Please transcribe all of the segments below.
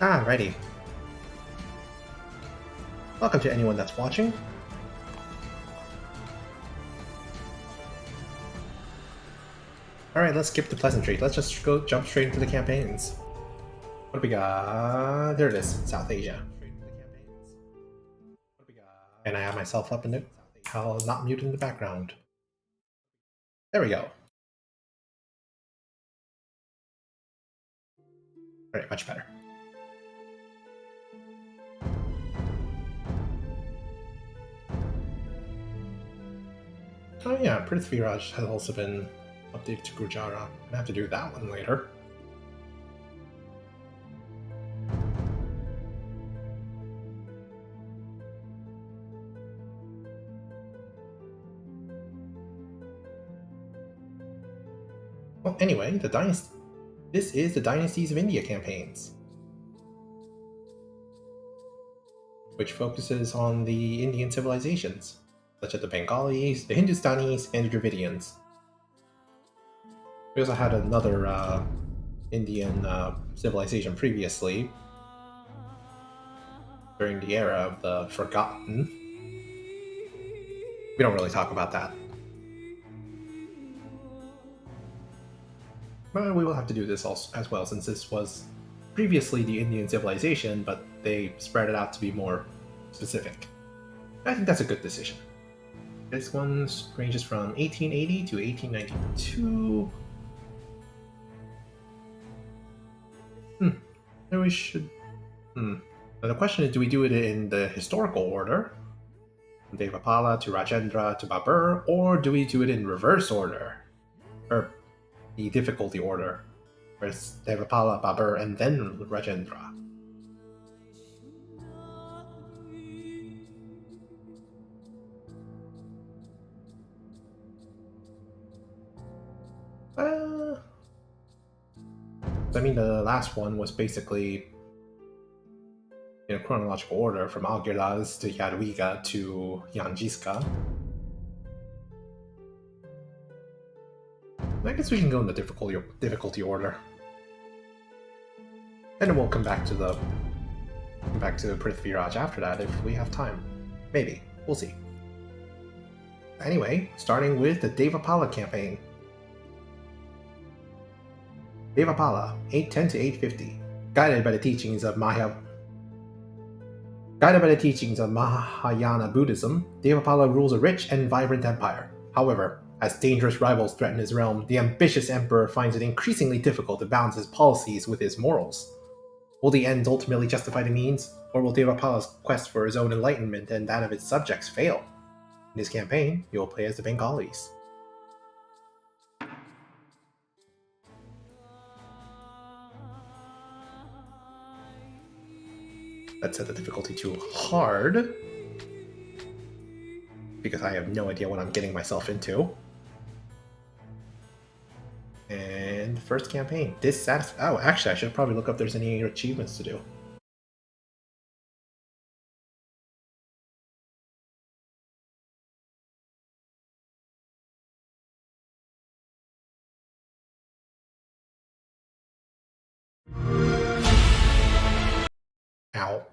Alrighty. Welcome to anyone that's watching. Alright, let's skip the pleasantry. Let's just jump straight into the campaigns. What do we got? There it is, South Asia. And I have myself up in it. I'll not mute in the background. There we go. Alright, much better. Oh yeah, Prithviraj has also been updated to Gurjara. I have to do that one later. Well, anyway, this is the Dynasties of India campaigns, which focuses on the Indian civilizations, such as the Bengalis, the Hindustanis, and the Dravidians. We also had another Indian civilization previously, during the era of the Forgotten. We don't really talk about that. But we will have to do this also, as well, since this was previously the Indian civilization, but they spread it out to be more specific. I think that's a good decision. This one ranges from 1880 to 1892. We should... Now the question is, do we do it in the historical order? From Devapala to Rajendra to Babur, or do we do it in reverse order? Or the difficulty order, where it's Devapala, Babur, and then Rajendra. I mean, the last one was basically in a chronological order from Algirdas to Jadwiga to Yanjiska. I guess we can go in the difficulty order, and then we'll come back to Prithviraj after that if we have time. Maybe, we'll see. Anyway, starting with the Devapala campaign. Devapala, 810 to 850, guided by the teachings of Mahayana Buddhism. Devapala rules a rich and vibrant empire. However, as dangerous rivals threaten his realm, the ambitious emperor finds it increasingly difficult to balance his policies with his morals. Will the ends ultimately justify the means, or will Devapala's quest for his own enlightenment and that of its subjects fail? In this campaign, he will play as the Bengalis. Let's set the difficulty to hard, because I have no idea what I'm getting myself into. And first campaign, oh, actually, I should probably look up if there's any achievements to do. Ow.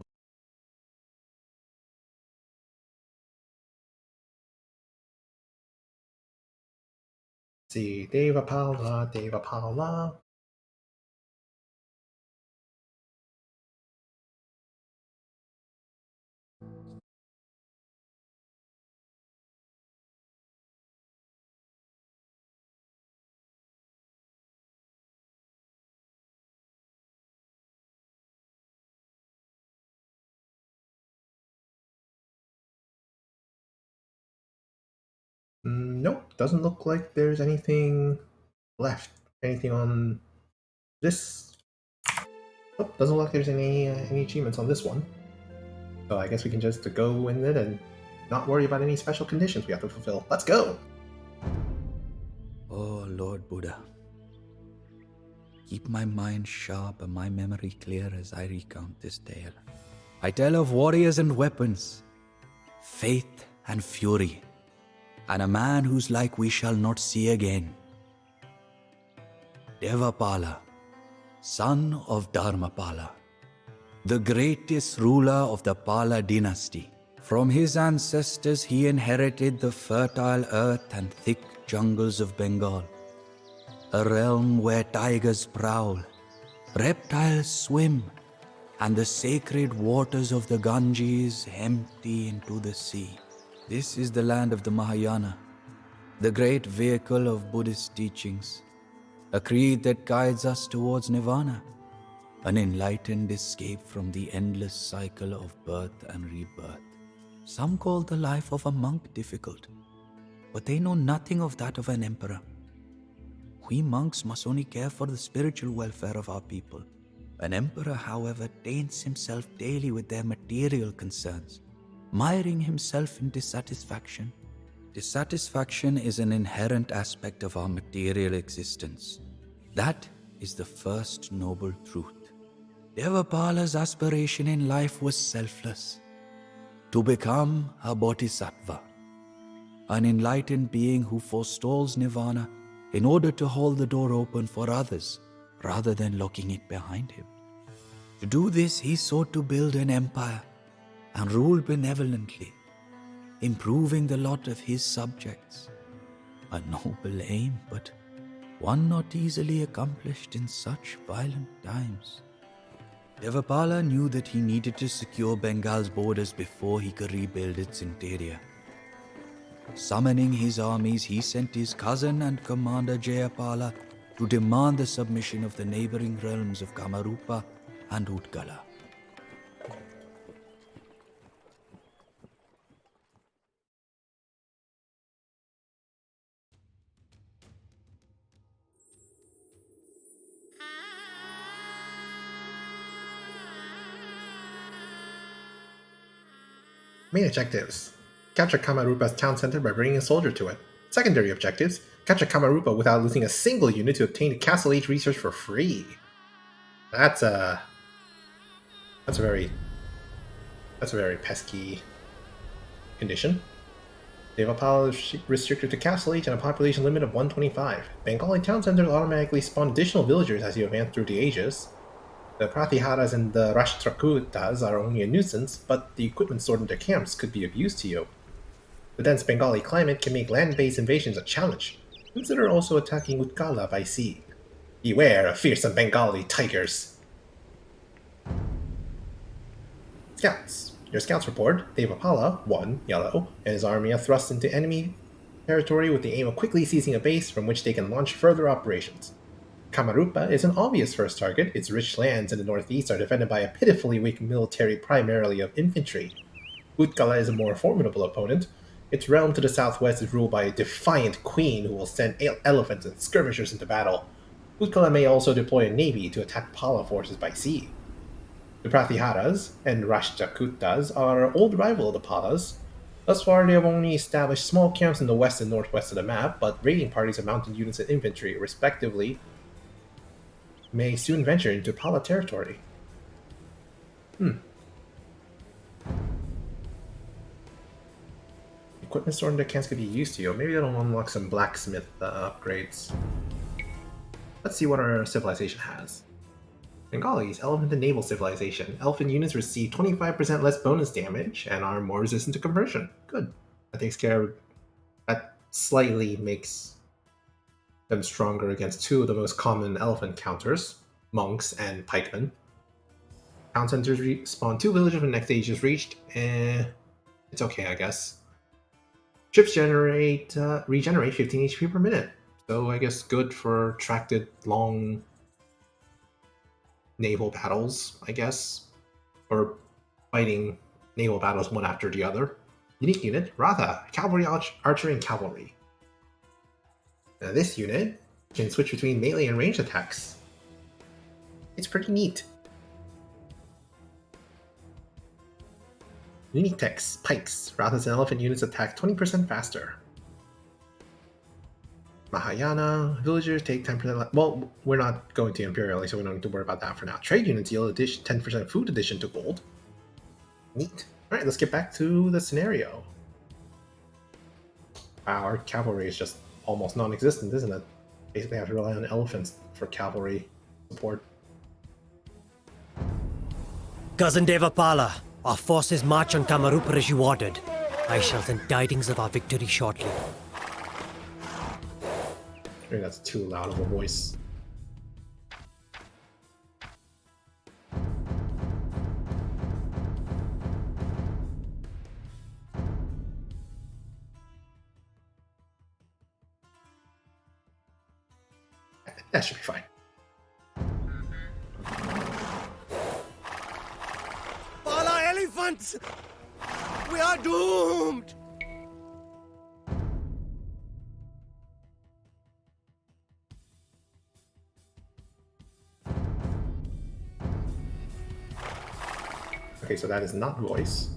See, Devapala. Nope, doesn't look like there's anything left. Anything on this? Nope, doesn't look like there's any achievements on this one. So I guess we can just go in it and not worry about any special conditions we have to fulfill. Let's go! Oh, Lord Buddha, keep my mind sharp and my memory clear as I recount this tale. I tell of warriors and weapons, faith and fury, and a man whose like we shall not see again. Devapala, son of Dharmapala, the greatest ruler of the Pala dynasty. From his ancestors, he inherited the fertile earth and thick jungles of Bengal, a realm where tigers prowl, reptiles swim, and the sacred waters of the Ganges empty into the sea. This is the land of the Mahayana, the great vehicle of Buddhist teachings, a creed that guides us towards nirvana, an enlightened escape from the endless cycle of birth and rebirth. Some call the life of a monk difficult, but they know nothing of that of an emperor. We monks must only care for the spiritual welfare of our people. An emperor, however, taints himself daily with their material concerns, miring himself in dissatisfaction. Dissatisfaction is an inherent aspect of our material existence. That is the first noble truth. Devapala's aspiration in life was selfless: to become a bodhisattva, an enlightened being who forestalls nirvana in order to hold the door open for others rather than locking it behind him. To do this, he sought to build an empire and rule benevolently, improving the lot of his subjects. A noble aim, but one not easily accomplished in such violent times. Devapala knew that he needed to secure Bengal's borders before he could rebuild its interior. Summoning his armies, he sent his cousin and commander Jayapala to demand the submission of the neighboring realms of Kamarupa and Utgala. Main objectives: capture Kamarupa's town center by bringing a soldier to it. Secondary objectives: capture Kamarupa without losing a single unit to obtain Castle Age research for free. That's a very pesky condition. Devapala is restricted to Castle Age and a population limit of 125. Bengali town centers automatically spawn additional villagers as you advance through the ages. The Pratiharas and the Rashtrakutas are only a nuisance, but the equipment stored in their camps could be of use to you. The dense Bengali climate can make land-based invasions a challenge. Consider also attacking Utkala by sea. Beware of fearsome Bengali tigers. Scouts. Your scouts report Devapala, 1, yellow, and his army are thrust into enemy territory with the aim of quickly seizing a base from which they can launch further operations. Kamarupa is an obvious first target. Its rich lands in the northeast are defended by a pitifully weak military primarily of infantry. Utkala is a more formidable opponent. Its realm to the southwest is ruled by a defiant queen who will send elephants and skirmishers into battle. Utkala may also deploy a navy to attack Pala forces by sea. The Pratiharas and Rashtrakutas are an old rival of the Palas. Thus far, they have only established small camps in the west and northwest of the map, but raiding parties of mounted units and infantry, respectively, may soon venture into Pala territory. Equipment stored in their camps could be used to you. Maybe that'll unlock some blacksmith upgrades. Let's see what our civilization has. Bengalis, Elephant and Naval Civilization. Elephant units receive 25% less bonus damage and are more resistant to conversion. Good. That takes care of... That slightly makes them stronger against two of the most common elephant counters, monks and pikemen. Town centers spawn 2 villages when the next stage is reached. It's okay, I guess. Ships regenerate 15 HP per minute. So I guess good for tracted long naval battles, I guess. Or fighting naval battles one after the other. Unique unit, Ratha, Cavalry, Archery, and Cavalry. Now this unit can switch between melee and ranged attacks. It's pretty neat. Unique text, Pikes. Rathas and Elephant units attack 20% faster. Mahayana, villagers take 10% well, we're not going to Imperially, so we don't need to worry about that for now. Trade units yield 10% food addition to gold. Neat. Alright, let's get back to the scenario. Wow, our cavalry is just almost non-existent, isn't it? Basically have to rely on elephants for cavalry support. Cousin Devapala, our forces march on Kamarupur as you ordered. I shall send tidings of our victory shortly. I think that's too loud of a voice. That should be fine. Pala elephants! We are doomed! Okay, so that is not voice.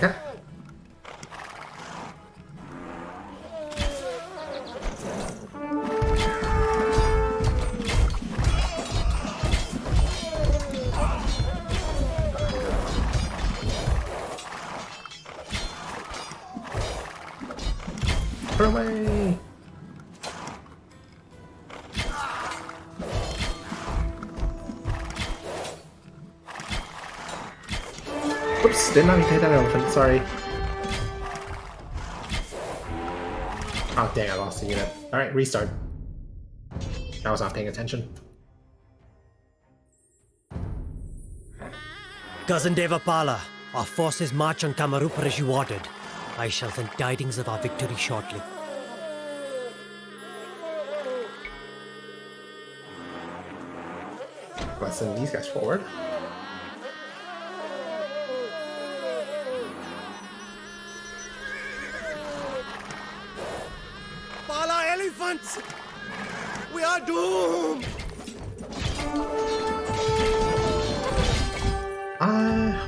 Okay. Put away! Oops, did not mean to hit that elephant, sorry. Oh dang, I lost the unit. Alright, restart. I was not paying attention. Cousin Devapala, our forces march on Kamarupur as you ordered. I shall send tidings of our victory shortly. Let's send these guys forward. Pala elephants! We are doomed!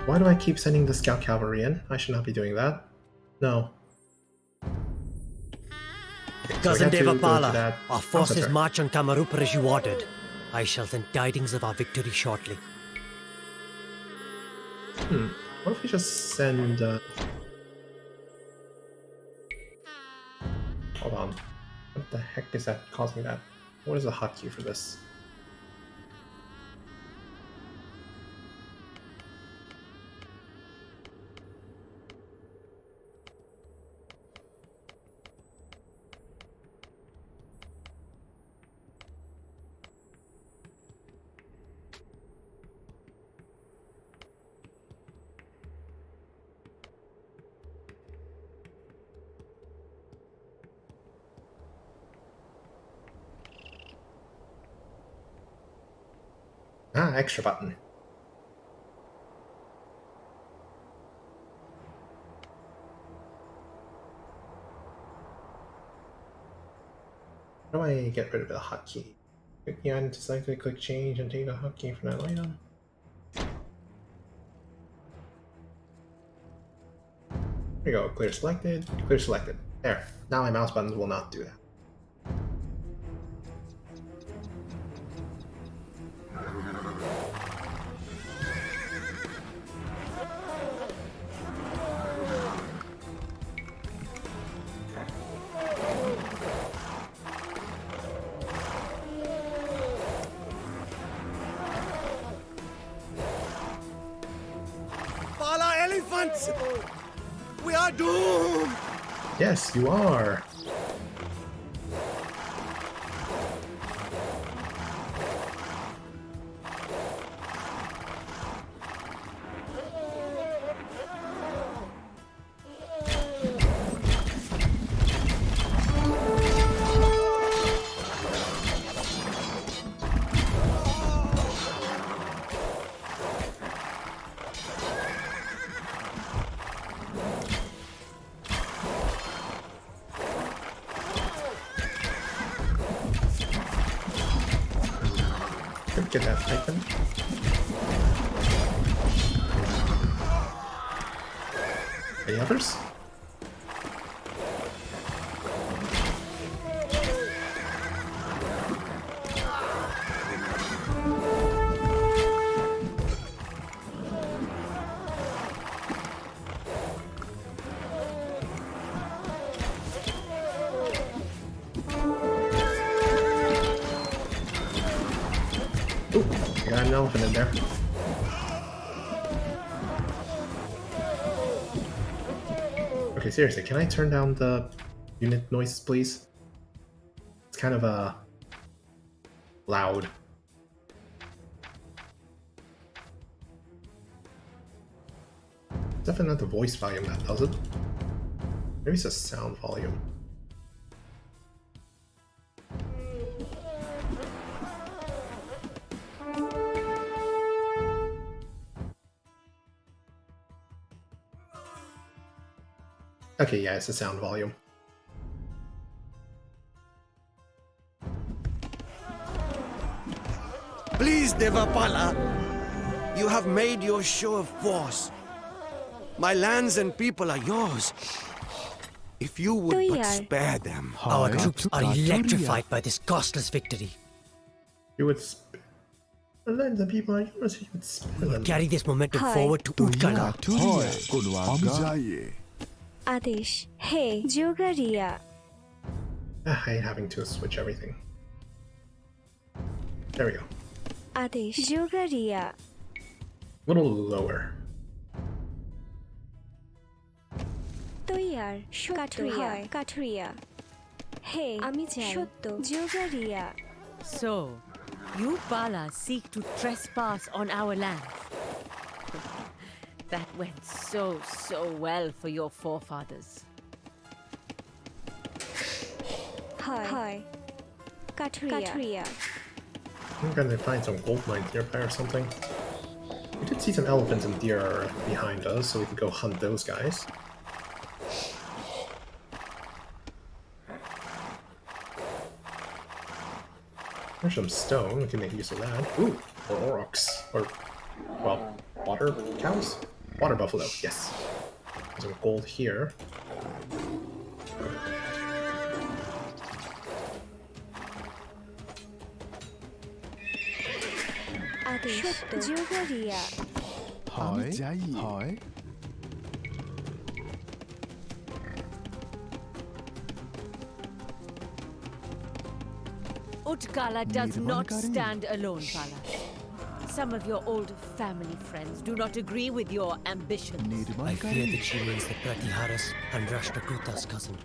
Why do I keep sending the scout cavalry in? I should not be doing that. No. Okay, Cousin so Devapala, our forces officer. march on Kamarupur as you ordered. I shall send tidings of our victory shortly. What if we just send... Hold on. What the heck is that causing that? What is the hotkey for this? Ah, extra button. How do I get rid of the hotkey? Click the item to select it, click change, and take the hotkey from that item. There we go, clear selected, clear selected. There, now my mouse buttons will not do that. Pala elephants! We are doomed! Yes, you are! Get that taken. Any others? an elephant in there. Okay, seriously, can I turn down the unit noises, please? It's kind of loud. Definitely not the voice volume that does it. Maybe it's a sound volume. Okay, yeah, it's the sound volume. Please, Devapala, you have made your show of force. My lands and people are yours. If you would but spare them. Our troops are electrified by this costless victory. You would the lands and people are yours, you would spare them. Carry this momentum forward to Utkala. Adesh, hey, Jogaria. I hate having to switch everything. There we go. Adesh, Jogaria. A little lower. Toyar, Katria. Hey, Ami Shotto, Jogaria. So, you Bala seek to trespass on our land. That went so well for your forefathers. Hi. Katria. I'm gonna find some gold mines nearby or something. We did see some elephants and deer behind us, so we could go hunt those guys. There's some stone, we can make use of that. Ooh, or aurochs. Or, well, water cows? Water buffalo, yes. There's some gold here. Adesh, Jogaria. Hi. Utkala does not stand alone, Bala. Some of your old family friends do not agree with your ambitions. I fear that she means the Pratiharas and Rashtrakutas, cousin.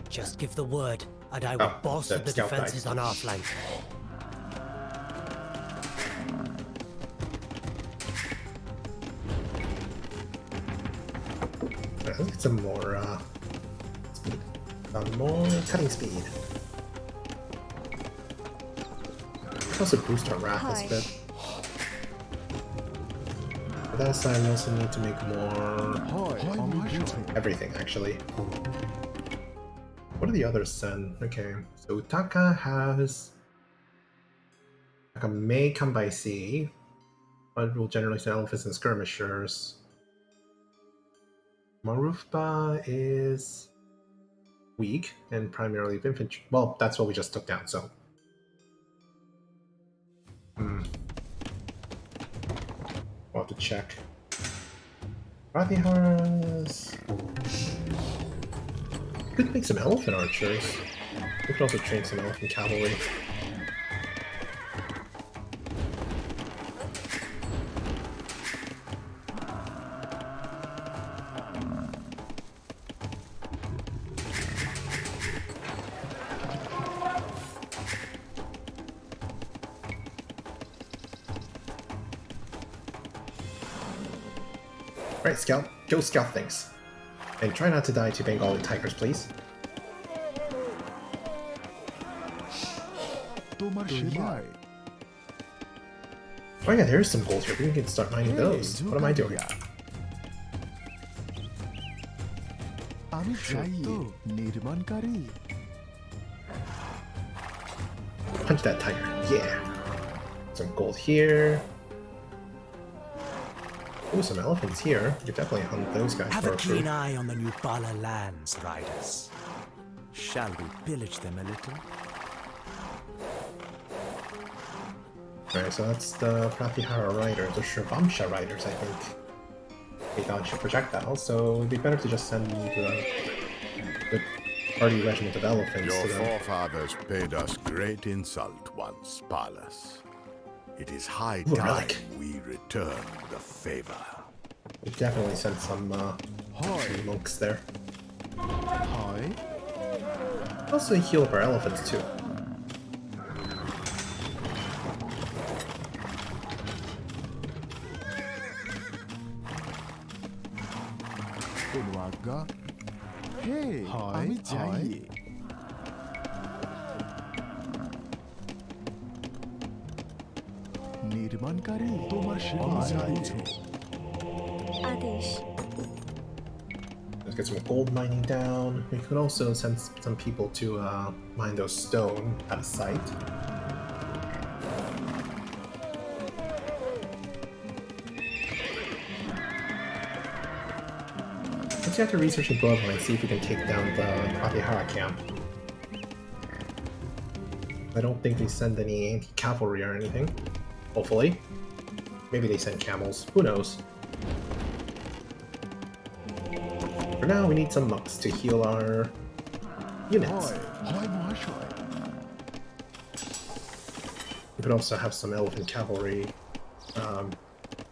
Just give the word, and I will bolster the scout defenses guy. on our flank. Let's get some more speed. More cutting speed. Also boost our wrath a bit. But that aside, we also need to make more everything actually. What are the others then? Okay, so Taka may come by sea, but will generally send elephants and skirmishers. Marufba is weak and primarily infantry. Well, that's what we just took down, so. We'll have to check. Pratiharas. Could make some elephant archers. We could also train some elephant cavalry. Right, scout. Go scout things. And try not to die to Bengali tigers, please. Oh yeah, there's some gold here. We can start mining those. What am I doing? Punch that tiger. Yeah. Some gold here. Ooh, some elephants here. You could definitely hunt those guys Have for a our keen food. eye on the New Bala lands, riders. Shall we pillage them a little? Alright, so that's the Pratihara riders, or Shravamsha riders, I think. They dodge projectiles, so it'd be better to just send the party regiment of elephants Your to them. forefathers paid us great insult once, Pallas. It is high Ooh, time relic. we return the favor. We definitely sent some monks there. Hi. Also heal up our elephants too. কোনো আজ্ঞা? হে, আমি যাই। নির্মাণকারী তোমার সেবায় বুঝো। আদেশ। Let's get some gold mining down. We could also send some people to mine those stone at a site. Let's have to research the bloodline, see if we can take down the Pratihara camp. I don't think they send any anti-cavalry or anything. Hopefully. Maybe they send camels. Who knows? For now, we need some monks to heal our units. হয় মহাশয়। We could also have some elephant cavalry,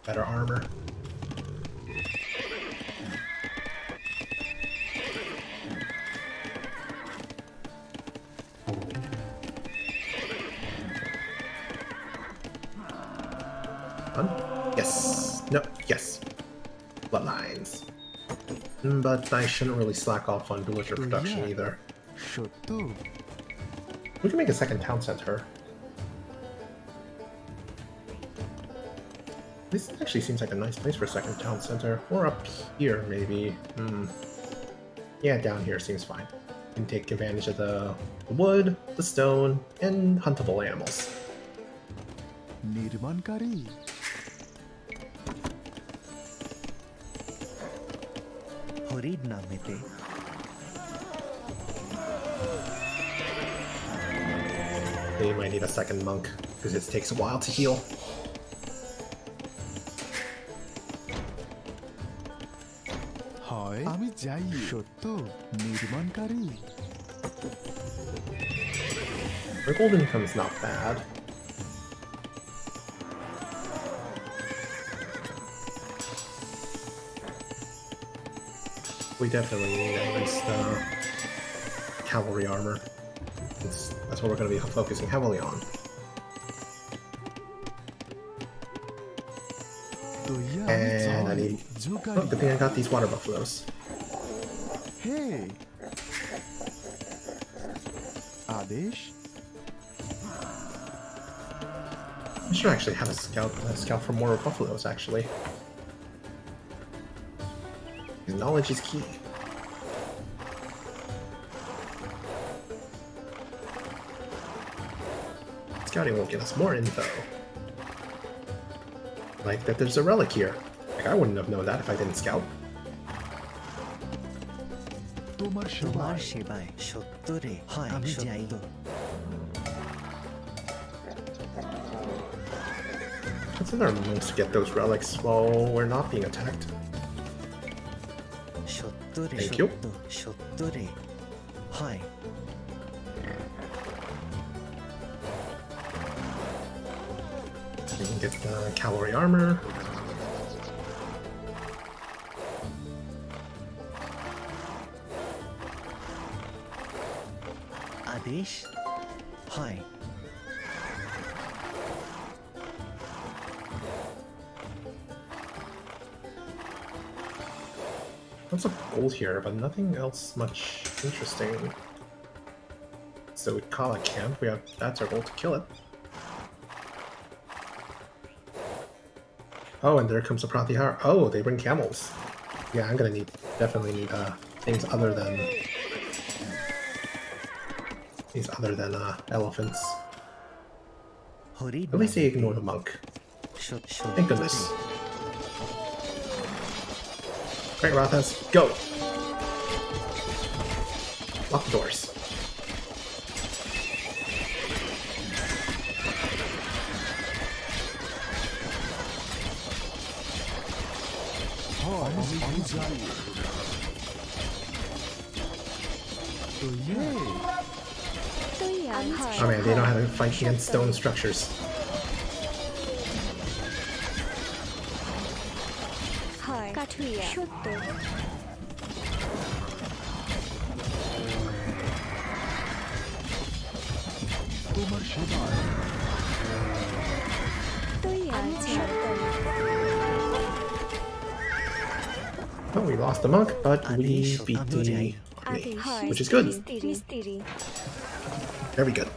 better armor. Yes. No. Yes. Bloodlines. But I shouldn't really slack off on villager production either. সত্য? We can make a second town center. This actually seems like a nice place for a second town center. Or up here, maybe. Yeah, down here seems fine. We can take advantage of the wood, the stone, and huntable animals. নির্মাণকারী? হরির নামেতে They might need a second monk, because it takes a while to heal. হয় আমি যাই। সত্য? নির্মাণকারী? Our gold income is not bad. We definitely need at least cavalry armor. That's what we're going to be focusing heavily on. দইয়া And I need... Oh, good thing I got these water buffaloes. হে, আদেশ? I should actually have a scout for more buffaloes, actually. Because knowledge is key. Scouting will get us more info. Like that there's a relic here. Like I wouldn't have known that if I didn't scout. তোমার তোমার সেবায়। সেবায় সত্য রে হয় আমি যাই। Let's send our monks to get those relics while we're not being attacked. সত্য রে Thank you. সত্য সত্য রে হয়। We can get the cavalry armor. আদেশ হয়। Lots of gold here, but nothing else much interesting. So we call a camp. That's our goal to kill it. Oh, and there comes a Pratihar. Oh, they bring camels. Yeah, I'm gonna definitely need things other than elephants. হরির At least they ignore the monk. Thank goodness. Great, Rathas, go! Lock the doors. হয় আমি যাই। দইয়া? তৈয়ার হয়। Oh man, they know how to fight against stone structures. ক্রিয়া সত্য তোমার সেবায় তৈয়ার ছাড়তল Oh, we lost the monk, but we Adesh beat the Otamure. army, হয় which is good. মিস্ত্রি Very good.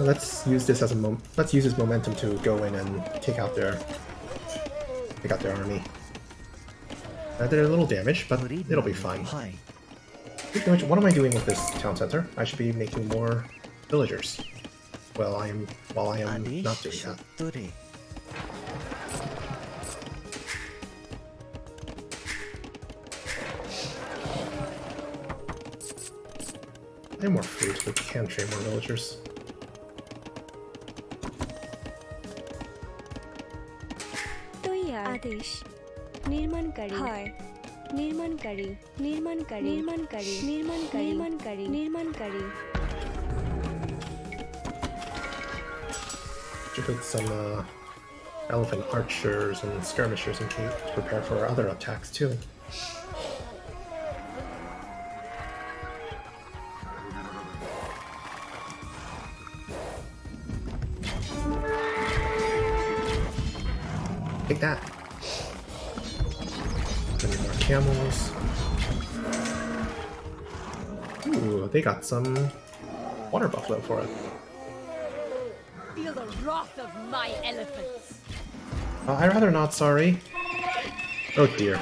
Let's use this as a let's use this momentum to go in and take out their army. They're a little damaged, but it'll be fine. Hi. Speaking of which, what am I doing with this town center? I should be making more villagers. While I am not doing that. Ture. I have more food, so we can train more villagers. তৈয়ার আদেশ নির্মাণকারী হয় নির্মাণকারী নির্মাণকারী নির্মাণকারী নির্মাণকারী নির্মাণকারী নির্মাণকারী Should put some elephant archers and skirmishers in to prepare for our other attacks too. Take that. Any more camels? Ooh, they got some water buffalo for it. Feel the wrath of my elephants. I'd rather not, sorry. Oh dear.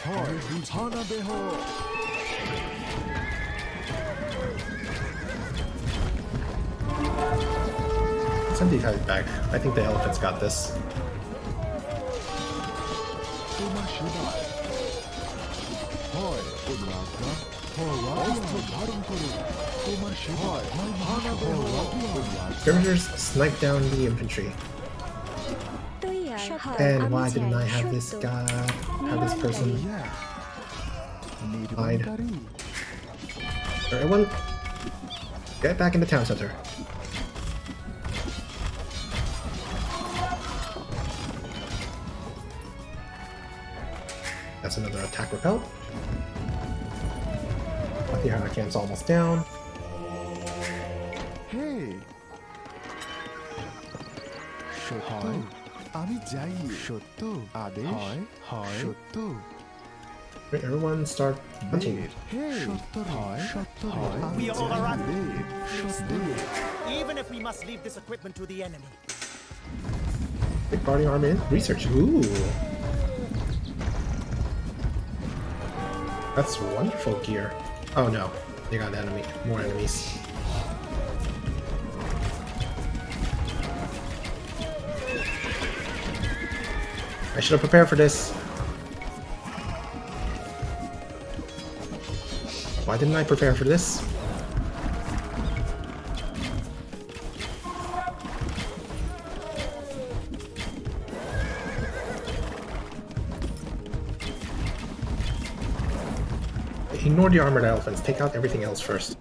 হয় বুঝানা দেহ Send these guys back. I think the elephants got this. তোমার সেবায় হয় অনুরাগা হওয়া অস্ত্র ধারণ করো তোমার সেবায় ভাঙা দেহ Skirmishers snipe down the infantry. তৈয়ার And why didn't I have this guy, have this person yeah নির্মাণকারী Everyone, get back in the town center. That's another attack repel. But the Hurricane's almost down. হে সত্য আমি যাই সত্য আদেশ হয় হয় সত্য Right, everyone start hunting. হে সত্য হয় সত্য হয় We overrun. সত্য Even if we must leave this equipment to the enemy. Big party army research. Ooh. That's wonderful gear. Oh no, they got more enemies. I should have prepared for this. Why didn't I prepare for this? Ignore the armored elephants. Take out everything else first.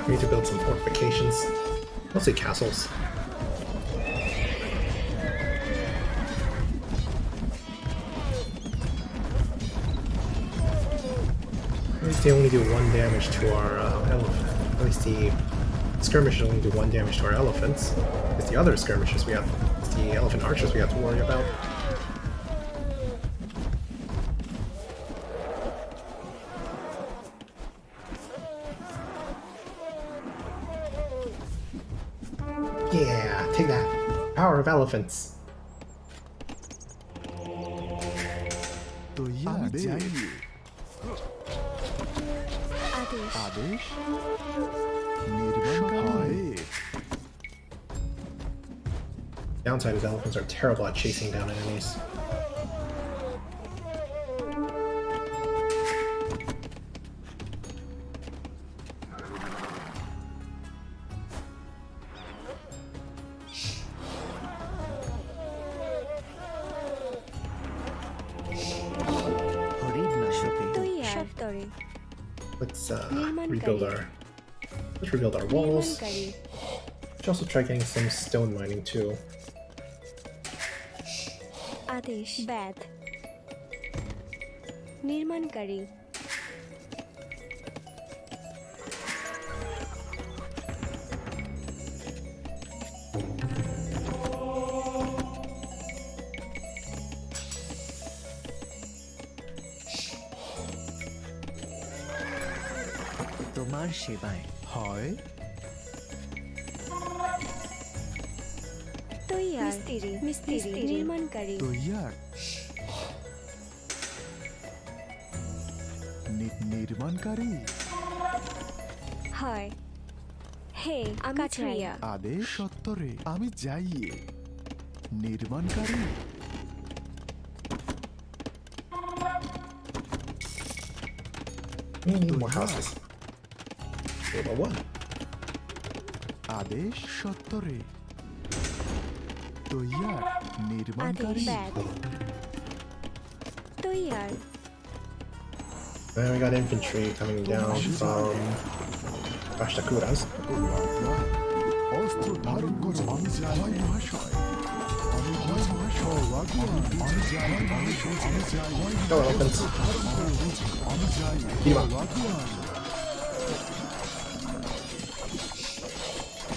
We need to build some fortifications. Mostly castles. At least they only do 1 damage to our elephant. At least the skirmishers only do 1 damage to our elephants. It's the other skirmishers it's the elephant archers we have to worry about. Yeah, take that. Power of elephants. আমি যাই আদেশ আদেশ নির্মাণ হয় Downside is elephants are terrible at chasing down enemies. সত্তরে Let's নির্মাণকারী। rebuild our walls. নির্মাণকারী Let's also try getting some stone mining too. আদেশ ব্যাধ নির্মাণকারী তোমার সেবায় হয় তৈয়ার মিস্ত্রি নির্মাণকারী তৈয়ার নির্মাণকারী হয় হে আমি কাছাইয়া আদেশ সত্তরে আমি যাইয়ে নির্মাণকারী We need more houses. Level 1. আদেশ সত্তরে তৈয়ার আদেশ নির্মাণকারী ব্যাধ তৈয়ার Then we got infantry coming down from Rashtakuras. অস্ত্র ধারণ করে আমি যাই মহাশয় আমি হয় মহাশয় আমি যাই মহাশয় আমি যাই Go elephants. আমি যাই Beat 'em up.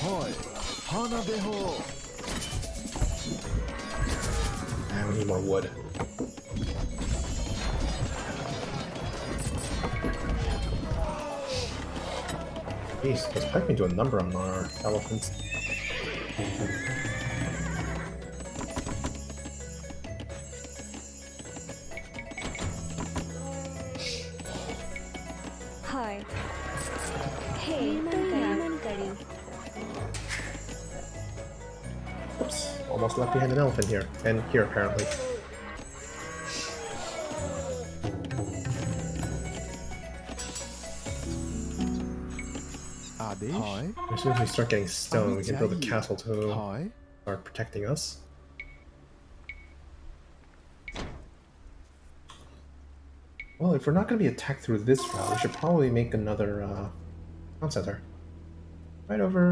হয় হানা দেহ And we need more wood. Jeez, those pikemen do a number on our elephants. হয় হে নির্মাণকারী Oops, almost left behind an elephant here. And here, apparently. আদেশ হয় As soon as we start getting stone, we can build a castle to হয় start protecting us. Well, if we're not going to be attacked through this route, we should probably make another town center. Right over...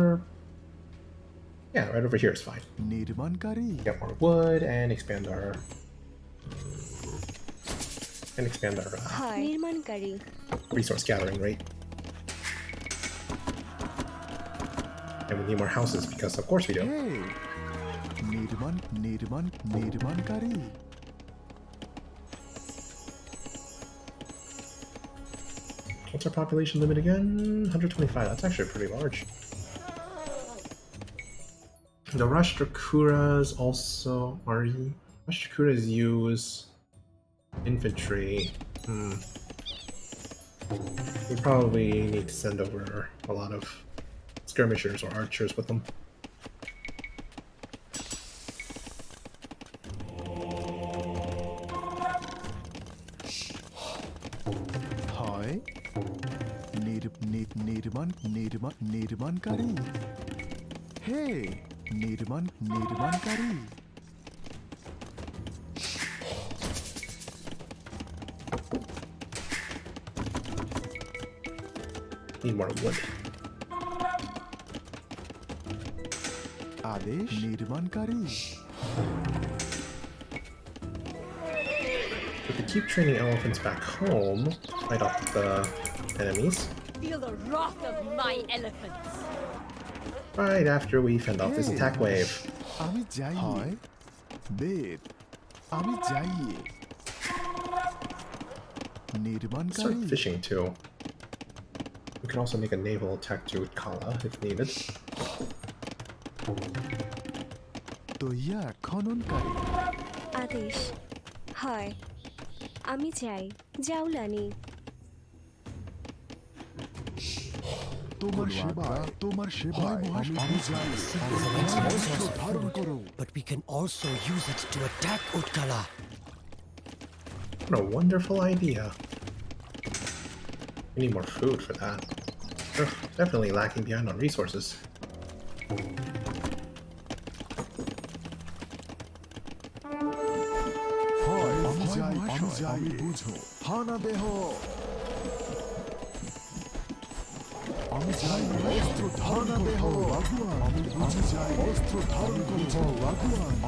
Yeah, right over here is fine. নির্মাণকারী Get more wood and expand our... হয় নির্মাণকারী resource gathering rate. And we need more houses because of course we do. Hey নির্মাণকারী What's our population limit again? 125. That's actually pretty large. The Rashtrakuras also are... Rashtrakuras use infantry. We probably need to send over a lot of skirmishers or archers with them. হয় নির্মাণকারী হে নির্মাণকারী Need more wood. আদেশ নির্মাণকারী We could keep training elephants back home, fight off the enemies, Feel the wrath of my elephants. right after we fend off this attack wave. আমি যাই হয় বেদ আমি যাইয়ে Start নির্মাণকারী fishing too. We could also make a naval attack to Kala if needed. তৈয়ার খননকারী আদেশ হয় আমি চাই জাউলানি তোমার সেবায় তোমার সেবায় আমি বুঝাই অস্ত্র ধারণ করো But we can also use it to attack Utkala. What a wonderful idea. We need more food for that. Ugh, definitely lacking behind on resources. হয় আমি যাই আমি বুঝো হানা দেহ আমি যাই অস্ত্র ধারণ দেহ আমি বুঝে যাই অস্ত্র ধারণ করছো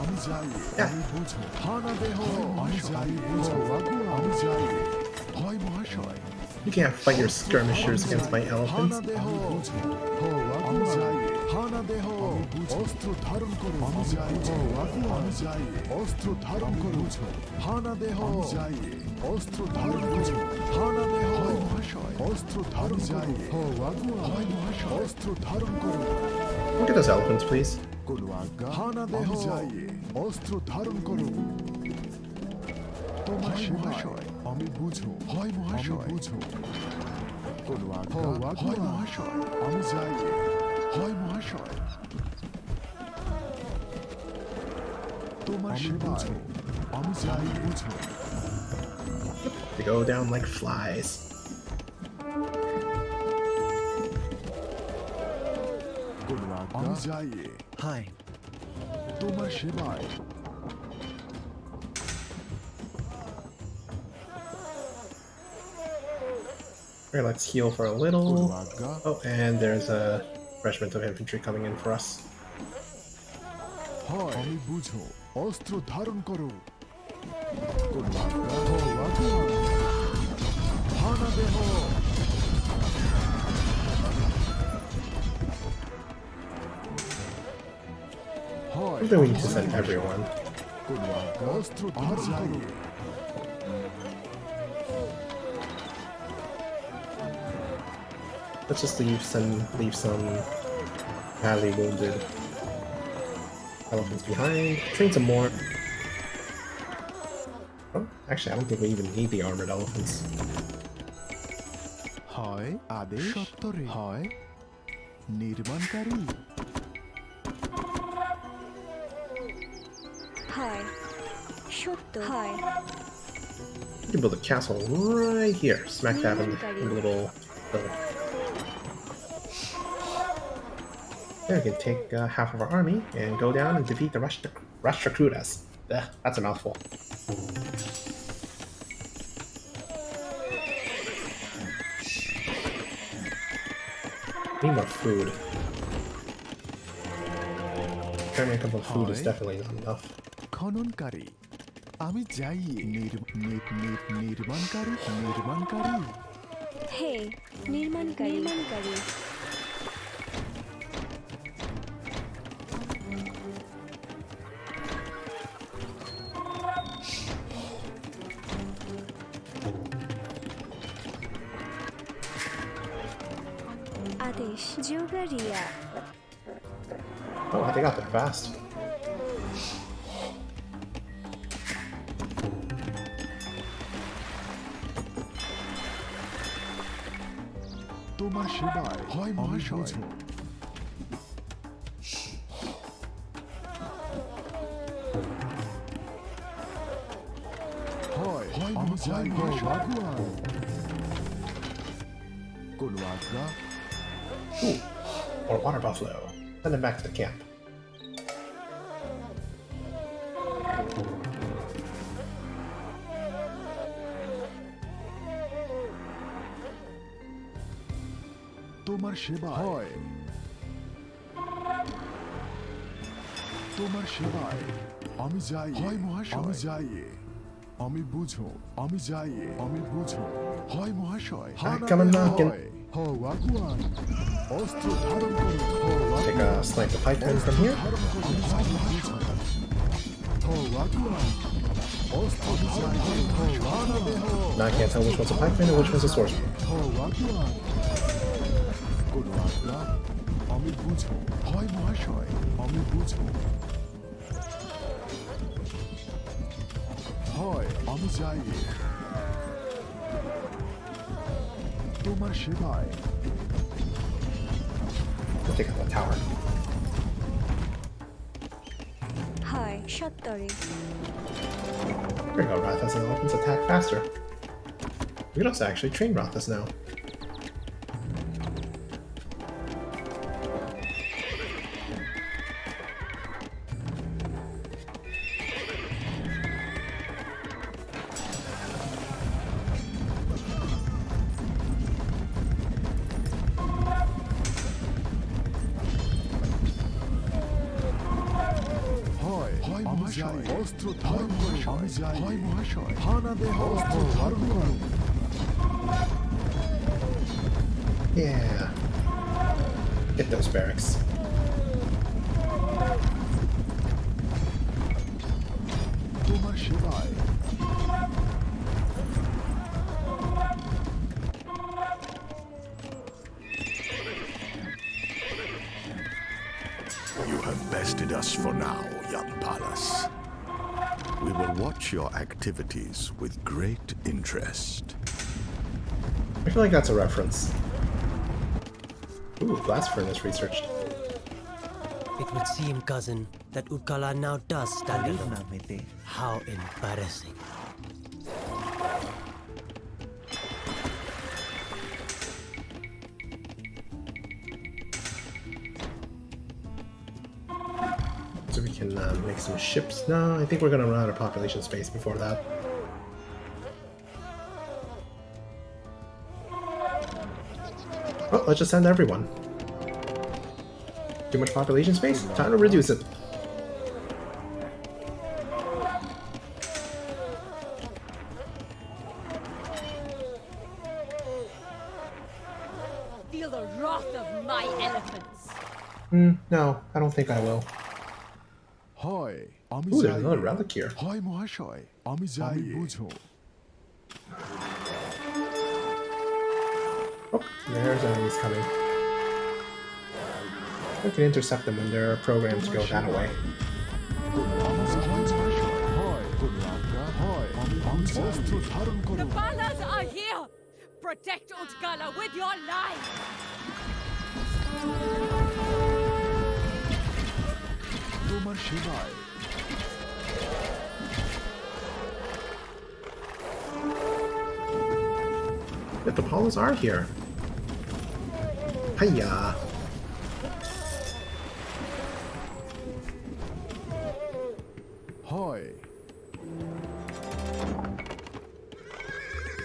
আমি যাই আমি বুঝো হানা দেহ আমি যাই বুঝো আমি যাই হয় মহাশয় You can't fight your skirmishers against my elephants. হানা দেহ আমি যাই হানা দেহ অস্ত্র ধারণ করো আমি যাই আমি যাই অস্ত্র ধারণ করো হানা দেহ আমি যাই অস্ত্র ধারণ করো হানা দেহ মহাশয় অস্ত্র ধারণ যাই হয় মহাশয় অস্ত্র ধারণ করো Look at those elephants, please. কোন আজ্ঞা হানা দেহ যাই অস্ত্র ধারণ করো তোমার মহাশয় আমি বুঝো হয় মহাশয় বুঝো কোন আজ্ঞা হয় মহাশয় আমি যাই হয় মহাশয় তোমার বুঝো আমি যাই বুঝো They go down like flies. কোন আজ্ঞা আমি যাই Hi. তোমার সেবায় Alright, let's heal for a little. কোন আজ্ঞা Oh, and there's a regiment of infantry coming in for us. হয় আমি বুঝো অস্ত্র ধারণ করো কোন আজ্ঞা হানা দেহ হয় I think we need to send everyone. কোন আজ্ঞা অস্ত্র ধারণ করো Let's just leave some badly wounded elephants behind. Train some more. Oh, actually, I don't think we even need the armored elephants. হয় আদেশ সত্তরে হয় নির্মাণকারী হয় সত্য হয় We can build a castle right here, smack dab in the little. Then we can take half of our army and go down and defeat the Rashtrakutas. That's a mouthful. Need more food. Carrying a couple of food is definitely not enough. খননকারী আমি যাই নির্মাণকারী হে নির্মাণকারী আদেশ যোগারিয়া Oh, they got there fast. তোমার সেবায় হয় মহাশয় হয় আমি যাই মহাশয় কোন আজ্ঞা Ooh, or water buffalo. Send them back to the camp. তোমার সেবা হয় তোমার সেবায় আমি যাই হয় মহাশয় আমি যাই আমি বুঝো আমি যাই আমি বুঝো হয় মহাশয় come and knock and- হও আগুয়ান অস্ত্র ধারণ করো Take a snipe the pikemen from here. ধারণ করো আমি যাই বুঝো হও আগুয়ান অস্ত্র ধারণ করো হানা দেহ Now I can't tell which one's a pikeman and which one's a swordsman. হও আগুয়ান কোন আজ্ঞা আমি বুঝো হয় মহাশয় আমি বুঝো হয় আমি যাই তোমার সেবায় Let's take out that tower. Hi, Shattori. Here we go, Rathas and elephants attack faster. We can also actually train Rathas now. অস্ত্র ধারণ করুন হয় মহাশয় হানা দেহ অস্ত্র ধারণ করুন Yeah. Get those barracks. তোমার সেবায় You have bested us for now, young Pallas. We will watch your activities with great interest. I feel like that's a reference. Ooh, blast furnace researched. It would seem, cousin, that Utkala now does stand alone. How embarrassing. So we can make some ships. No, I think we're gonna run out of population space before that. Well, let's just send everyone. Too much population space? Time to reduce it. Feel the wrath of my elephants. No, I don't think I will. হয় আমি Ooh, there's যাই another relic here. হয় মহাশয় আমি যাই বুঝো Oh, there's enemies coming. We can intercept them when they're programmed to go that way. অস্ত্র ধারণ The করুন Palas are here! Protect Utkala with your life! তোমার সেবায় Yeah, the Paulas are here. Hiya! হয়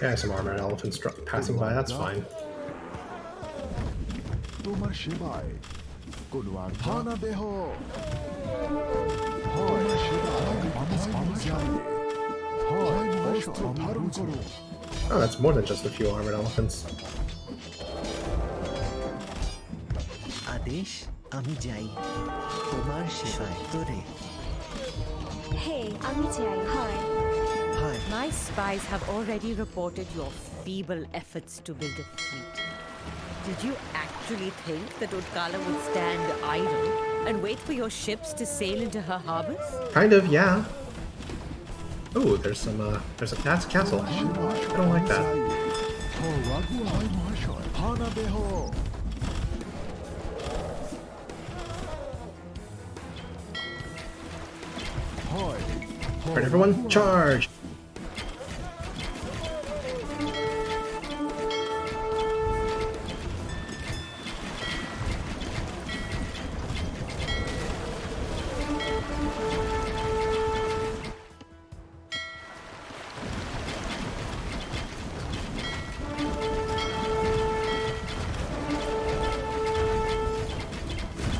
Yeah, some armored elephants passing by, that's fine. তোমার সেবায় কোনো হানা দেহ হয় সেবায় আমি যাই হয় অস্ত্র ধারণ করুন Oh, that's more than just a few armored elephants. আদেশ আমি যাই তোমার সেবায় তোরে Hey, আমি চাই। হয়। হয় My spies have already reported your feeble efforts to build a fleet. Did you actually think that Utkala would stand idle and wait for your ships to sail into her harbors? Kind of, yeah. Oh, there's that's a castle. I don't like that. হয় মহাশয় হানা দেহ হয় Alright, everyone, charge!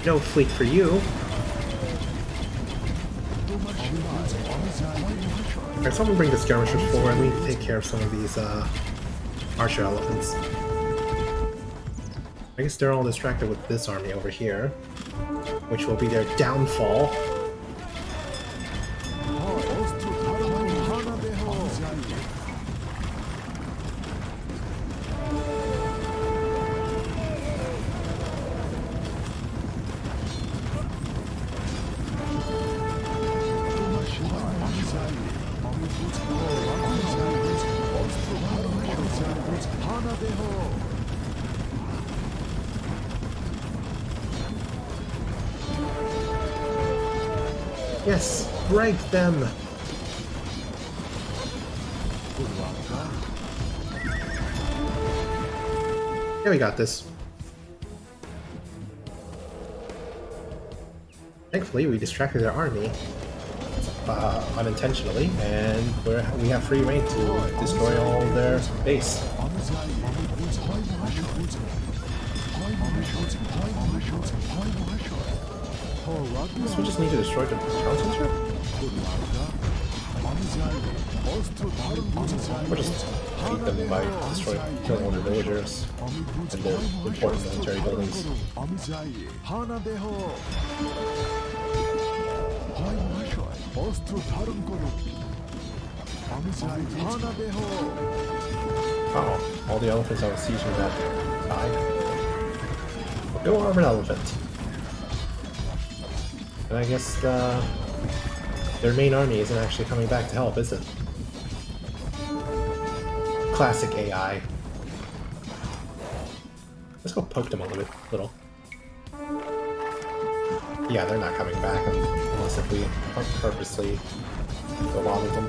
No fleet for you. Alright, someone bring the skirmishers forward. We need to take care of some of these archer elephants. I guess they're all distracted with this army over here, which will be their downfall. অস্ত্র ধারণ করুন হানা দেহ তোমার সেবায় আমি যাই আমি বুঝবো আমি যাই অস্ত্র ধারণ করুন হানা দেহ Yes, break them! Yeah, we got this. Thankfully, we distracted their army unintentionally, and we have free reign to destroy all their base. So we just need to destroy the town center? Or just defeat them by killing all their villagers and their important military buildings. Oh, all the elephants I was sieging that died. Go arm an elephant. And I guess their main army isn't actually coming back to help, is it? Classic AI. Let's go poke them a little. Yeah, they're not coming back unless if we purposely go bother them.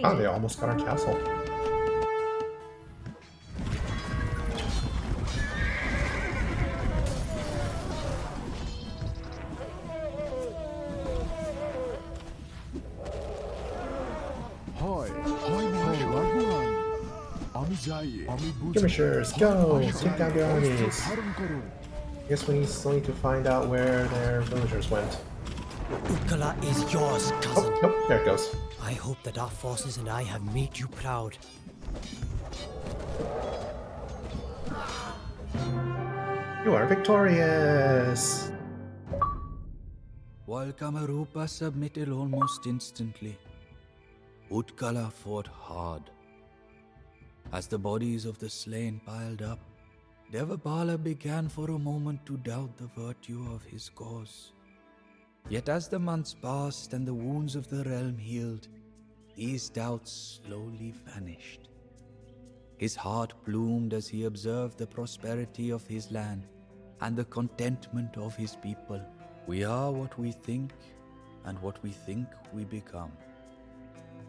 Oh, they almost got our castle. Skirmishers, go! Take down the armies! I guess we still need to find out where their villagers went. Utkala is yours, cousin. Oh, nope, there it goes. I hope that our forces and I have made you proud. You are victorious! While Kamarupa submitted almost instantly, Utkala fought hard. As the bodies of the slain piled up, Devapala began for a moment to doubt the virtue of his cause. Yet as the months passed and the wounds of the realm healed, these doubts slowly vanished. His heart bloomed as he observed the prosperity of his land and the contentment of his people. We are what we think, and what we think we become.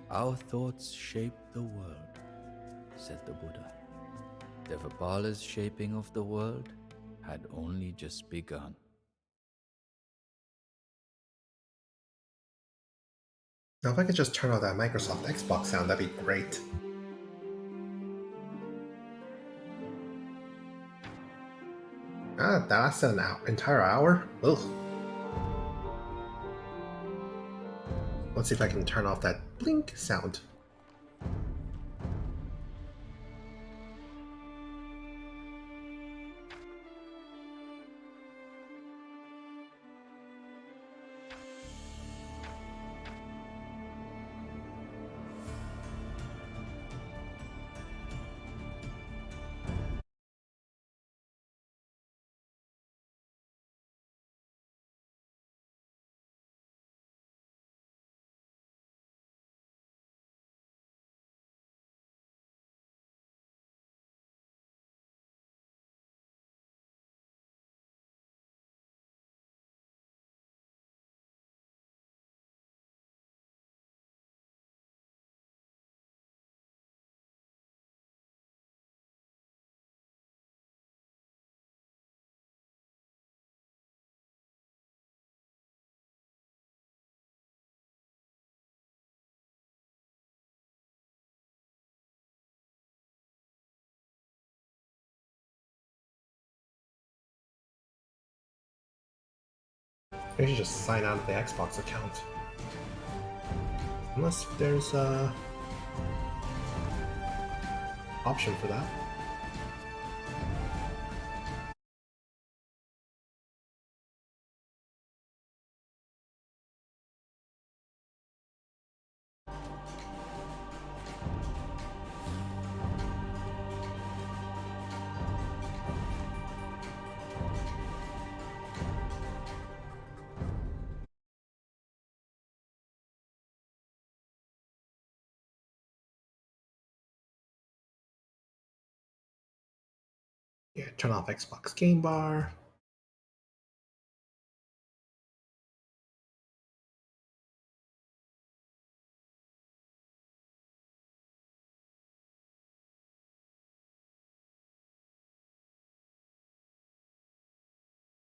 Our thoughts shape the world, said the Buddha. Devapala's shaping of the world had only just begun. Now if I could just turn off that Microsoft Xbox sound, that'd be great. Ah, that lasted an entire hour? Ugh. Let's see if I can turn off that blink sound. I should just sign out of the Xbox account. Unless there's a option for that. Yeah, turn off Xbox game bar.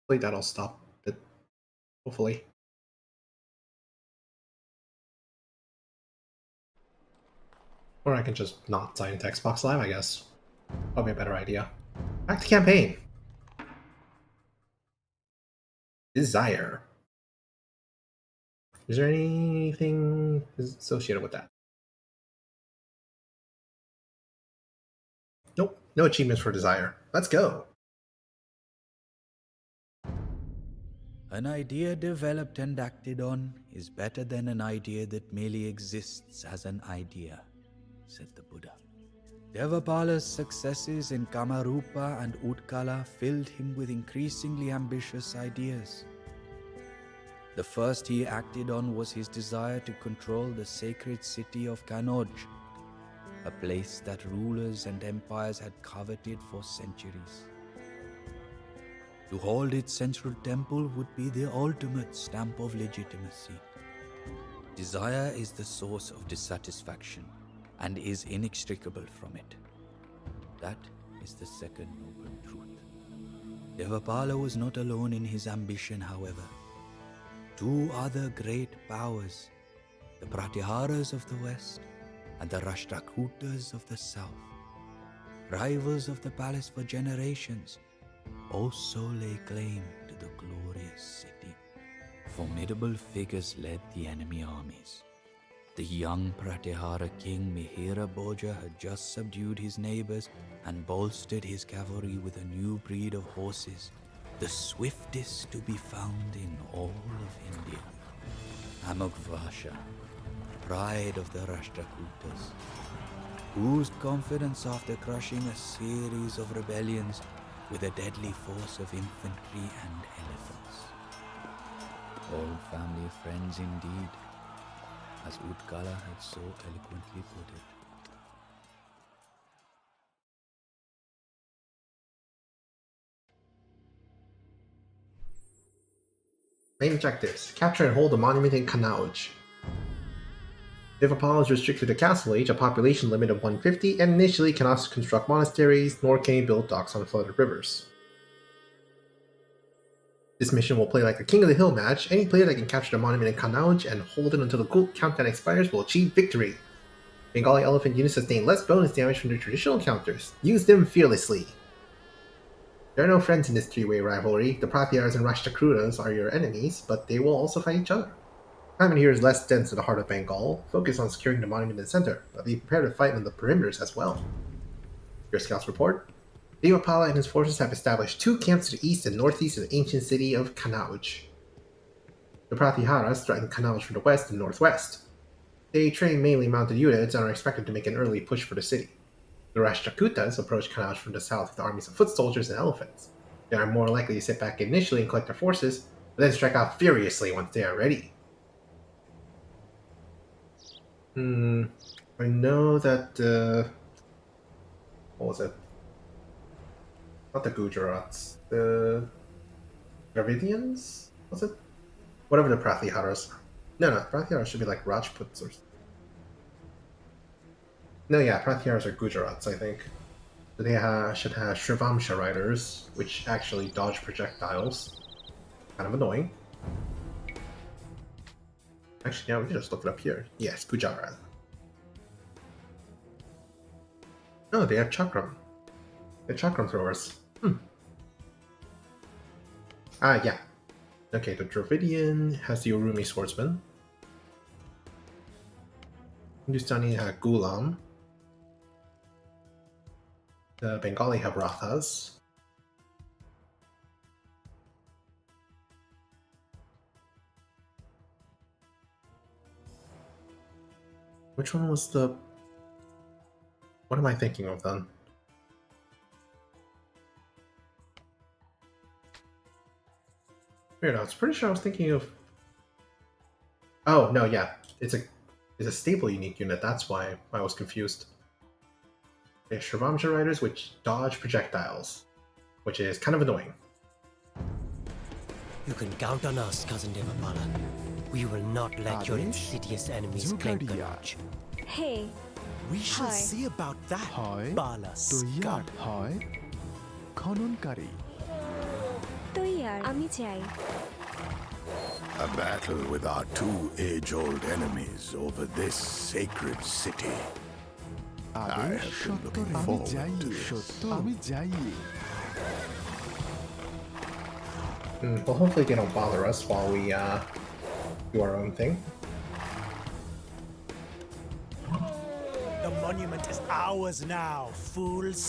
Hopefully that'll stop it. Hopefully. Or I can just not sign into Xbox Live, I guess. Probably a better idea. Back to campaign. Desire. Is there anything associated with that? Nope. No achievements for desire. Let's go. An idea developed and acted on is better than an idea that merely exists as an idea, said the Buddha. Devapala's successes in Kamarupa and Utkala filled him with increasingly ambitious ideas. The first he acted on was his desire to control the sacred city of Kanoj, a place that rulers and empires had coveted for centuries. To hold its central temple would be the ultimate stamp of legitimacy. Desire is the source of dissatisfaction and is inextricable from it. That is the second noble truth. Devapala was not alone in his ambition, however. Two other great powers, the Pratiharas of the west and the Rashtrakutas of the south, rivals of the palace for generations, also lay claim to the glorious city. Formidable figures led the enemy armies. The young Pratihara king Mihira Bhoja had just subdued his neighbors and bolstered his cavalry with a new breed of horses, the swiftest to be found in all of India. Amogvasha, pride of the Rashtrakutas, oozed confidence after crushing a series of rebellions with a deadly force of infantry and elephants. Old family friends indeed, as Utkala had so eloquently put it. Main objectives. Capture and hold a monument in Kanauj. Devapala is restricted to Castle Age, a population limit of 150, and initially cannot construct monasteries, nor can he build docks on flooded rivers. This mission will play like a King of the Hill match. Any player that can capture the monument in Kanauj and hold it until the gold countdown expires will achieve victory. Bengali elephant units sustain less bonus damage from their traditional counters. Use them fearlessly. There are no friends in this three-way rivalry. The Prathiars and Rashtrakutas are your enemies, but they will also fight each other. Climate here is less dense in the heart of Bengal. Focus on securing the monument in the center, but be prepared to fight on the perimeters as well. Your scouts report. Devapala and his forces have established two camps to the east and northeast of the ancient city of Kanauj. The Pratiharas threaten Kanauj from the west and northwest. They train mainly mounted units and are expected to make an early push for the city. The Rashtrakutas approach Kanauj from the south with armies of foot soldiers and elephants. They are more likely to sit back initially and collect their forces, but then strike out furiously once they are ready. I know that, what was it? Not the Gujarats. The Dravidians? Was it? Whatever the Prathiharas. No, Prathiharas should be like Rajputs or... No, yeah, Prathiharas are Gujarats, I think. So they should have Shrivamsha riders, which actually dodge projectiles. Kind of annoying. Actually, yeah, we can just look it up here. Yes, Gujarat. Oh, they have Chakram. They're Chakram throwers. Yeah. Okay, the Dravidian has the Urumi swordsman. Hindustani have Gulam. The Bengali have Rathas. Which one was the... What am I thinking of then? Weird, I was pretty sure I was thinking of... Oh, no, yeah. It's a stable unique unit, that's why I was confused. Okay, Shravamsha riders which dodge projectiles. which is kind of annoying. You can count on us, Cousin Devapala. We will not let your insidious enemies claim Kanauj. Hey, We shall Hi. see about that, হয় Bala তৈয়ার scum. হয় খননকারী তৈয়ার আমি চাই। A battle with our two age-old enemies over this sacred city. আদেশ have been সত্য looking আমি forward যাই to this. সত্য আমি যাই Well, hopefully they don't bother us while we do our own thing. The monument is ours now, fools.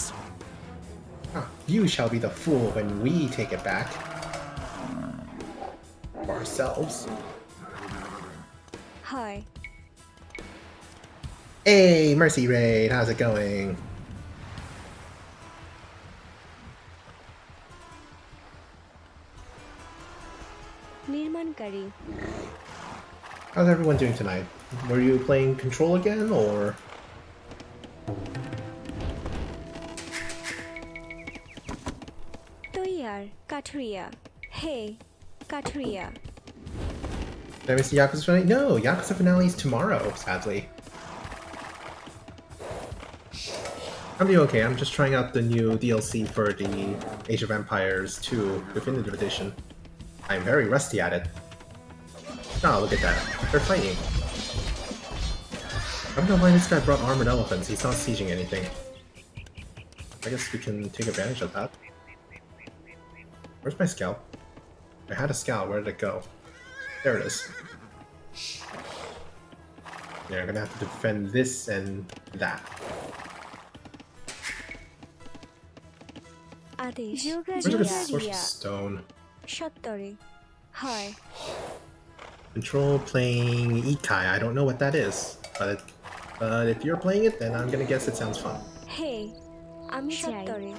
You shall be the fool when we take it back. For ourselves. Hi. Hey, Mercy Raid, how's it going? নির্মাণকারী How's everyone doing tonight? Were you playing Control again, or...? তৈয়ার কাঠুরিয়া হে কাঠুরিয়া Did I miss the Yakuza finale? No, Yakuza finale is tomorrow, sadly. I'm doing okay, I'm just trying out the new DLC for the Age of Empires 2 Definitive Edition. I'm very rusty at it. Oh, look at that. They're fighting. I don't know why this guy brought armored elephants, he's not sieging anything. I guess we can take advantage of that. Where's my scout? I had a scout, where did it go? There it is. Yeah, I'm gonna have to defend this and that. আদেশ Where's like a source of যোগাযোগিয়া stone? সত্তরে হয় Control playing Ikai. I don't know what that is, but if you're playing it, then I'm gonna guess it sounds fun. হে আমি সত্তরে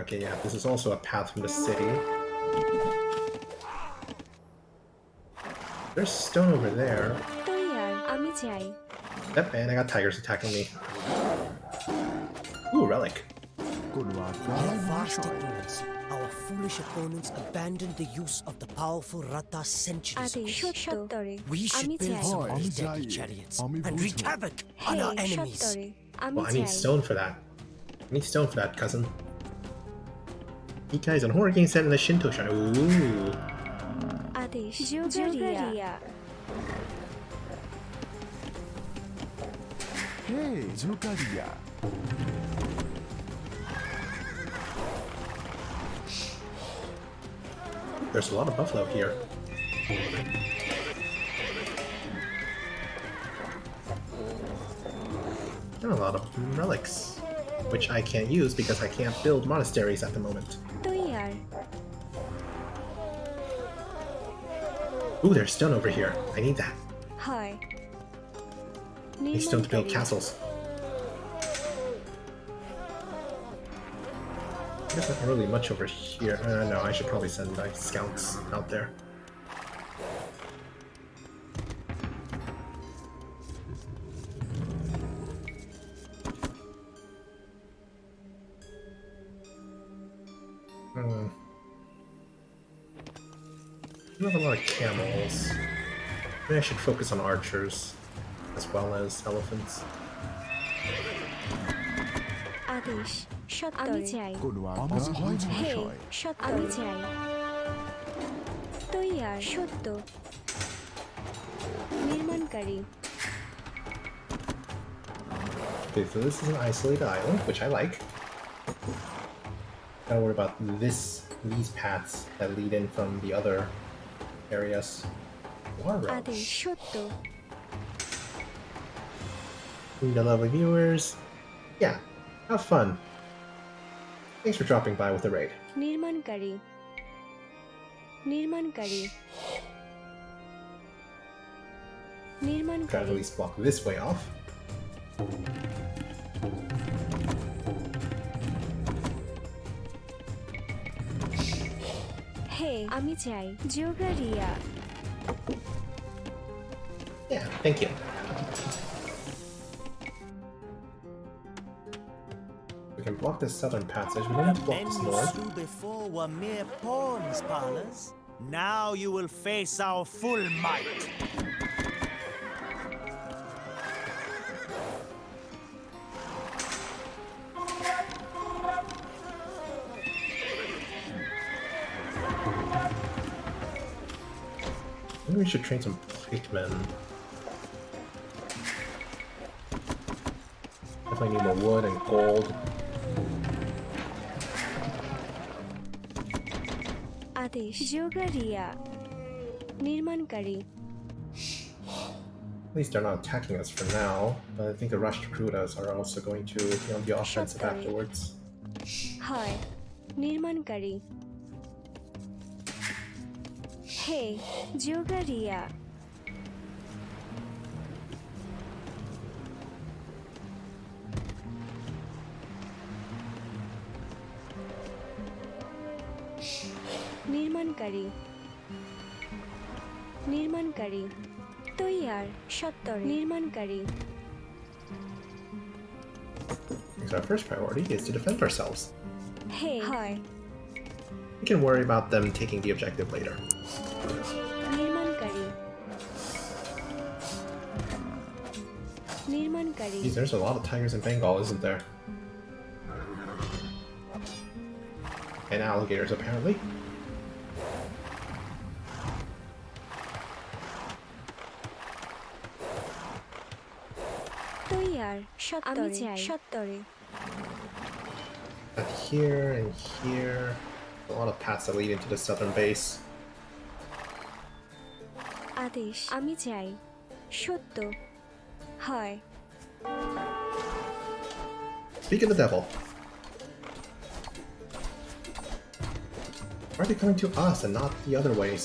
Okay, yeah, this is also a path from the city. There's stone over there. তৈয়ার আমি চাই Yep, and I got tigers attacking me. Ooh, relic. কোনো আজ্ঞা Their হয় vast মহাশয় ignorance, our foolish opponents abandoned the use of the powerful Ratha centuries আদেশ ago. সত্তরে We should আমি build চাই some হয়, of আমি these deadly যাই, chariots আমি and wreak বুঝবো। havoc hey on our enemies. সত্তরে আমি Well, I need চাই stone for that. I need stone for that, cousin. Ikai is a horror game set in the Shinto shrine. Ooh. আদেশ যোগারিয়া হে ঝুকারিয়া There's a lot of buffalo here. And a lot of relics, which I can't use because I can't build monasteries at the moment. তৈয়ার Ooh, there's stone over here. I need that. হয় I need stone to build নির্মাণকারী castles. There's not really much over here. No, I should probably send my scouts out there. I have a lot of camels. Maybe I should focus on archers as well as elephants. আদেশ আমি চাই কোনো আজ্ঞা হয় হে মহাশয় আমি চাই তৈয়ার সত্য নির্মাণকারী Okay, so this is an isolated island, which I like. Gotta worry about these paths that lead in from the other areas. War আদেশ Roach. সত্য The lovely viewers. Yeah, have fun. Thanks for dropping by with the raid. নির্মাণকারী নির্মাণকারী Gotta নির্মাণকারী at least block this way off. হে আমি চাই যোগারিয়া Yeah, thank you. can block this southern passage. We don't need to block Men this you north. slew before were mere pawns, Palas. Now you will face our full might. Maybe we should train some pikemen. Definitely need more wood and gold. আদেশ যোগারিয়া নির্মাণকারী At least they're not attacking us for now, but I think the Rush Recruiters are also going to be on the offensive Sorry. afterwards. হয় নির্মাণকারী হে যোগারিয়া নির্মাণকারী নির্মাণকারী তৈয়ার সত্তর নির্মাণকারী Because our first priority is to defend ourselves. হে হয় We can worry about them taking the objective later. নির্মাণকারী নির্মাণকারী Geez, there's a lot of tigers in Bengal, isn't there? And alligators, apparently. তৈয়ার সত্তরে সত্তরে And here and here. A lot of paths that lead into the southern base. আদেশ আমি চাই সত্য হয় Speak of the devil. Why are they coming to us and not the other ways?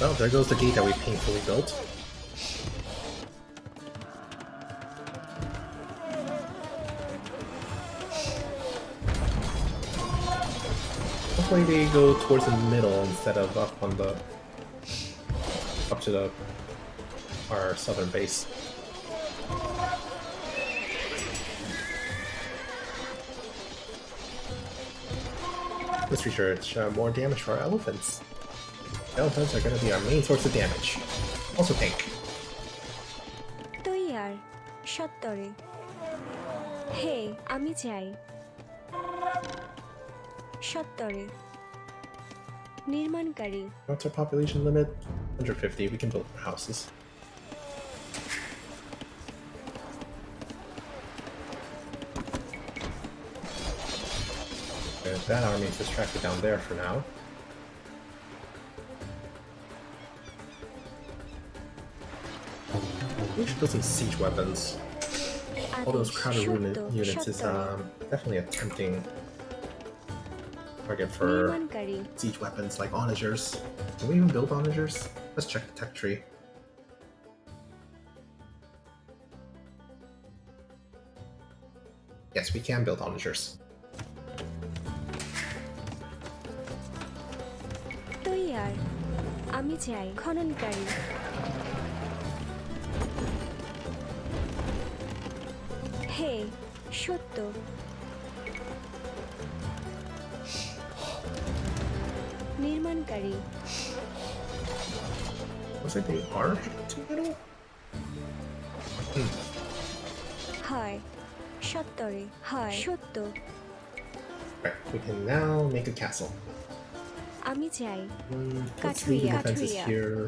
Well, there goes the gate that we painfully built. Hopefully they go towards the middle instead of up on the up to the our southern base. Let's research more damage for our elephants. Elephants are going to be our main source of damage. Also tank. তৈয়ার সত্তরে হে আমি চাই সত্তরে নির্মাণকারী What's our population limit? 150. We can build more houses. And that army is distracted down there for now. We should build some siege weapons. All those crowded units is definitely a tempting target for নির্মাণকারী siege weapons like onagers. Can we even build onagers? Let's check the tech tree. Yes, we can build onagers. তৈয়ার আমি চাই খননকারী হে সত্য নির্মাণকারী Looks like they are heading to middle. হয় সত্তরে হয় সত্য Right, we can now make a castle. আমি চাই Let's leave the defenses Katria. here.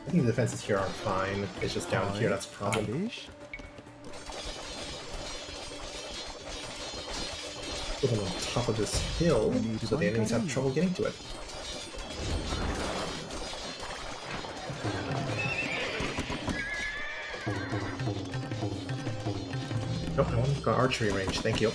I think the defenses here are fine. It's just down here that's a problem. আদেশ Put them on top of this hill so the enemies have trouble getting to it. Nope, I want archery range, thank you.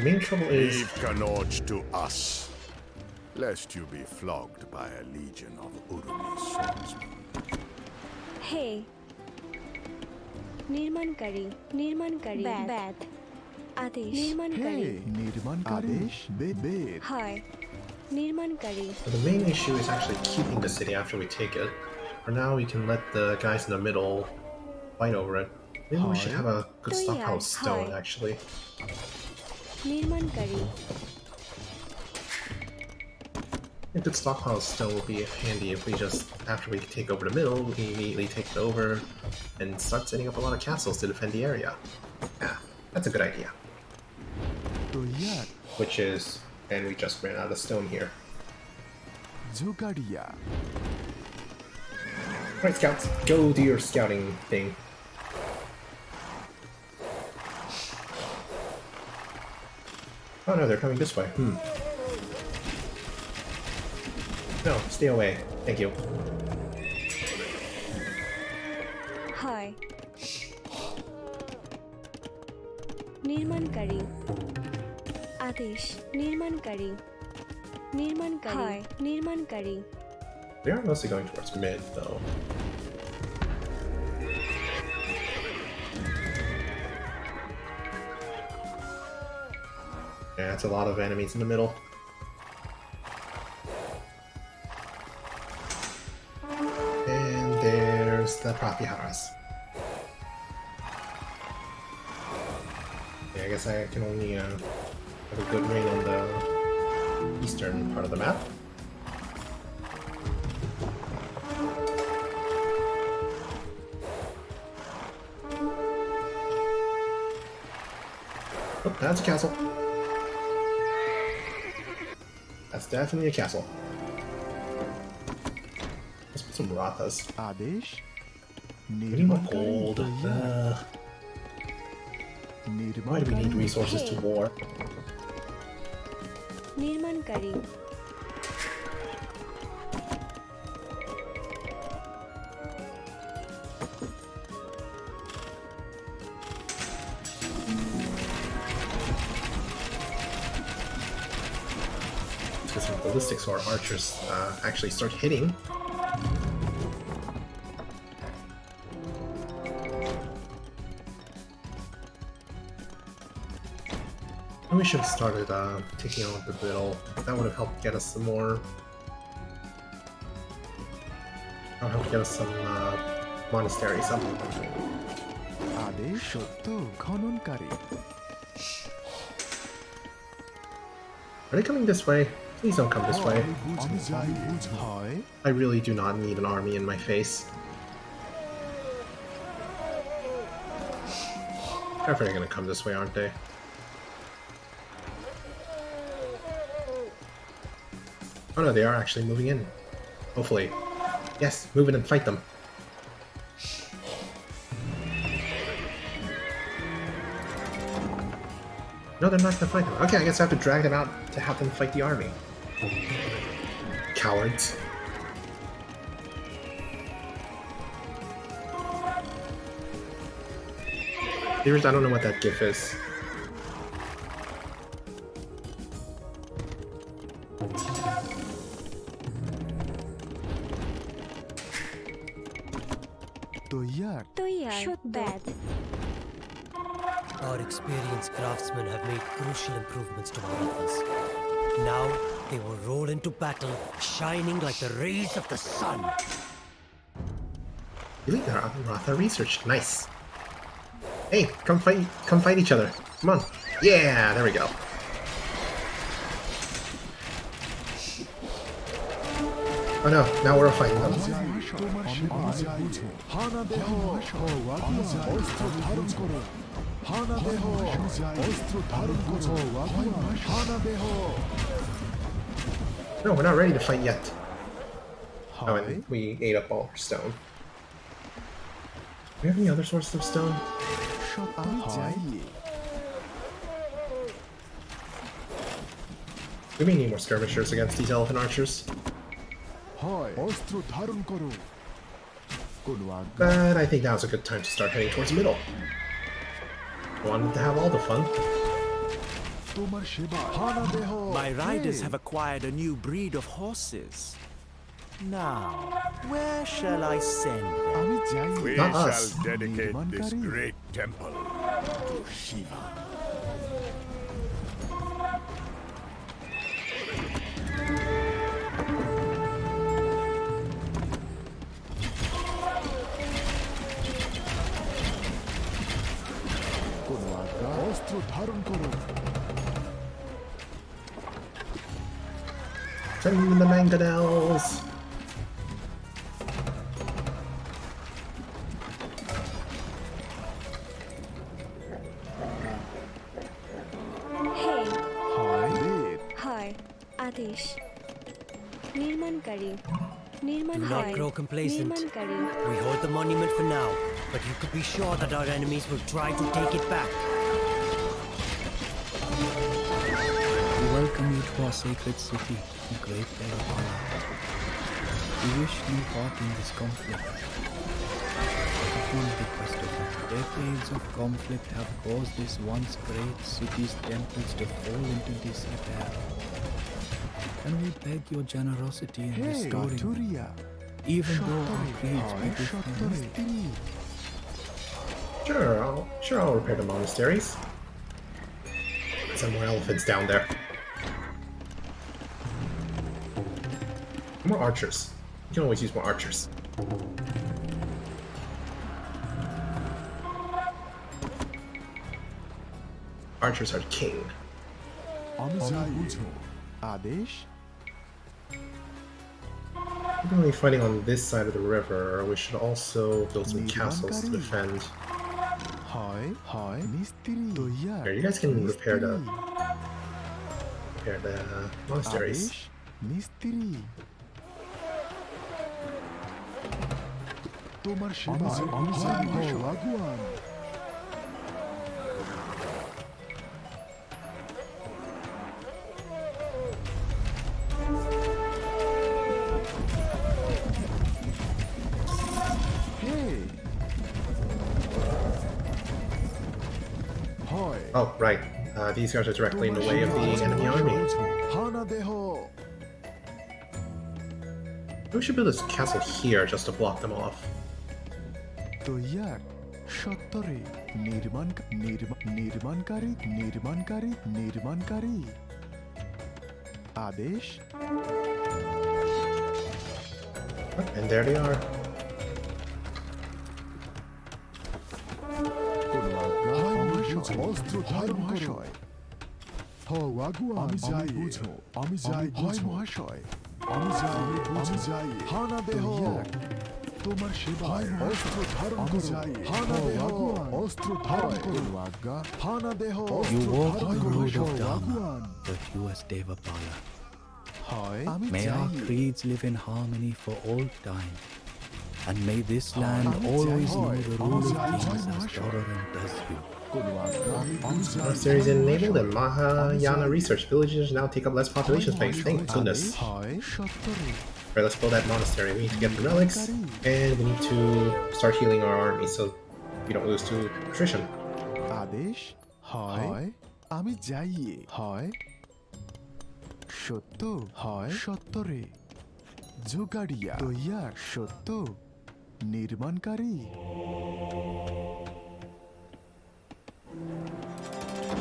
main trouble is... Leave Kanoj to us, lest you be flogged by a legion of Urumi swordsmen. হে নির্মাণকারী ব্যাধ আদেশ নির্মাণকারী নির্মাণকারী বেদ হয় নির্মাণকারী But the main issue is actually keeping the city after we take it. For now, we can let the guys in the middle fight over it. Maybe we should have a good stockpile of stone, actually. নির্মাণকারী A good stockpile of stone would be handy if we just, after we take over the middle, we immediately take it over and start setting up a lot of castles to defend the area. Yeah, that's a good idea. তৈয়ার Which is, and we just ran out of stone here. জোগাড়িয়া Alright, scouts, go do your scouting thing. Oh no, they're coming this way. No, stay away. Thank you. হয় নির্মাণকারী আদেশ নির্মাণকারী হয় নির্মাণকারী They are mostly going towards mid, though. Yeah, that's a lot of enemies in the middle. And there's the Pratyharas. Yeah, I guess I can only have a good reign on the eastern part of the map. Oh, that's a castle. That's definitely a castle. Let's put some Rathas. আদেশ We need more নির্মাণকারী gold. তৈয়ার Why do we need resources to war? নির্মাণকারী Let's get some ballistics so our archers actually start hitting. We should have started taking out the middle. That would have helped get us some more. That would help get us some monasteries up. আদেশ সত্য খননকারী Are they coming this way? Please don't come this way. আমি যাই হয় I really do not need an army in my face. They're very gonna come this way, aren't they? Oh no, they are actually moving in. Hopefully. Yes, move in and fight them. No, they're not gonna fight them. Okay, I guess I have to drag them out to have them fight the army. Cowards. Viewers, I don't know what that gif is. তৈয়ার তৈয়ার ব্যাধ Our experienced craftsmen have made crucial improvements to our weapons. Now they will roll into battle, shining like the rays of the sun. Really, Ratha research. Nice. Hey, come fight each other. Come on. Yeah, there we go. Oh no, now we're fighting them. হানা দেহ অস্ত্র ধারণ করো হানা দেহ অস্ত্র ধারণ করো হানা দেহ No, we're not ready to fight yet. Oh, and we ate up all our stone. Do we have any other sources of stone? আমি যাই We may need more skirmishers against these elephant archers. হয় অস্ত্র ধারণ করো কোন আজ্ঞা But I think now's a good time to start heading towards the middle. I wanted to have all the fun. তোমার সেবা হানা দেহ My riders have acquired a new breed of horses. Now, where shall I send them? আমি যাই We Not us. shall dedicate this নির্মাণকারী। great temple to Shiva. কোন আজ্ঞা অস্ত্র ধারণ করো Send the mangonels! হে হয় দের হয় আদেশ নির্মাণকারী নির্মাণ Do not হয় grow complacent. নির্মাণকারী We hold the monument for now, but you could be sure that our enemies will try to take it back. We welcome you to our sacred city, the great Devapala. We wish no part in this conflict. But one request of you. Decades of conflict have caused this once great city's temples to fall into disrepair. And we beg your generosity in hey restoring them, কাঠুরিয়া even though our creeds be হয় সত্তর different. স্ত্রী Sure, I'll repair the monasteries. Some more elephants down there. More archers. You can always use more archers. Archers are king. আমি যাই বুঝো আদেশ We're going to be fighting on this side of the river. We should also build some castles to defend. হয় হয় মিস্ত্রি তৈয়ার Here, you guys can repair the আদেশ monasteries. মিস্ত্রি তোমার সেবা আমি যাই ভগবান হে হয় Oh, right. These guys are directly in the way of the enemy army. হানা দেহ We should build a castle here just to block them off. তৈয়ার সত্তরে নির্মাণকারী নির্মাণকারী আদেশ And there they are. কোন আজ্ঞা অস্ত্র ধারণ মহাশয় আমি যাই বুঝো আমি যাই হয় মহাশয় আমি যাই হানা দেহ তোমার সেবায় অস্ত্র ধারণ করো হানা দেহ অস্ত্র ধারণ করো আজ্ঞা হানা দেহ You walk ধারণ the করো road of Dharma, ভগবান but you as Devapala. হয় আমি May our যাই creeds live in harmony for all time. And may this land আমি always যাই know হয়, the আমি rule of যাই kings হয় as মহাশয়। Dororan does you. কোন আজ্ঞা আমি যাই Monasteries enabled and Mahayana research. Villages now take up less population space. Thank goodness. হয় সত্তরে Alright, let's build that monastery. We need to get the relics, and we need to start healing our army so we don't lose to attrition. আদেশ হয় আমি যাইয়ে হয় সত্য হয় সত্তরে জোগাড়িয়া তৈয়ার সত্য নির্মাণকারী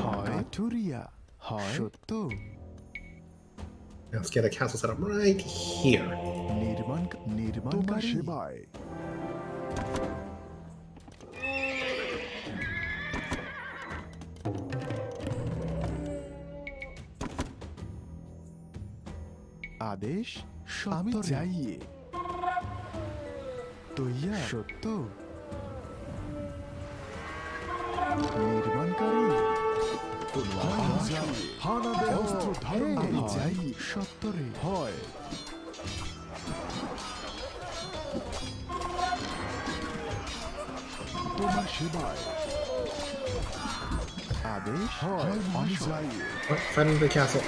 হয় ঠুরিয়া হয় সত্য Now let's get a castle set up right here. নির্মাণকারী সেবায় আদেশ আমি যাইয়ে তৈয়া সত্য নির্মাণকারী হানা দেহ অস্ত্র ধারণ আমি যাই সত্তরে হয় তোমার সেবায় আদেশ হয় আমি যাই Oh, fight into the castle.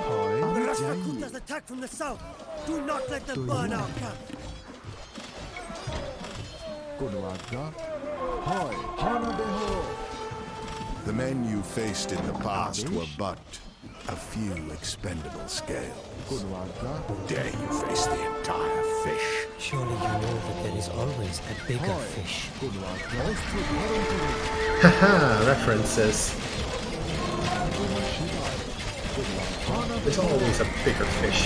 হয় The আমি যাই Rashtrakutas attack from the south. Do not let them burn our camp. কোন আজ্ঞা Hoi, Hana deho. The men you faced in the past were but a few expendable scales. Kunwarka. Dare you face the entire fish? Surely you know that there is always a bigger fish. Kunwarka. Ostro dharan korun. Haha, references. There's always a bigger fish.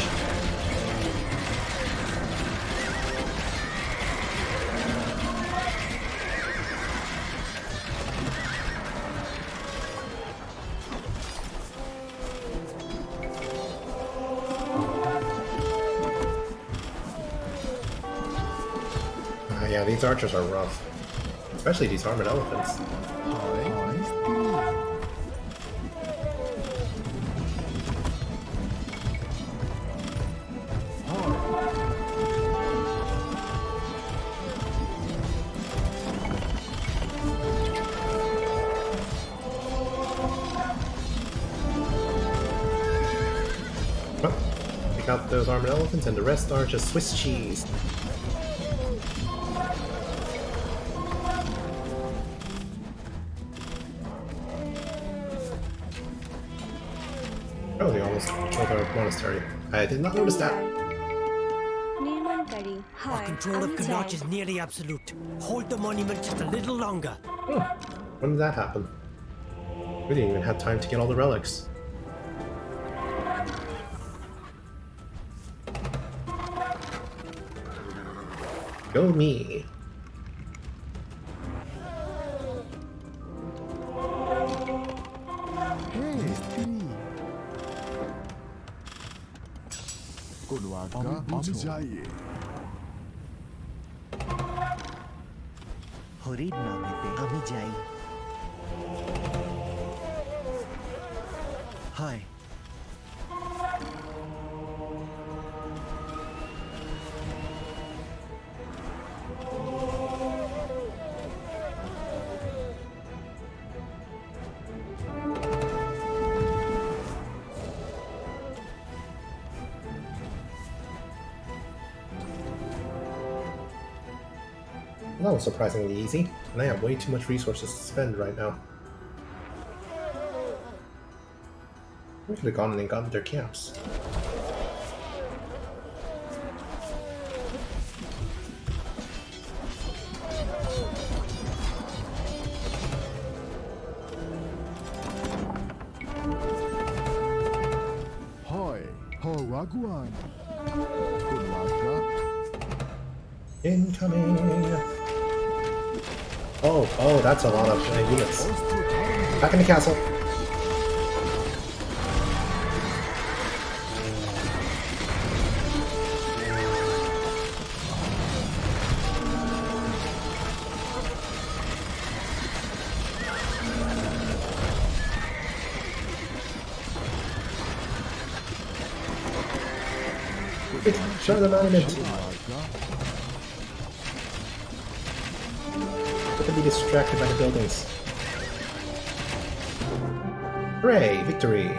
Yeah, these archers are rough. Especially these armored elephants. Well, we got those armored elephants and the rest are just Swiss cheese. Oh, they almost killed our monastery. I did not notice that. নির্মাণকারী Our হয় control of আমি Knoch চাই is nearly absolute. Hold the monument just a little longer. When did that happen? We didn't even have time to get all the relics. Go me. Kunwarka. আমি যাই। হরির নামেতে আমি যাই। হয় That was surprisingly easy, and I have way too much resources to spend right now. We could have gone and gotten their camps. Hoi, ho wagwan. Kunwarka. Incoming! Oh, that's a lot of units. Ostro dharan korun. Back in the castle. Quick, show the monument! Kunwarka. Look at be distracted by the buildings. Hooray! Victory!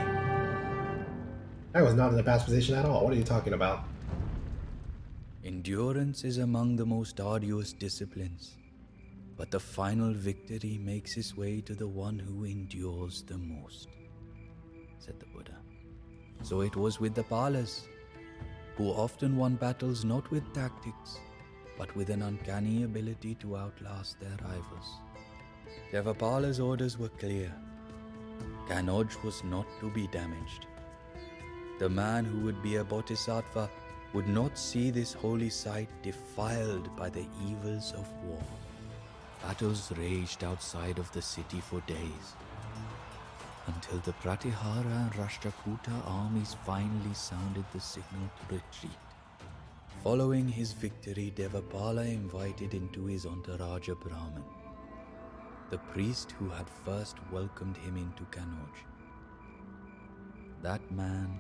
I was not in a bad position at all. What are you talking about? Endurance is among the most arduous disciplines, but the final victory makes its way to the one who endures the most, said the Buddha. So it was with the Palas, who often won battles not with tactics, but with an uncanny ability to outlast their rivals. Devapala's orders were clear. Kanoj was not to be damaged. The man who would be a bodhisattva would not see this holy site defiled by the evils of war. Battles raged outside of the city for days, until the Pratihara and Rashtrakuta armies finally sounded the signal to retreat. Following his victory, Devapala invited into his entourage a Brahmin, the priest who had first welcomed him into Kanoj. That man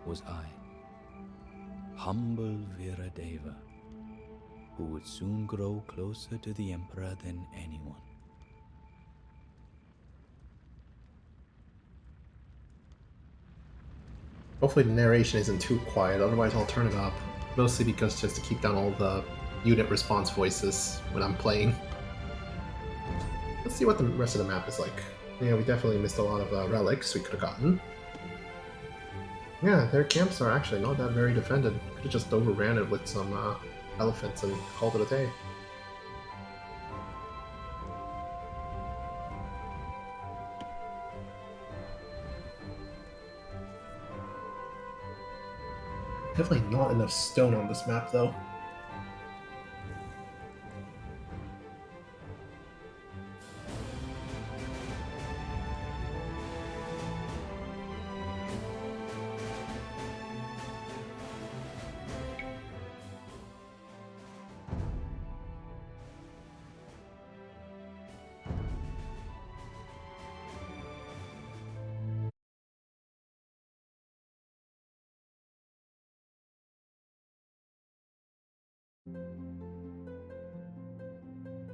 was I, humble Viradeva, who would soon grow closer to the Emperor than anyone. Hopefully the narration isn't too quiet, otherwise I'll turn it up. Mostly because just to keep down all the unit response voices when I'm playing. Let's see what the rest of the map is like. Yeah, we definitely missed a lot of relics we could have gotten. Yeah, their camps are actually not that very defended. Could have just overran it with some elephants and called it a day. Definitely not enough stone on this map, though.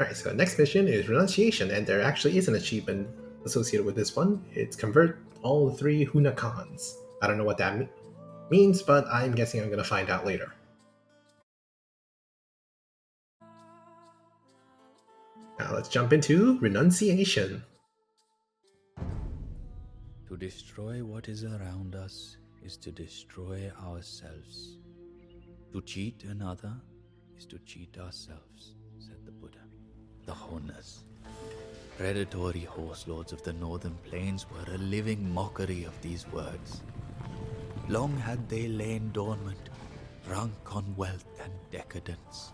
Alright, so next mission is Renunciation, and there actually is an achievement associated with this one. It's convert all the 3 Huna Khans. I don't know what that means, but I'm guessing I'm going to find out later. Now let's jump into Renunciation. To destroy what is around us is to destroy ourselves. To cheat another is to cheat ourselves, said the Buddha. The Hunas, predatory horse lords of the northern plains, were a living mockery of these words. Long had they lain dormant, drunk on wealth and decadence.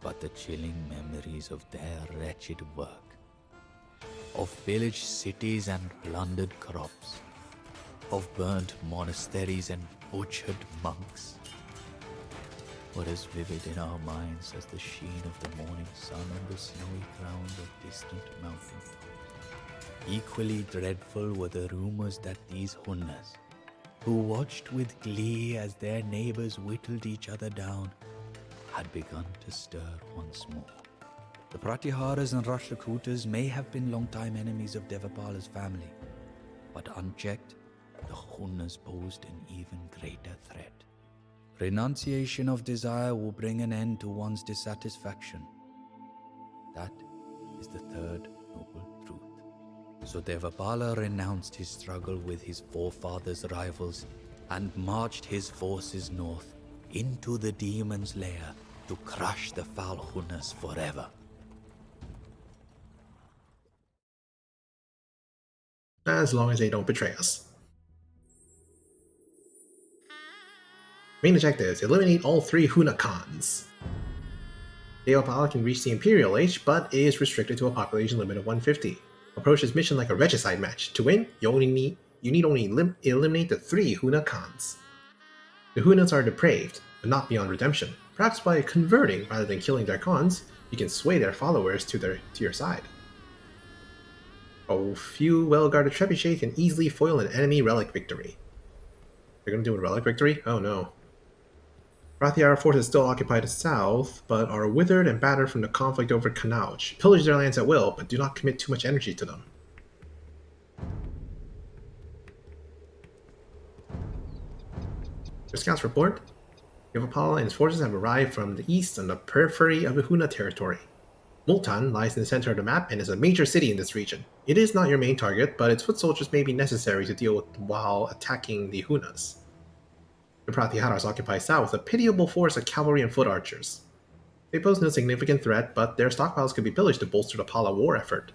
But the chilling memories of their wretched work, of pillaged cities and plundered crops, of burnt monasteries and butchered monks, were as vivid in our minds as the sheen of the morning sun on the snowy crowns of distant mountains. Equally dreadful were the rumors that these Hunas, who watched with glee as their neighbors whittled each other down, had begun to stir once more. The Pratiharas and Rashtrakutas may have been long-time enemies of Devapala's family, but unchecked, the Hunas posed an even greater threat. Renunciation of desire will bring an end to one's dissatisfaction. That is the third noble truth. So Devapala renounced his struggle with his forefathers' rivals and marched his forces north into the demon's lair to crush the foul Hunas forever. As long as they don't betray us. Main objectives: eliminate all 3 Huna Khans. Devapala can reach the Imperial Age, but is restricted to a population limit of 150. Approach this mission like a regicide match. To win, you need only eliminate the 3 Huna Khans. The Hunas are depraved, but not beyond redemption. Perhaps by converting rather than killing their Khans, you can sway their followers to your side. A few well-guarded trebuchets can easily foil an enemy relic victory. They're gonna do a relic victory? Oh no. Pratyahara forces still occupy the south, but are withered and battered from the conflict over Kanauj. Pillage their lands at will, but do not commit too much energy to them. Their scouts report: Devapala and his forces have arrived from the east on the periphery of the Huna territory. Multan lies in the center of the map and is a major city in this region. It is not your main target, but its foot soldiers may be necessary to deal with while attacking the Hunas. The Pratiharas occupy south with a pitiable force of cavalry and foot archers. They pose no significant threat, but their stockpiles could be pillaged to bolster the Pala war effort.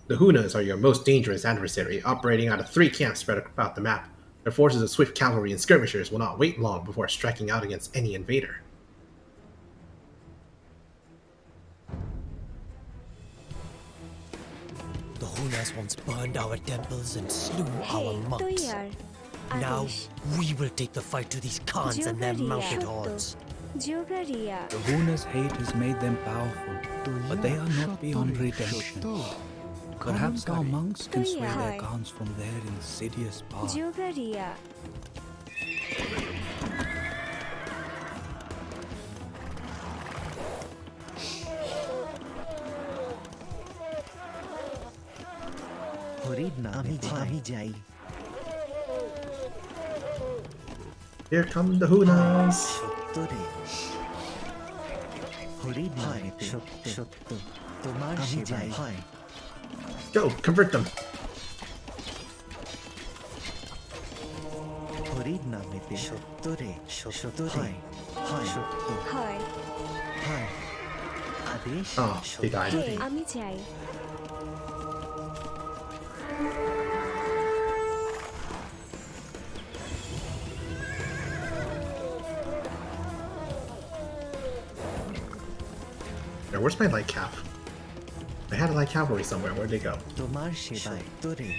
The Hunas are your most dangerous adversary, operating out of 3 camps spread about the map. Their forces of swift cavalry and skirmishers will not wait long before striking out against any invader. The Hunas once burned our temples and slew our monks. Now we will take the fight to these Khans and their mounted hordes. The Hunas' hate has made them powerful, but they are not beyond redemption. Perhaps our monks can sway their Khans from their insidious path. Here come the Hunas! Go, convert them. হরির নামেতে সত্যরে সত্যরে সত্য হয় হয় আদেশ Oh, they died. হে আমি চাই Now, where's my light cap? I had a light cavalry somewhere. Where'd they go? তোমার সেবায় তোরে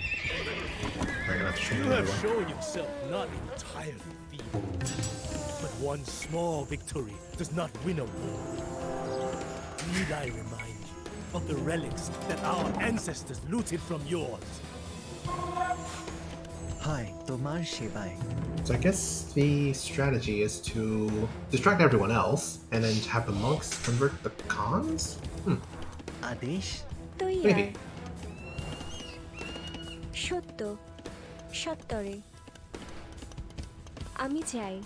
I'm gonna have to train You another have one. shown yourself not entirely feeble. But one small victory does not win a war. Need I remind you of the relics that our ancestors looted from yours? হয় তোমার সেবায় So I guess the strategy is to distract everyone else and then have the monks convert the cons? আদেশ তৈয়ার Maybe. সত্য সত্তরে আমি চাই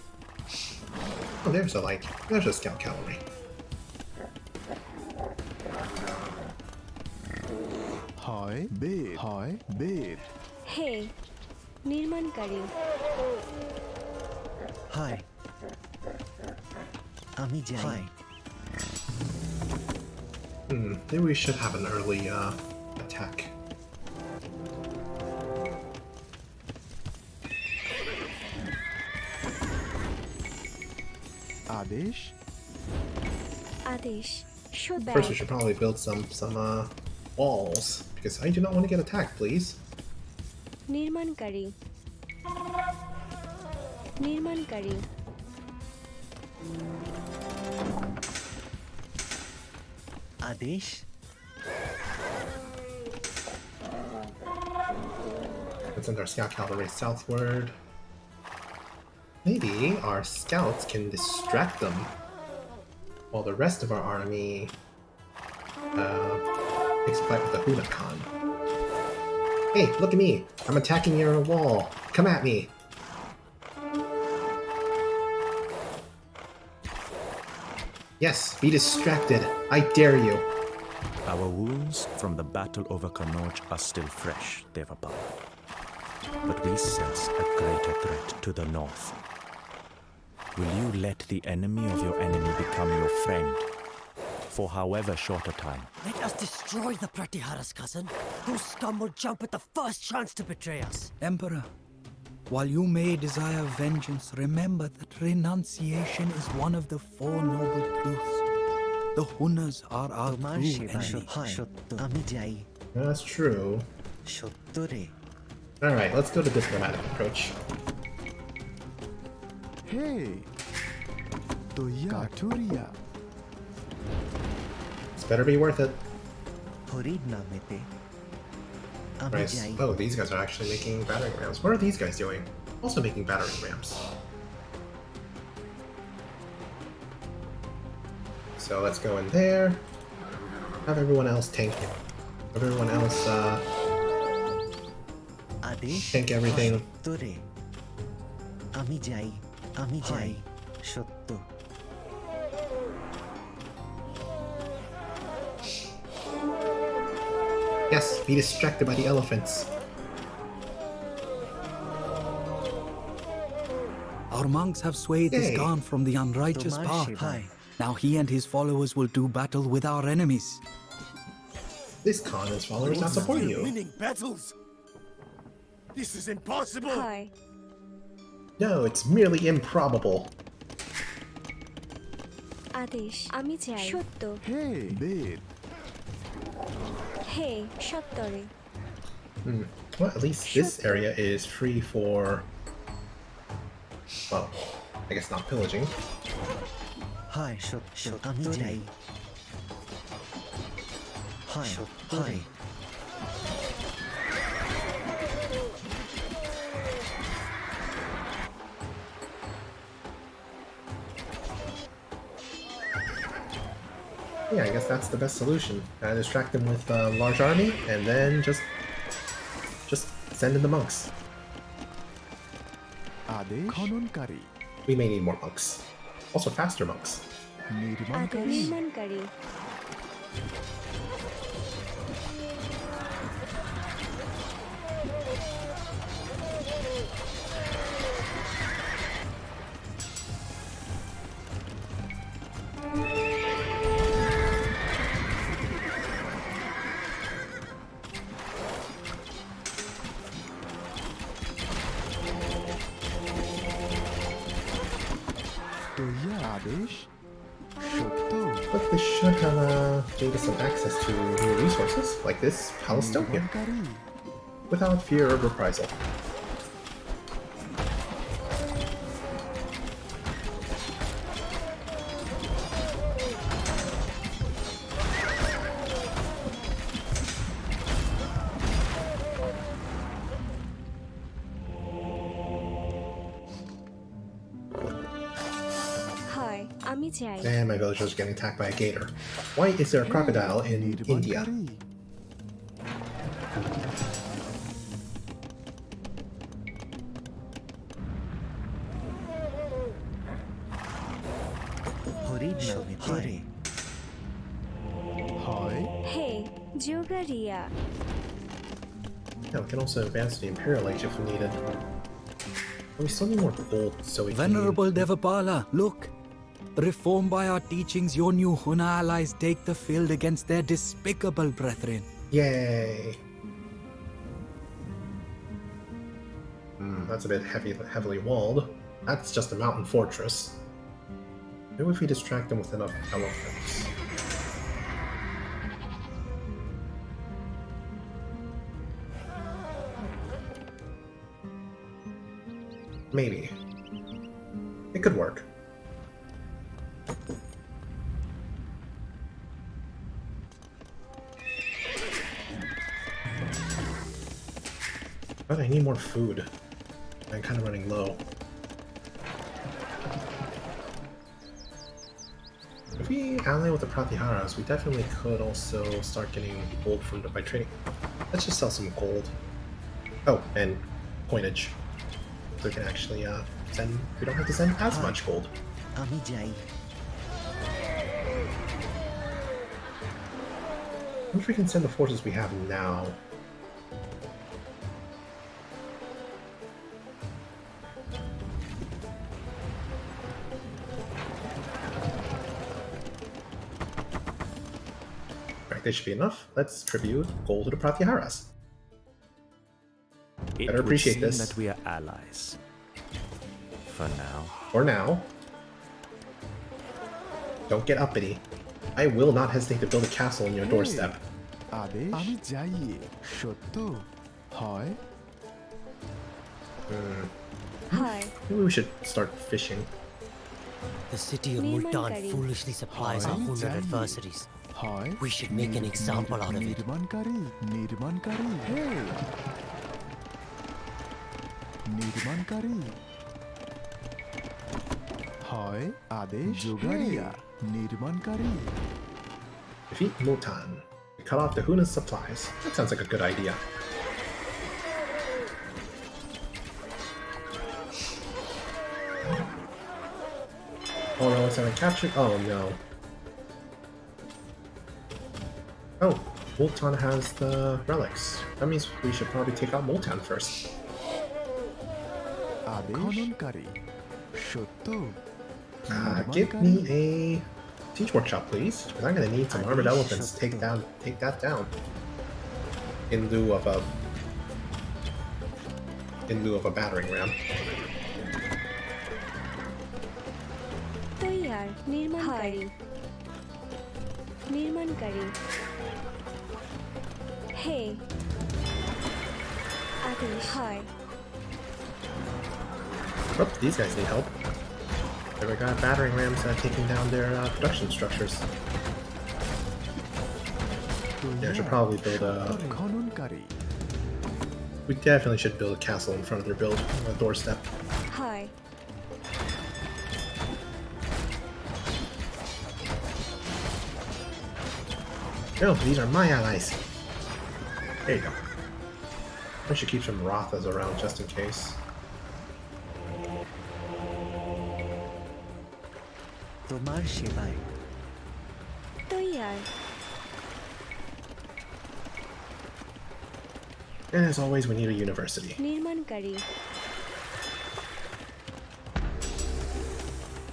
Oh, there's a scout cavalry. হয় বেদ হয় বেদ হে নির্মাণকারী হয় আমি যাই Maybe we should have an early attack. আদেশ আদেশ First, we should probably build some walls because I do not want to get attacked. Please. নির্মাণকারী নির্মাণকারী আদেশ Let's send our scout cavalry southward. Maybe our scouts can distract them while the rest of our army takes a fight with the Huda Khan. Hey, look at me! I'm attacking your wall. Come at me. Yes, be distracted. I dare you. Our wounds from the battle over Kanoj are still fresh, Devapala. But we sense a greater threat to the north. Will you let the enemy of your enemy become your friend? For however short a time. Let us destroy the Pratiharas, cousin. Those scum will jump at the first chance to betray us. Emperor, while you may desire vengeance, remember that renunciation is one of the four noble truths. The Hunas are our তোমার true সেবা enemy. হয় সত্য আমি যাই That's true. সত্যরে Alright, let's go to diplomatic approach. হে তৈয়া কাঠুরিয়া This better be worth it. হরির নামেতে আমি Nice. যাই Oh, these guys are actually making battering rams. What are these guys doing? Also making battering rams. So let's go in there. Have everyone else tank it. Have everyone else আদেশ tank everything. সত্যরে আমি যাই সত্য Yes, be distracted by the elephants. Our monks have swayed this Yay. Khan from the unrighteous তোমার path. সেবায় Now he and his followers will do battle with our enemies. This Khan and his followers not support Still you. winning battles? This is impossible! হয় No, it's merely improbable. আদেশ আমি চাই সত্য হে বেদ হে সত্তরে Well, at least this area is free for, well, I guess not pillaging. হয় সত্য আমি যাই হয় সত্যরে Yeah, I guess that's the best solution. Distract them with a large army, and then just send in the monks. আদেশ খননকারী We may need more monks. Also faster monks. আদেশ নির্মাণকারী নির্মাণকারী But this should have gave us some access to new resources, like this palace stone here, without fear of reprisal. Hi, আমি চাই And my villagers are getting attacked by a gator. Why is there a crocodile in India? হরিণ নামে তোরে হে জোগারিয়া Yeah, we can also advance the Imperial Age if we needed. But we still need more gold, so we Venerable Devapala, look! Reformed by our teachings, your new Huna allies take the field against their despicable brethren. Yay! That's a bit heavily walled. That's just a mountain fortress. Maybe if we distract them with enough elephants. Maybe. It could work. But I need more food. I'm kind of running low. If we ally with the Pratiharas, we definitely could also start getting gold from by trading. Let's just sell some gold. Oh, and coinage. So we can actually send. We don't have to send as much gold. আমি যাই I wonder if we can send the forces we have now. They should be enough. Let's tribute gold to the Pratiharas. It Better would appreciate seem this. that we are allies. For now. For now. Don't get uppity. I will not hesitate to build a castle on your doorstep. আদেশ আমি যাই সত্য হয় Hi, Maybe we should start fishing. The city of Multan foolishly supplies our Hunar adversaries. হয় We should make an example out of it. নির্মাণকারী নির্মাণকারী হে নির্মাণকারী হয় আদেশ জোগাড়িয়া নির্মাণকারী Defeat Multan. We cut off the Huna's supplies. That sounds like a good idea. All relics have been captured. Oh no. Oh, Multan has the relics. That means we should probably take out Multan first. আদেশ খননকারী সত্য Give me a siege workshop, please. Because I'm gonna need some armored elephants to take that down. In lieu of a battering ram. তৈয়ার নির্মাণকারী নির্মাণকারী হে আদেশ হয় Oh, these guys need help. We got battering rams taking down their production structures. Yeah, I should probably build a. খননকারী We definitely should build a castle in front of their build on the doorstep. হয় No, these are my allies. There you go. I should keep some Rothas around just in case. তোমার সেবায় তৈয়ার And as always, we need a university. নির্মাণকারী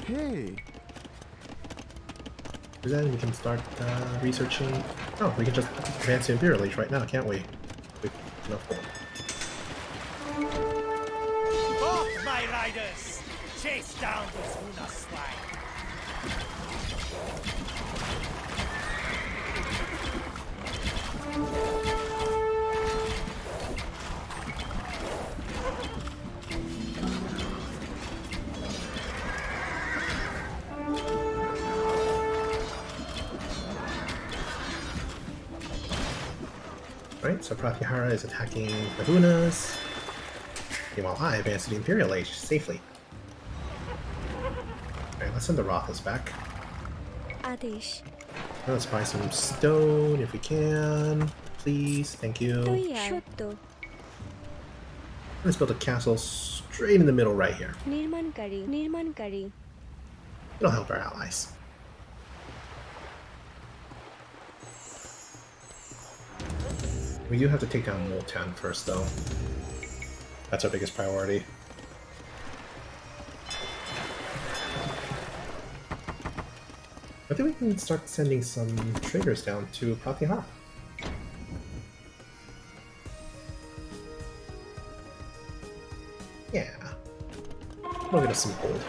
Hey, Then we can start researching. Oh, we can just advance the Imperial Age right now, can't we? Enough gold. Off, my riders! Chase down those Huna swine! Right, so Pratyahara is attacking the Hunas, meanwhile I advance to the Imperial Age safely. Alright, let's send the Rothas back. আদেশ Let's buy some stone if we can. Please, thank you. সত্য Let's build a castle straight in the middle right here. নির্মাণকারী It'll help our allies. We do have to take down Multan first, though. That's our biggest priority. I think we can start sending some traders down to Pratyahara. Yeah. We'll get us some gold.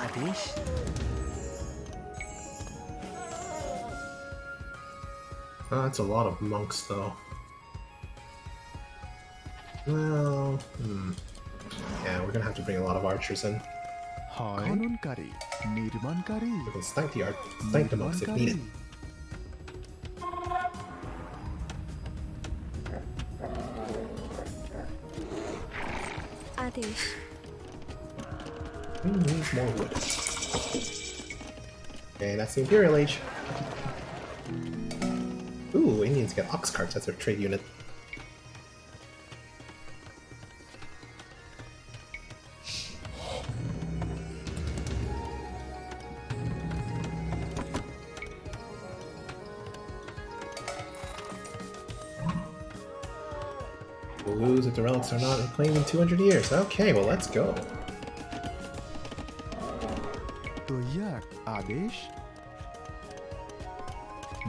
আদেশ That's a lot of monks, though. Well, yeah, we're gonna have to bring a lot of archers in. হয় খননকারী নির্মাণকারী We can snipe the monks if needed. আদেশ We need more wood. Okay, that's the Imperial Age. Ooh, Indians get ox carts as their trade unit. We'll lose if the relics are not reclaimed in 200 years. Okay, well, let's go. তৈয়ার আদেশ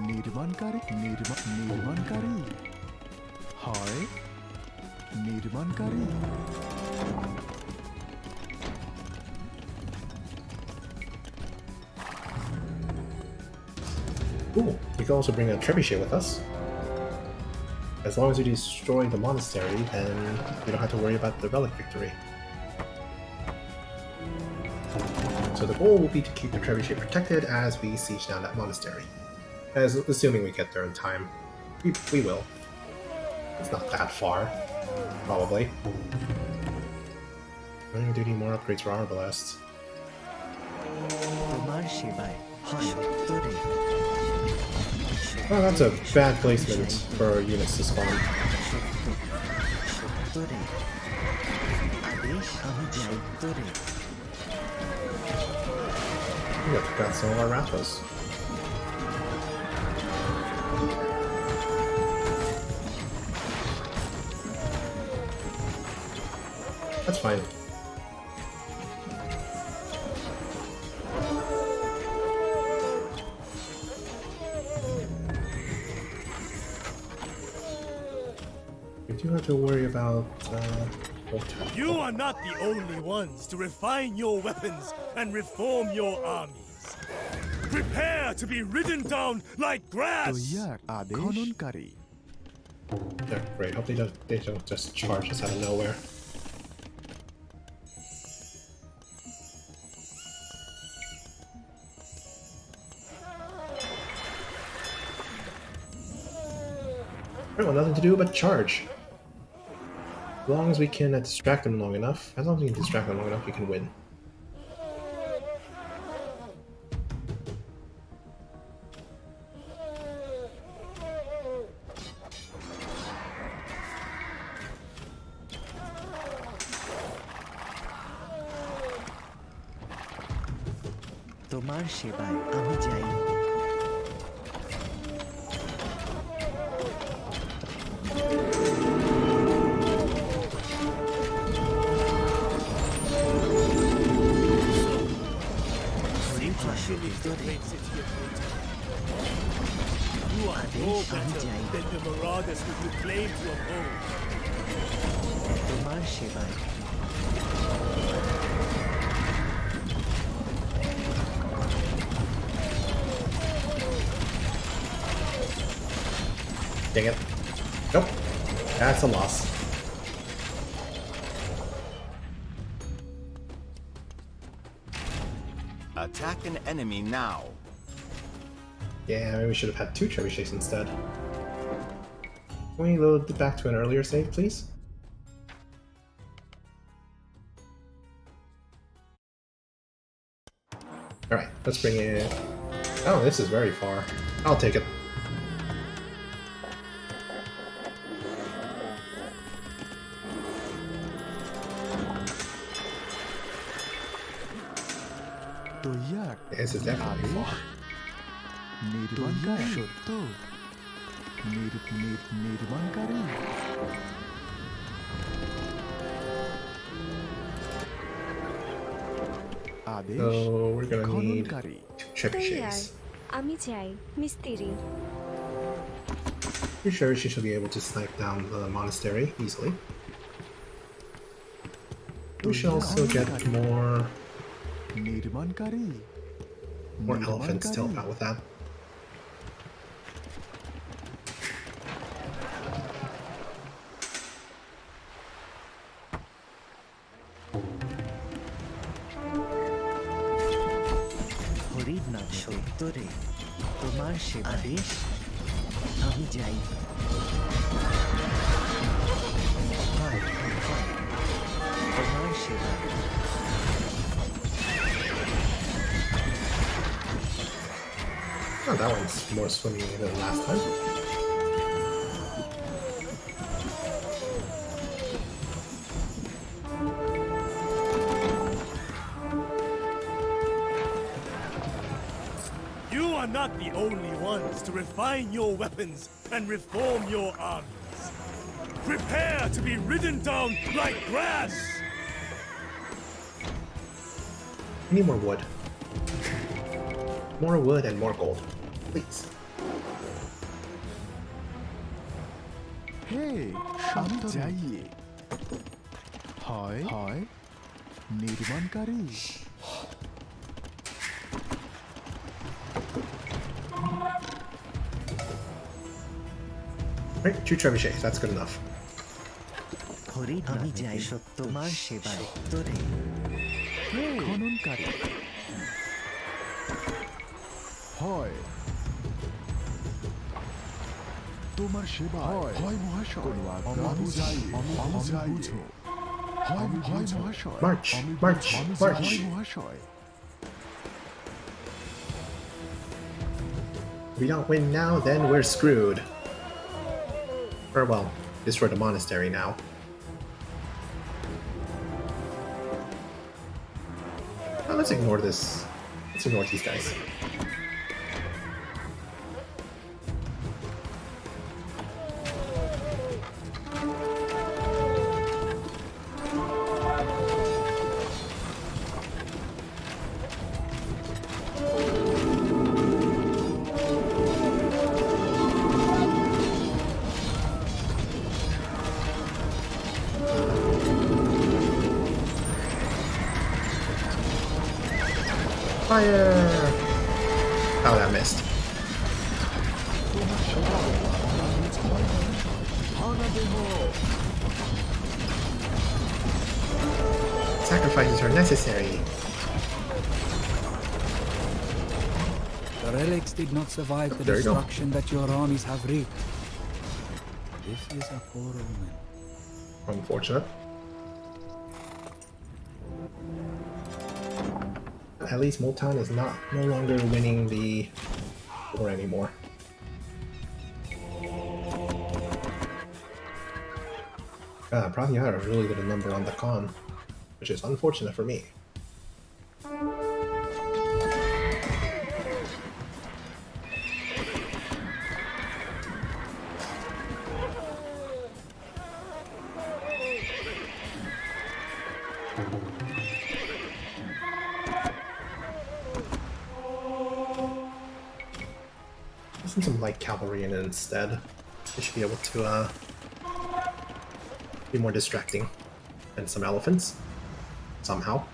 নির্মাণকারী নির্মাণকারী হয় নির্মাণকারী Ooh, we can also bring a trebuchet with us. As long as we destroy the monastery, then we don't have to worry about the relic victory. So the goal will be to keep the trebuchet protected as we siege down that monastery. As assuming we get there in time. We will. It's not that far. Probably. I do need more upgrades for Arbalasts. তোমার সেবায় হয় উত্তরে Oh, that's a bad placement for units to spawn. উত্তরে আদেশ আমি যাই উত্তরে We got to got some of our Rathos. That's fine. We do have to worry about water. You are not the only ones to refine your weapons and reform your armies. Prepare to be ridden down like grass! তৈয়ার আদেশ খননকারী Yeah, great. Hope they don't just charge us out of nowhere. Alright, well, nothing to do but charge. As long as we can distract them long enough, we can win. তোমার সেবায় আমি যাই। Truly the great city of Newton. You are no better than the marauders who you claim to uphold. তোমার সেবায়। Dang it. Nope. That's a loss. Attack an enemy now. Yeah, maybe we should have had 2 trebuchets instead. Can we load it back to an earlier save, please? Alright, let's bring it... Oh, this is very far. I'll take it. This is definitely far. নির্মাণকারী সত্য নির্মাণকারী আদেশ So we're gonna need খননকারী 2 তৈয়ার trebuchets. আমি চাই মিস্ত্রি Pretty sure she should be able to snipe down the monastery easily. We should also get more নির্মাণকারী elephants to help out with that. হরির নাম সত্যরে তোমার সেবাদেশ আমি যাই। হয়, হয়, তোমার সেবা। Oh, that one's more swimmy than last time. You are not the only ones to refine your weapons and reform your armies. Prepare to be ridden down like grass! We need more wood. More wood and more gold. Please. হে আমি যাই। হয় হয় নির্মাণকারী Right, 2 trebuchets, that's good enough. হরির আমি যাই তোমার সেবায় সত্যরে খননকারী হয় তোমার সেবা হয় মহাশয় আমি যাই আমি যাই বুঝো হয় মহাশয় March, আমি march, আমি march. যাই মহাশয় If we don't win now, then we're screwed. Or well, destroy the monastery now. Oh, let's ignore this. Let's ignore these guys. Fire! Oh, that missed. Sacrifices are necessary. The relics did not survive the There you go. destruction that your armies have reaped. This is a poor omen. Unfortunate. At least Multan is no longer winning the war anymore. Probably had a really good number on the con, which is unfortunate for me. send some light cavalry in instead. They should be able to be more distracting. And some elephants. Somehow.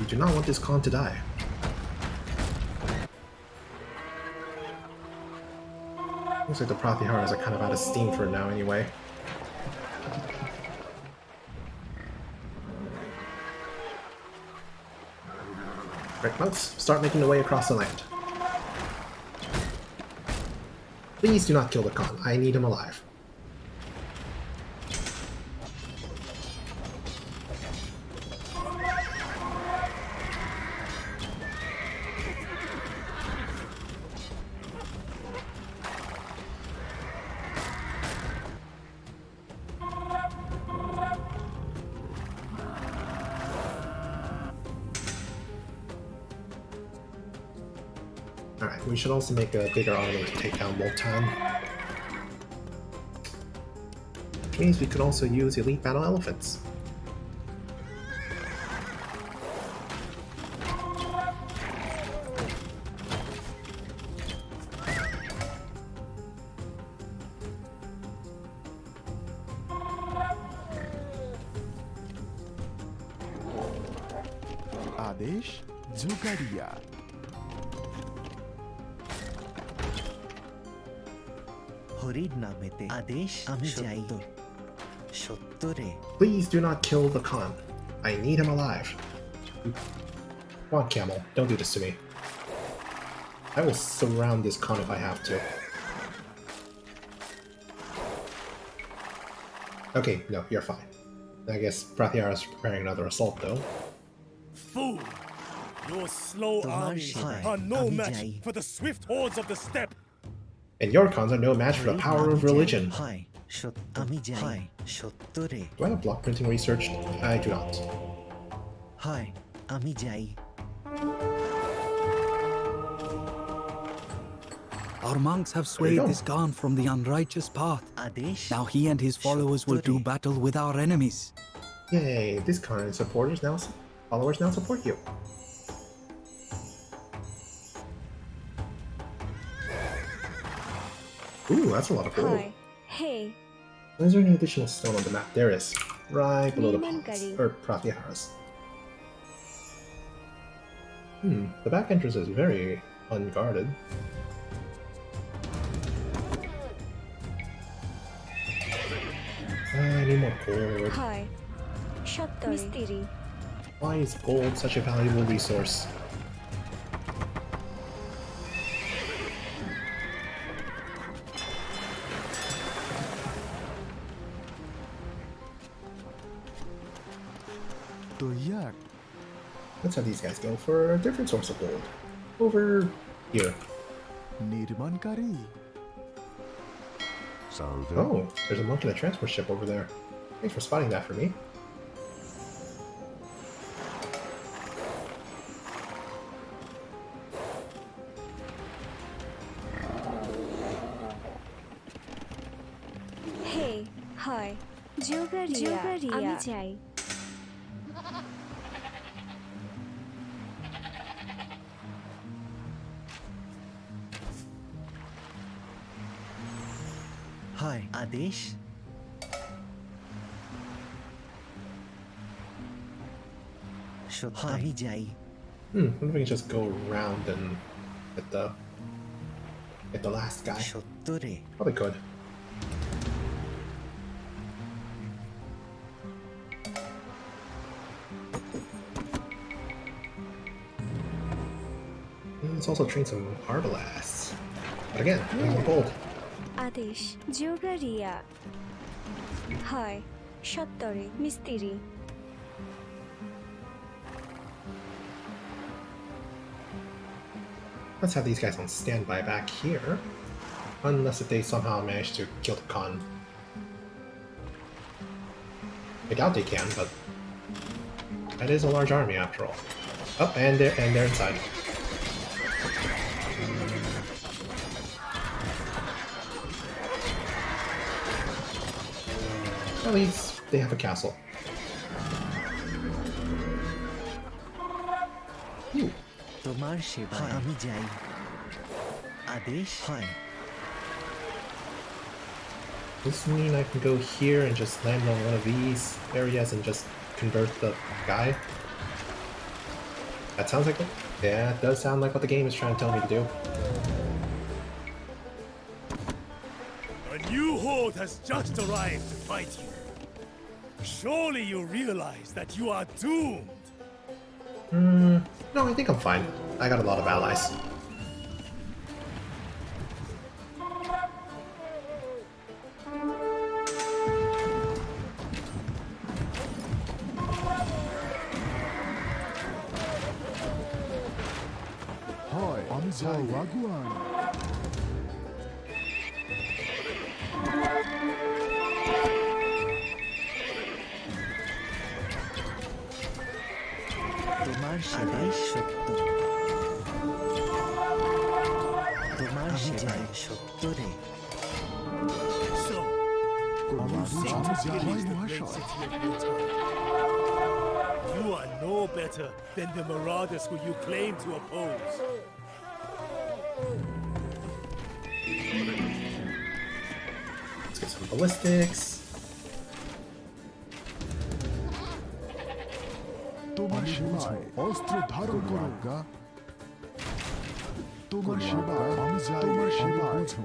You do not want this Khan to die. Looks like the Prathiharas are kind of out of steam for now anyway. Right, let's start making the way across the land. Please do not kill the Khan. I need him alive. Alright, we should also make a bigger army to take down Multan. Which means we could also use elite battle elephants. আদেশ জুকারিয়া হরির নামেতে আদেশ আমি যাই সত্যরে Please do not kill the Khan. I need him alive. Come on, Camel. Don't do this to me. I will surround this Khan if I have to. Okay, no, you're fine. I guess Prathihara is preparing another assault, though. Fool! Your slow armies are no match for the swift hordes of the steppe. And your Khans are no match for the power of religion. আমি যাই সত্যরে Do I have block printing researched? I do not. হয় আমি যাই Our monks have swayed this Khan from the unrighteous path. আদেশ Now he and his followers will do battle with our enemies. Yay, this Khan and followers now support you. Ooh, that's a lot of gold. Hi. Hey. Is there any additional stone on the map? There is. Right below the ponds. Or Prathiharas. The back entrance is very unguarded. I need more gold. Hi. সত্তরে মিস্ত্রি Why is gold such a valuable resource? তৈয়ার Let's have these guys go for a different source of gold. Over here. নির্মাণকারী Oh, there's a monk in a transport ship over there. Thanks for spotting that for me. Hey. Hi. জোগাড়িয়া আমি যাই হয় আদেশ আমি যাই I wonder if we can just go around and get the last guy. সত্যরে Probably could. Let's also train some Arbalasts. But again, we need more gold. আদেশ জোগাড়িয়া হয় সত্তরে মিস্ত্রি Let's have these guys on standby back here. Unless if they somehow manage to kill the Khan. I doubt they can, but that is a large army after all. Oh, and they're inside. At least they have a castle. তোমার সেবায় আমি যাই আদেশ হয় Does this mean I can go here and just land on one of these areas and just convert the guy? That sounds like it. Yeah, it does sound like what the game is trying to tell me to do. A new horde has just arrived to fight you. Surely you realize that you are doomed. No, I think I'm fine. I got a lot of allies. হয় আমি যাই ওয়াগুয়ান তোমার সেবাই সত্য তোমার সেবাই সত্য রে So, আমি যাই মহাশয় you are no better than the marauders who you claim to oppose. Let's get some ballistics. তোমার সেবায় অস্ত্র ধারণ করো আজ্ঞা তোমার সেবায় আমি যাই তোমার সেবায় বুঝো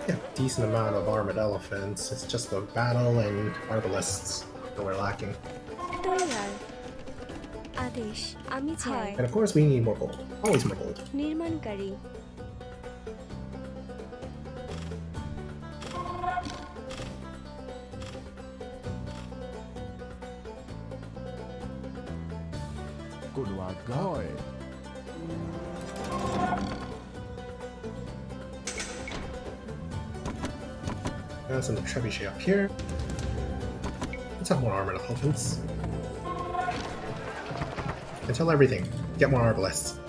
Yeah, decent amount of armored elephants. It's just the battle and arbalists that we're lacking. তৈয়ার আদেশ আমি চাই And of course we need more gold. Always more gold. নির্মাণকারী কোনো আজ্ঞা হয় Some trebuchet up here. Let's have more armored elephants. And tell everything. Get more arbalists.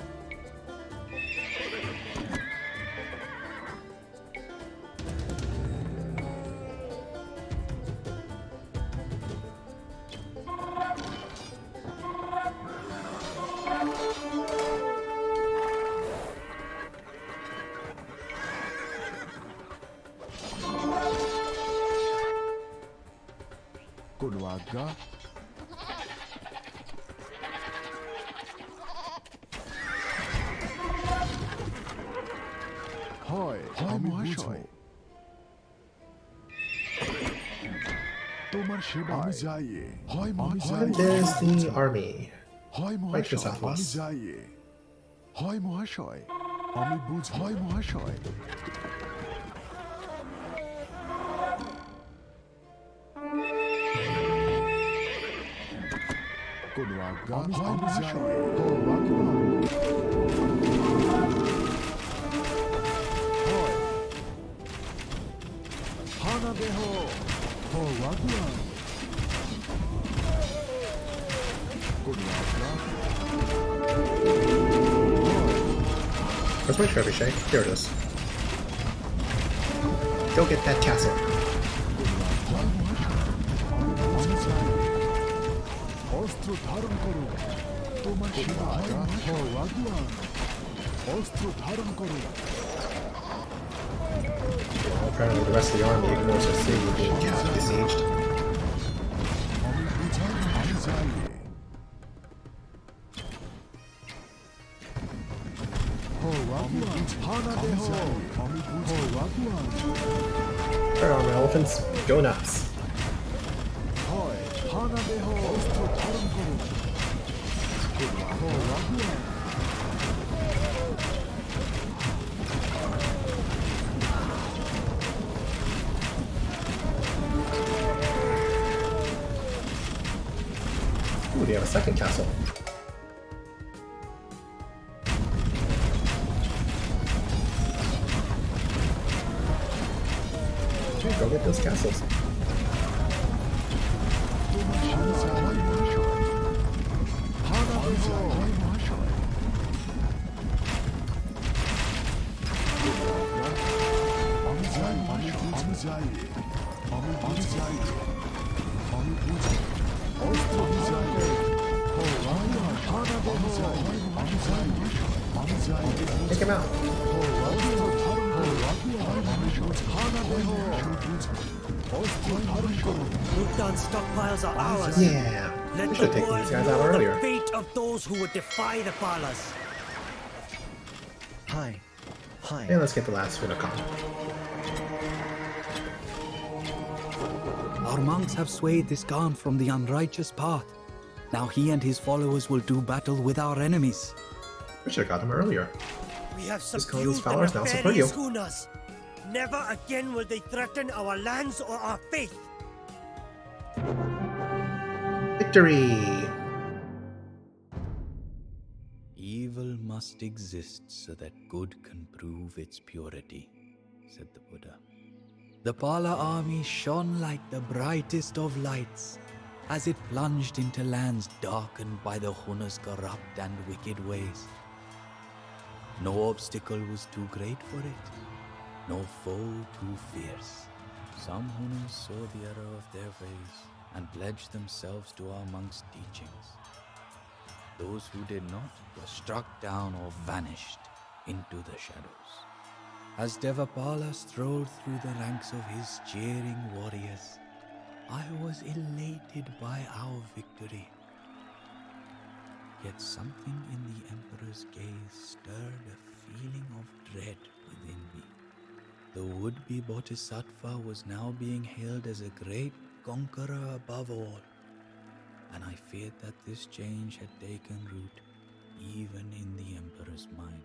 কোনো আজ্ঞা হয় হয় মহাশয় তোমার সেবা আমি যাই হয় মহাশয় And there's the army. হয় Right to the মহাশয় আমি southwest. যাই হয় মহাশয় আমি বুঝ হয় মহাশয় কোনো আজ্ঞা হয় মহাশয় হয় হানা দেহ আজ্ঞা কোনো আজ্ঞা Where's my trebuchet? Here it is. Go get that castle. অস্ত্র ধারণ করো তোমার সেবা আজ্ঞা অস্ত্র ধারণ করো Apparently the rest of the army ignores our city being besieged. আমি বুঝাই আমি যাই হানা দেহ আমি বুঝাই আজ্ঞা Alright, armored elephants, go nuts. হয় হানা দেহ অস্ত্র ধারণ করো আজ্ঞা Ooh, we have a second castle. Okay, go get those castles. যাই আমি যাই আমি বুঝি অস্ত্র যাই Take him out. Bhutan's stockpiles are ours. Yeah. Let We the should take world these guys know out the earlier. fate of those who would defy the Palas. Hi. Hi. And let's get the last Unacon. Our monks have swayed this Khan from the unrighteous path. Now he and his followers will do battle with our enemies. We should have got them earlier. We have These subdued the followers now support you. nefarious Hunas. Never again will they threaten our lands or our faith. Victory! Evil must exist so that good can prove its purity, said the Buddha. The Pala army shone like the brightest of lights as it plunged into lands darkened by the Huna's corrupt and wicked ways. No obstacle was too great for it, no foe too fierce. Some Hunas saw the error of their ways and pledged themselves to our monks' teachings. Those who did not were struck down or vanished into the shadows. As Devapala strode through the ranks of his cheering warriors, I was elated by our victory. Yet something in the Emperor's gaze stirred a feeling of dread within me. The would-be Bodhisattva was now being hailed as a great conqueror above all, and I feared that this change had taken root even in the Emperor's mind.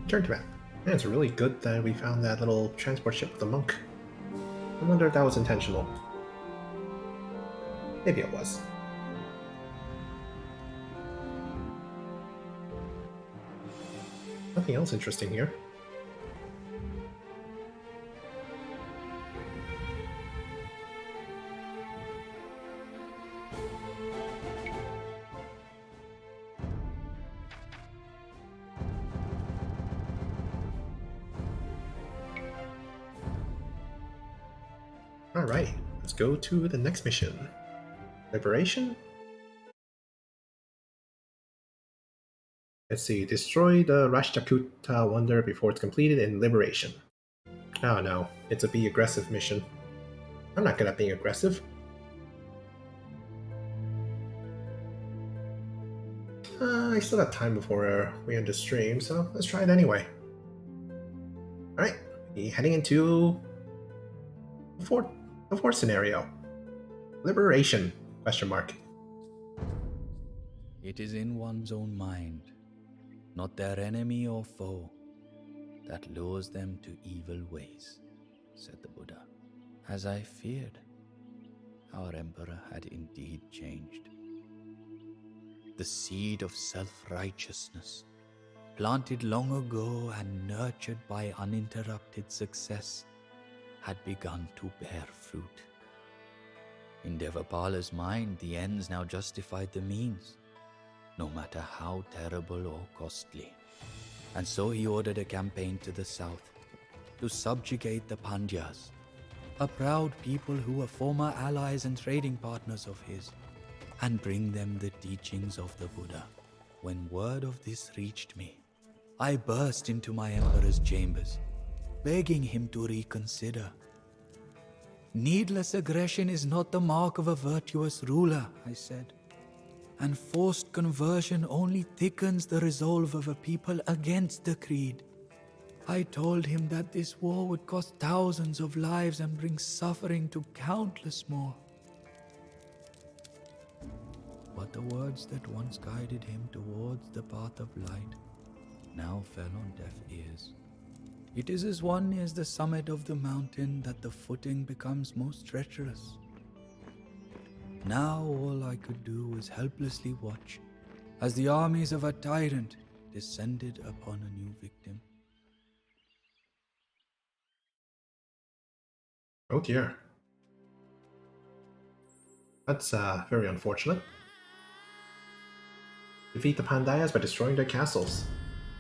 Turn to map. Man, it's really good that we found that little transport ship with the monk. I wonder if that was intentional. Maybe it was. Nothing else interesting here. Alright, let's go to the next mission. Liberation? Let's see, destroy the Rashtrakuta Wonder before it's completed in Liberation. Oh no, it's a be aggressive mission. I'm not good at being aggressive. I still got time before we end the stream, so let's try it anyway. Alright, heading into the fourth scenario. Liberation? Question mark. It is in one's own mind, not their enemy or foe, that lures them to evil ways, said the Buddha. As I feared, our emperor had indeed changed. The seed of self-righteousness, planted long ago and nurtured by uninterrupted success, had begun to bear fruit. In Devapala's mind, the ends now justified the means, no matter how terrible or costly. And so he ordered a campaign to the south to subjugate the Pandyas, a proud people who were former allies and trading partners of his, and bring them the teachings of the Buddha. When word of this reached me, I burst into my emperor's chambers, begging him to reconsider. Needless aggression is not the mark of a virtuous ruler, I said, and forced conversion only thickens the resolve of a people against the creed. I told him that this war would cost thousands of lives and bring suffering to countless more. But the words that once guided him towards the path of light now fell on deaf ears. It is as one nears the summit of the mountain that the footing becomes most treacherous. Now all I could do was helplessly watch as the armies of a tyrant descended upon a new victim. Oh dear. That's very unfortunate. Defeat the Pandayas by destroying their castles.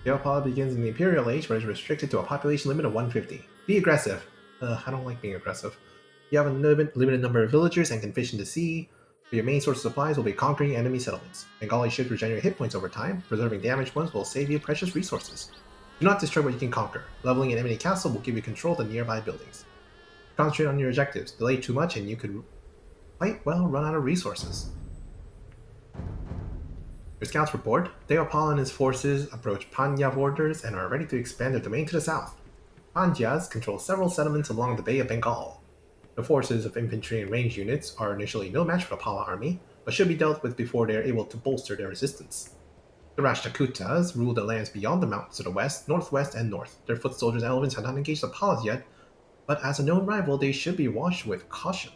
Devapala begins in the Imperial Age, but is restricted to a population limit of 150. Be aggressive. I don't like being aggressive. You have a limited number of villagers and can fish in the sea. But your main source of supplies will be conquering enemy settlements. Bengali ships regenerate hit points over time. Preserving damaged ones will save you precious resources. Do not destroy what you can conquer. Leveling an enemy castle will give you control of the nearby buildings. Concentrate on your objectives. Delay too much and you could quite well run out of resources. Your scouts report, Devapala and his forces approach Pandya borders and are ready to expand their domain to the south. Pandyas control several settlements along the Bay of Bengal. The forces of infantry and ranged units are initially no match for the Pala army, but should be dealt with before they are able to bolster their resistance. The Rashtrakutas rule the lands beyond the mountains to the west, northwest, and north. Their foot soldiers and elephants have not engaged the Palas yet, but as a known rival, they should be watched with caution.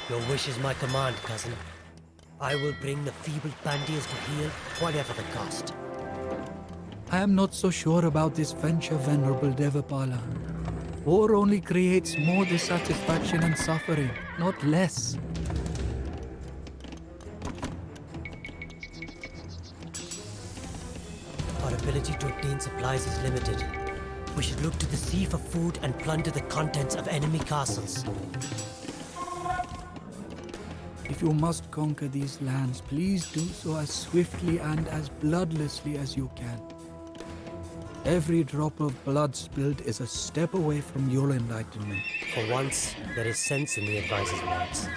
Your wish is my command, cousin. I will bring the feeble Pandyas to heel, whatever the cost. I am not so sure about this venture, Venerable Devapala. War only creates more dissatisfaction and suffering, not less. Our ability to obtain supplies is limited. We should look to the sea for food and plunder the contents of enemy castles. If you must conquer these lands, please do so as swiftly and as bloodlessly as you can. Every drop of blood spilled is a step away from your enlightenment. For once, there is sense in the advisor's words.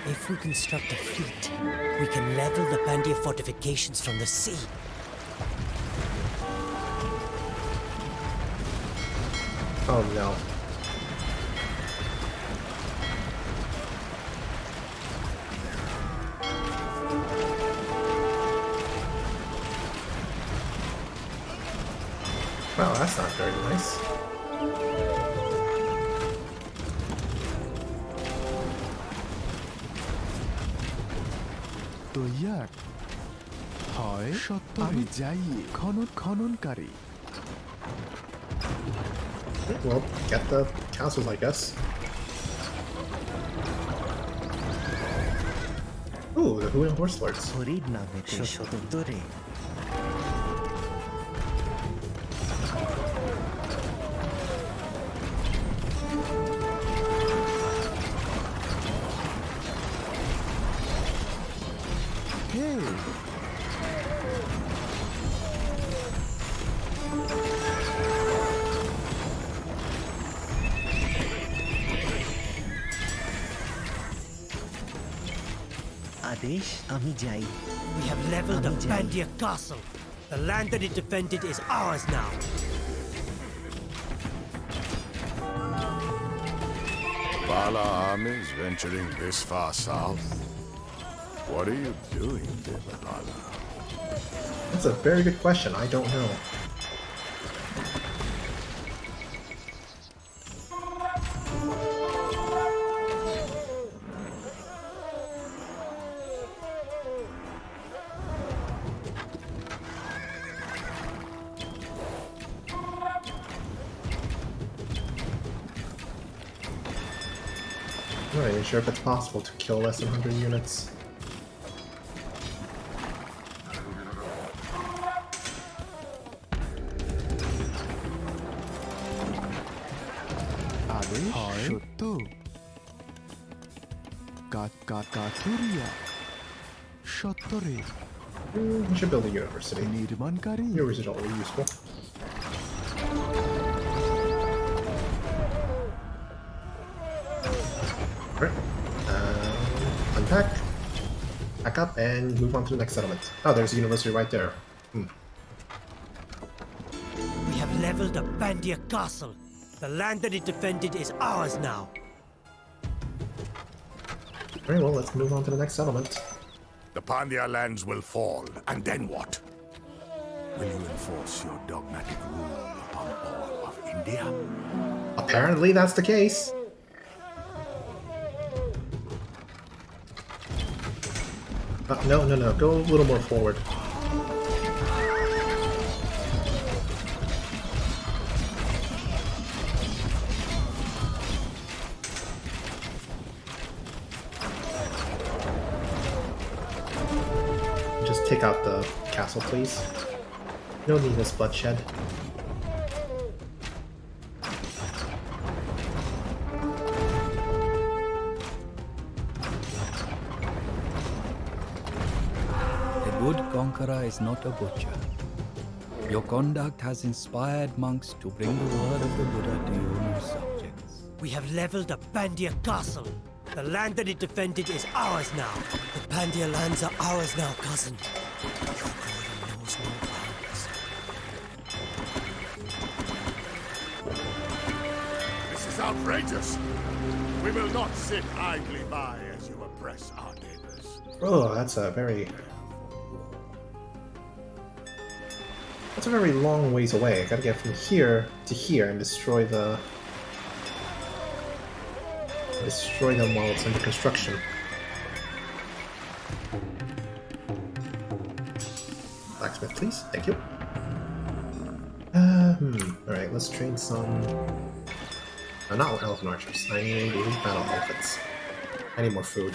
If we construct a fleet, we can level the Pandya fortifications from the sea. Oh no. Wow, that's not very nice. তৈয়ার হয় আমি যাই খননকারী Well, get the castles, I guess. Ooh, the Huyan Horse Lords. হরিণ নামেতে সত্তরে আদেশ আমি যাই We have leveled the Pandya castle. The land that it defended is ours now. Pala armies venturing this far south? What are you doing, Devapala? That's a very good question. I don't know. I'm not even sure if it's possible to kill less than 100 units. আদেশ সত্য কাতুরিয়া সত্তরে We should build a university. নির্মাণকারী University is always useful. Alright. Unpack. Pack up and move on to the next settlement. Oh, there's a university right there. We have leveled the Pandya castle. The land that it defended is ours now. Very well, let's move on to the next settlement. The Pandya lands will fall, and then what? Will you enforce your dogmatic rule upon all of India? Apparently that's the case. No. Go a little more forward. take out the castle, please. No needless bloodshed. A good conqueror is not a butcher. Your conduct has inspired monks to bring the word of the Buddha to your new subjects. We have leveled a Pandya castle. The land that it defended is ours now. The Pandya lands are ours now, cousin. Your glory knows no bounds. This is outrageous. We will not sit idly by as you oppress our neighbors. Oh, that's a very long ways away. I gotta get from here to here and destroy them while it's under construction. Blacksmith, please. Thank you. Alright, let's train some... No, not elephant archers. I need elite battle elephants. I need more food.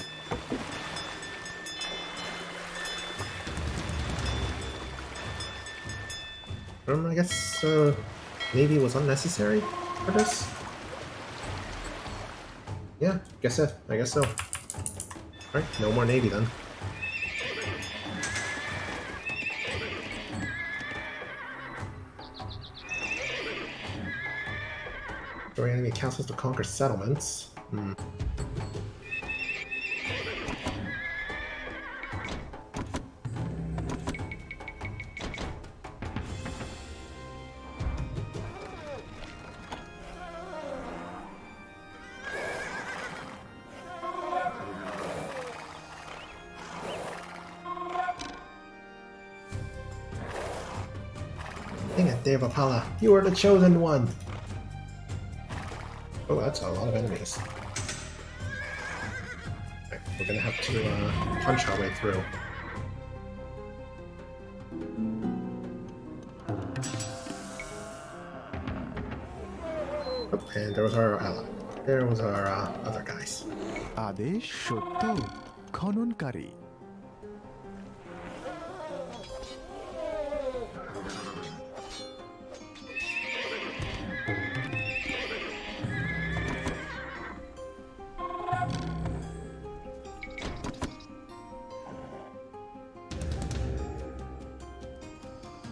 I guess Navy was unnecessary for this? Yeah, I guess so. Alright, no more Navy then. Destroy enemy castles to conquer settlements. Dang it, Devapala, you are the chosen one! Oh, that's a lot of enemies. Okay, we're gonna have to punch our way through. Oh, and there was our ally. There was our other guys. আদেশ সত্য খননকারী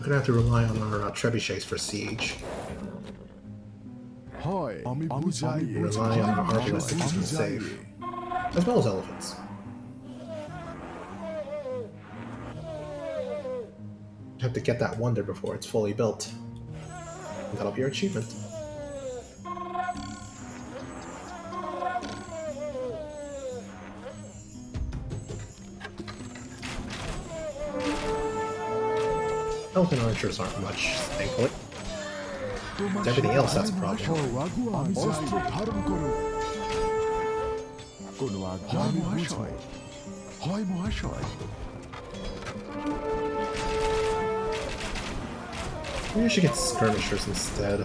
We're gonna have to rely on our trebuchets for siege. হয় আমি বুঝাই Rely on our arbalists to keep us safe, as well as elephants. You have to get that wonder before it's fully built. And that'll be your achievement. Elephant archers aren't much, thankfully. It's everything else that's a problem. অস্ত্র ধারণ করো কোনো আজ্ঞা মহাশয় হয় মহাশয় Maybe I should get skirmishers instead.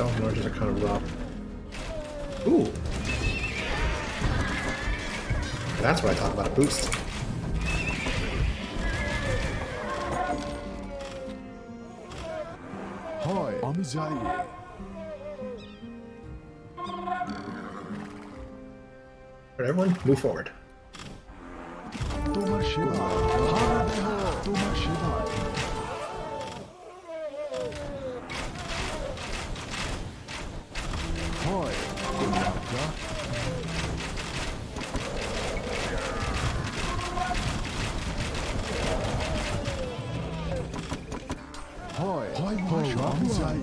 Elephant archers are kind of rough. Ooh! That's what I talk about a boost. হয় আমি যাই Alright, everyone, move forward. তোমার সেবা হারা দেহ তোমার সেবা হয় কোনো আজ্ঞা হয় হয় মহাশয় আমি যাই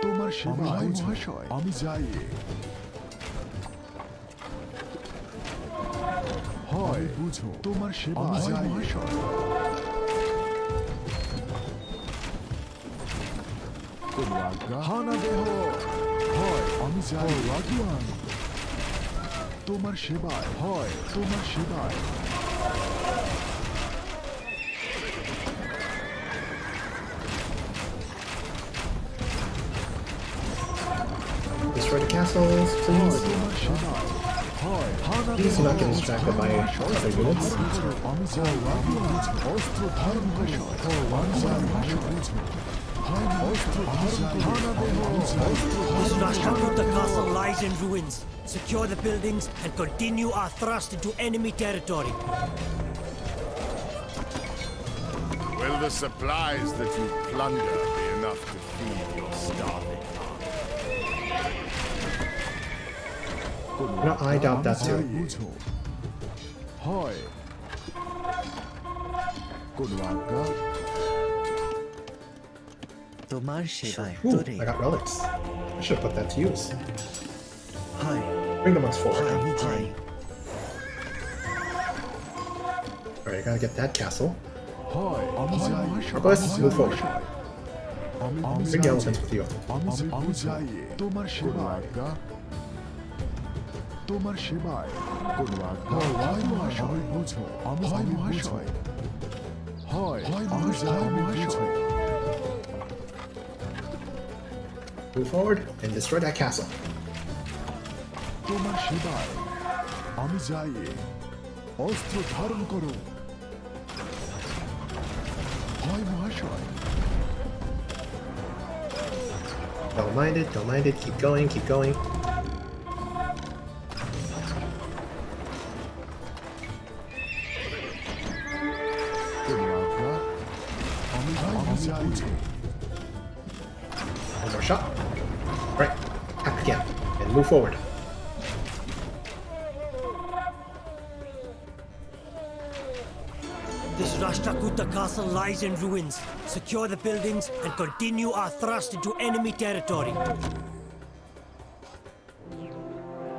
তোমার সেবা হয় মহাশয় আমি যাই হয় বুঝো তোমার সেবা হয় মহাশয় কোনো আজ্ঞা হানা দেহ হয় আমি যাই রাজওয়ান তোমার সেবায় হয় তোমার সেবায় castles, please. Please do not get distracted by other units. This Rashtrakuta castle lies in ruins. Secure the buildings and continue our thrust into enemy territory. Will the supplies that you plunder be enough to feed your starving army? No, I doubt that too. তোমার সেবায় Ooh, তোরে I got relics. I should have put that to use. হয় Bring them once forward. আমি যাই Alright, gotta get that castle. Let's Let's move forward. Bring the elephants with you. তোমার সেবায় তোমার সেবায় কোন হয় মহাশয় বুঝো হয় মহাশয় হয় মহাশয় Move forward and destroy that castle. তোমার সেবায় আমি যাই অস্ত্র ধারণ করো হয় মহাশয় Don't mind it, keep going, keep going. One more shot. Right, attack again, and move forward. This Rashtrakuta castle lies in ruins. Secure the buildings and continue our thrust into enemy territory.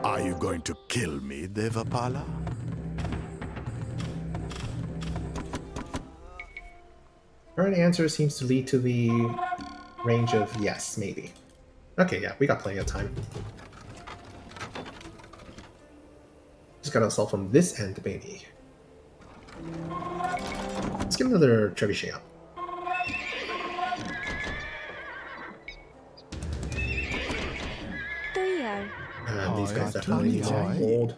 Are you going to kill me, Devapala? Current answer seems to lead to the range of yes, maybe. Okay, yeah, we got plenty of time. Just gotta assault from this end, maybe. Let's give another trebuchet up. These guys definitely need some gold.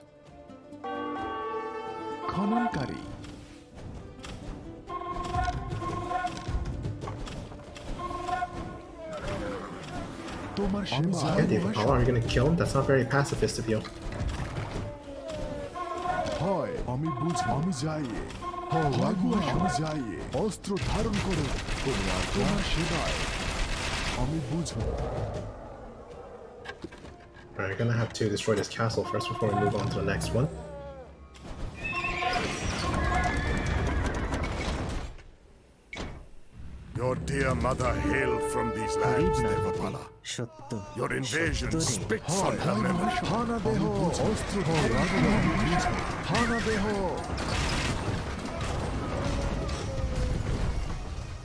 খননকারী তোমার সেবায় Yeah, David Paul, are you gonna kill him? That's not very pacifist of you. হয় আমি বুঝি আমি যাই হয় আমি যাই অস্ত্র ধারণ করো তোমার সেবায় আমি বুঝো Alright, gonna have to destroy this castle first before we move on to the next one. Your dear mother hailed from these lands, Devapala. সত্য Your invasion spits on her হয় memory. হানা দেহ অস্ত্র হানা দেহ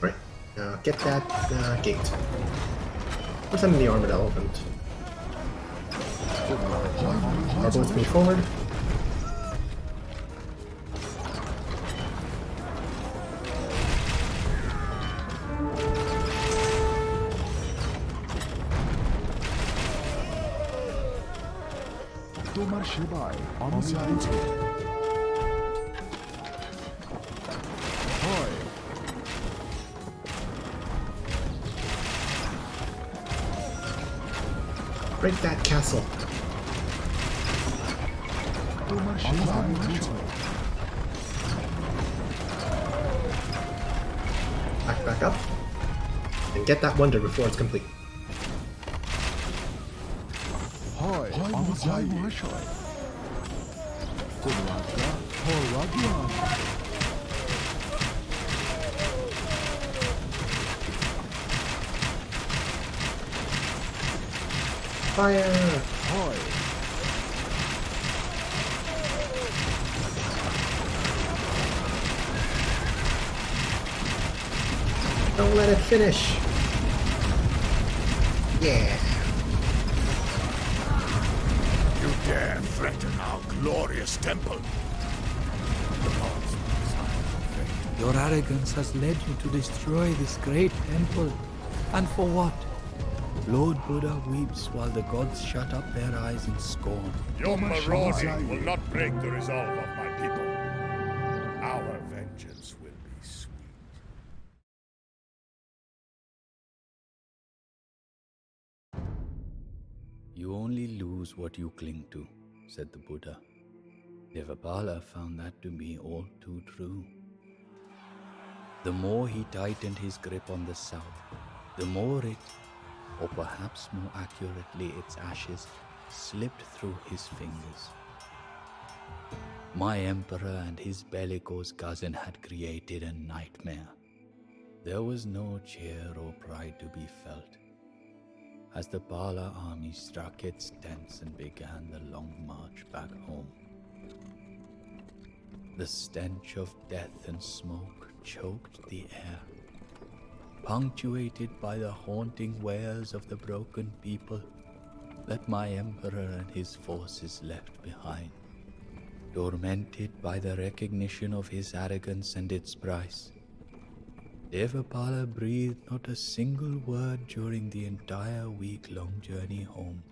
Right, get that gate. We're sending the armored elephant. Our boats move forward. তোমার সেবায় আমি যাই হয় Break that castle. তোমার সেবায় বুঝো Back up. And get that wonder before it's complete. হয় আমি যাই মহাশয় কোন আজ্ঞা হয় আজ্ঞা Fire! হয় Don't let it finish. Yeah. You dare threaten our glorious temple? Your arrogance has led you to destroy this great temple. And for what? Lord Buddha weeps while the gods shut up their eyes in scorn. Your marauding will not break the resolve of my people. Our vengeance will be sweet. You only lose what you cling to, said the Buddha. Devapala found that to be all too true. The more he tightened his grip on the south, the more it, or perhaps more accurately its ashes, slipped through his fingers. My emperor and his bellicose cousin had created a nightmare. There was no cheer or pride to be felt. As the Pala army struck its tents and began the long march back home, the stench of death and smoke choked the air, punctuated by the haunting wails of the broken people that my emperor and his forces left behind. Tormented by the recognition of his arrogance and its price, Devapala breathed not a single word during the entire week-long journey home.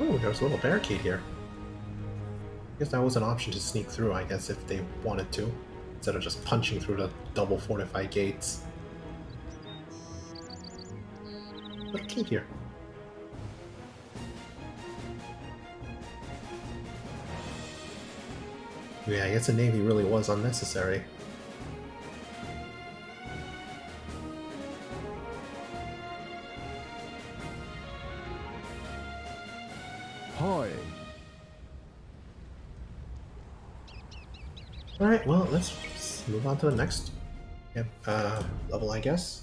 Ooh, there's a little barricade here. I guess that was an option to sneak through, I guess, if they wanted to, instead of just punching through the double fortified gates. Little key here. Yeah, I guess the Navy really was unnecessary. Hi. Alright, well, let's move on to the next level, I guess.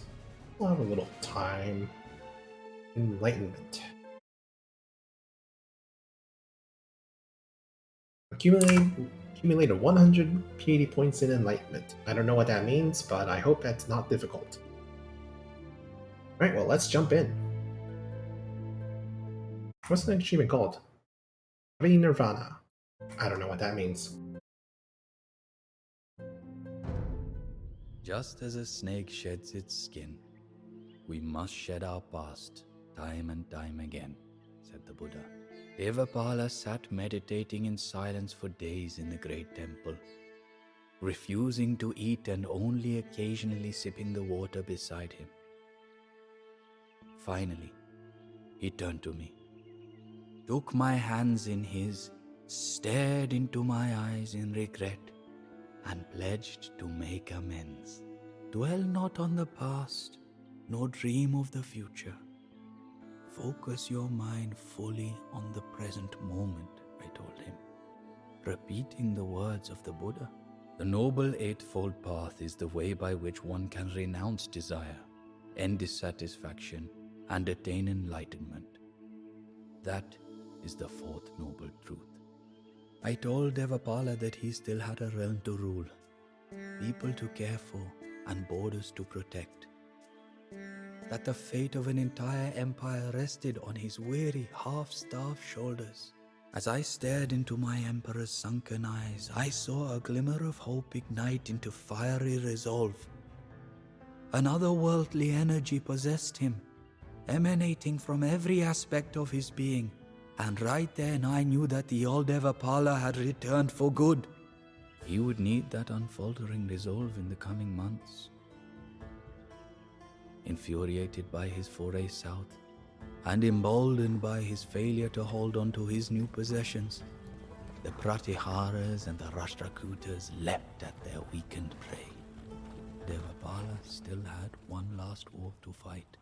We'll have a little time. Enlightenment. Accumulated 100 piety points in Enlightenment. I don't know what that means, but I hope that's not difficult. Alright, well, let's jump in. What's the achievement called? Nirvana. I don't know what that means. Just as a snake sheds its skin, we must shed our past time and time again, said the Buddha. Devapala sat meditating in silence for days in the great temple, refusing to eat and only occasionally sipping the water beside him. Finally, he turned to me, took my hands in his, stared into my eyes in regret, and pledged to make amends. Dwell not on the past, nor dream of the future. Focus your mind fully on the present moment, I told him, repeating the words of the Buddha. The Noble Eightfold Path is the way by which one can renounce desire, end dissatisfaction, and attain enlightenment. That is the fourth noble truth. I told Devapala that he still had a realm to rule, people to care for, and borders to protect. That the fate of an entire empire rested on his weary, half-starved shoulders. As I stared into my emperor's sunken eyes, I saw a glimmer of hope ignite into fiery resolve. An otherworldly energy possessed him, emanating from every aspect of his being. And right then I knew that the old Devapala had returned for good. He would need that unfaltering resolve in the coming months. Infuriated by his foray south, and emboldened by his failure to hold on to his new possessions, the Pratiharas and the Rashtrakutas leapt at their weakened prey. Devapala still had one last war to fight.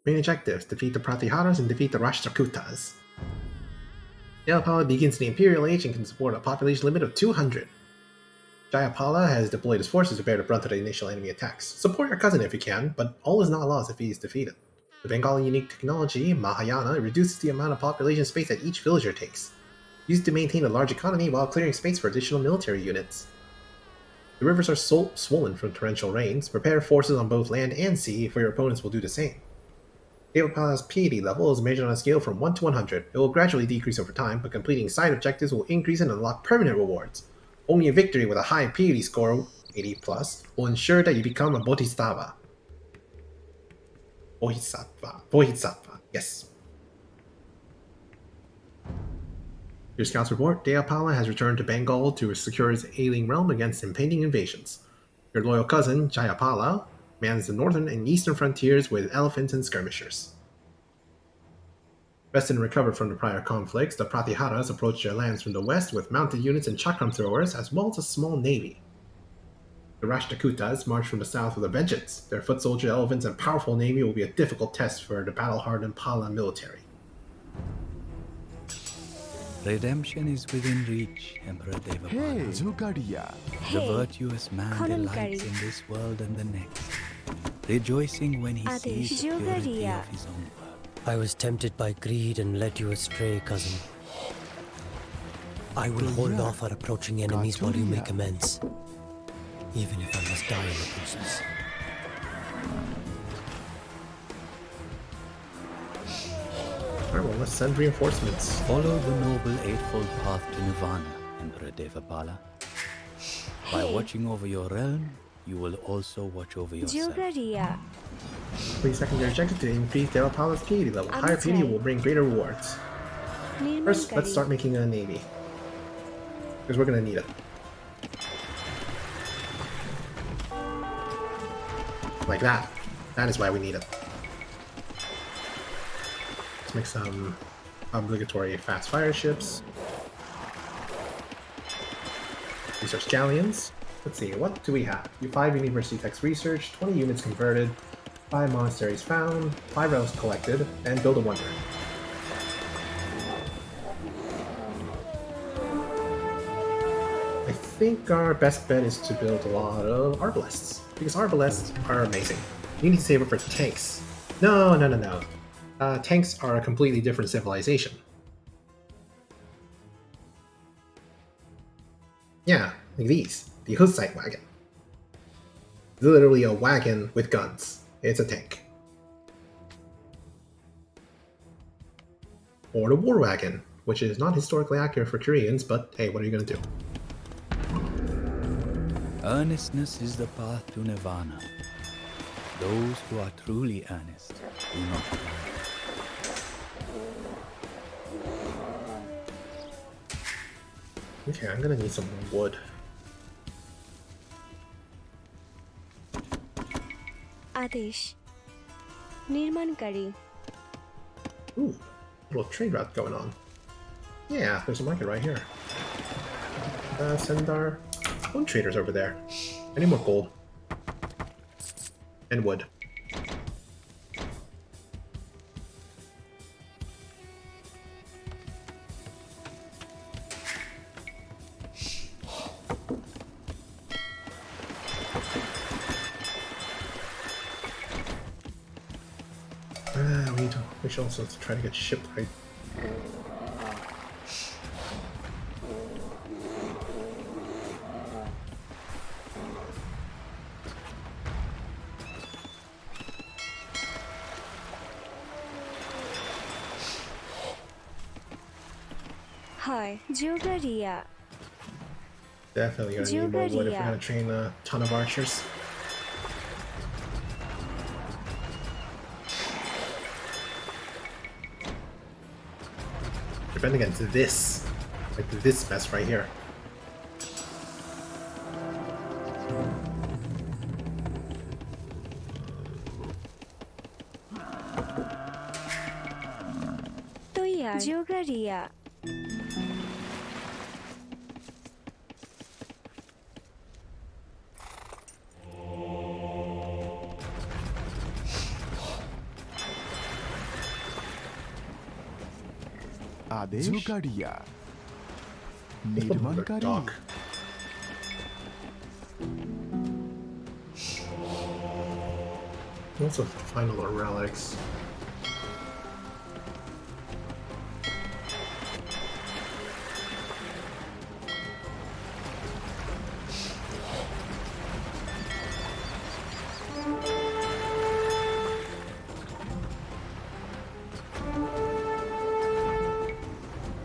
Main objectives: defeat the Pratiharas and defeat the Rashtrakutas. Jayapala begins the Imperial Age and can support a population limit of 200. Jayapala has deployed his forces to bear the brunt of the initial enemy attacks. Support your cousin if you can, but all is not lost if he is defeated. The Bengali unique technology, Mahayana, reduces the amount of population space that each villager takes, used to maintain a large economy while clearing space for additional military units. The rivers are swollen from torrential rains. Prepare forces on both land and sea, for your opponents will do the same. Devapala's piety level is measured on a scale from 1 to 100. It will gradually decrease over time, but completing side objectives will increase and unlock permanent rewards. Only a victory with a high piety score, 80 plus, will ensure that you become a Bodhisattva. Bodhisattva, yes. Your scouts report, Devapala has returned to Bengal to secure his ailing realm against impending invasions. Your loyal cousin, Jayapala, mans the northern and eastern frontiers with elephants and skirmishers. Rested and recovered from the prior conflicts, the Pratiharas approached their lands from the west with mounted units and chakram throwers, as well as a small navy. The Rashtrakutas marched from the south with a vengeance. Their foot soldier elephants and powerful navy will be a difficult test for the battle-hardened Pala military. Redemption is within reach, Emperor Devapala. Hey, Zugadia. The virtuous man delights in this world and the next, rejoicing when he sees the purity of his own work. I was tempted by greed and led you astray, cousin. I will hold off on approaching enemies while you make amends, even if I must die in the process. Alright, well, let's send reinforcements. Follow the noble eightfold path to Nirvana, Emperor Devapala. By watching over your realm, you will also watch over yourself. Please secondary objective to increase Devapala's piety level. Higher piety will bring greater rewards. First, let's start making a navy, because we're gonna need it. Like that. That is why we need it. Let's make some obligatory fast fire ships. Research galleons. Let's see, what do we have? 5 university text research, 20 units converted, 5 monasteries found, 5 relics collected, and build a wonder. I think our best bet is to build a lot of arbalests, because arbalests are amazing. You need to save it for tanks. No. Tanks are a completely different civilization. Yeah, like these. The Hussite wagon. It's literally a wagon with guns. It's a tank. Or the war wagon, which is not historically accurate for Koreans, but hey, what are you gonna do? Earnestness is the path to Nirvana. Those who are truly earnest do not die. Okay, I'm gonna need some more wood. Adesh. Nirmankari. Ooh, little trade route going on. Yeah, there's a market right here. Send our own traders over there. I need more gold. And wood. We should also try to get shipped right. Hi, Jugaria. Definitely gonna need more wood if we're gonna train a ton of archers. Defend against this. Like this mess right here. Jugaria. Adesh. Zugadia. Nirmankari. Also find all the relics.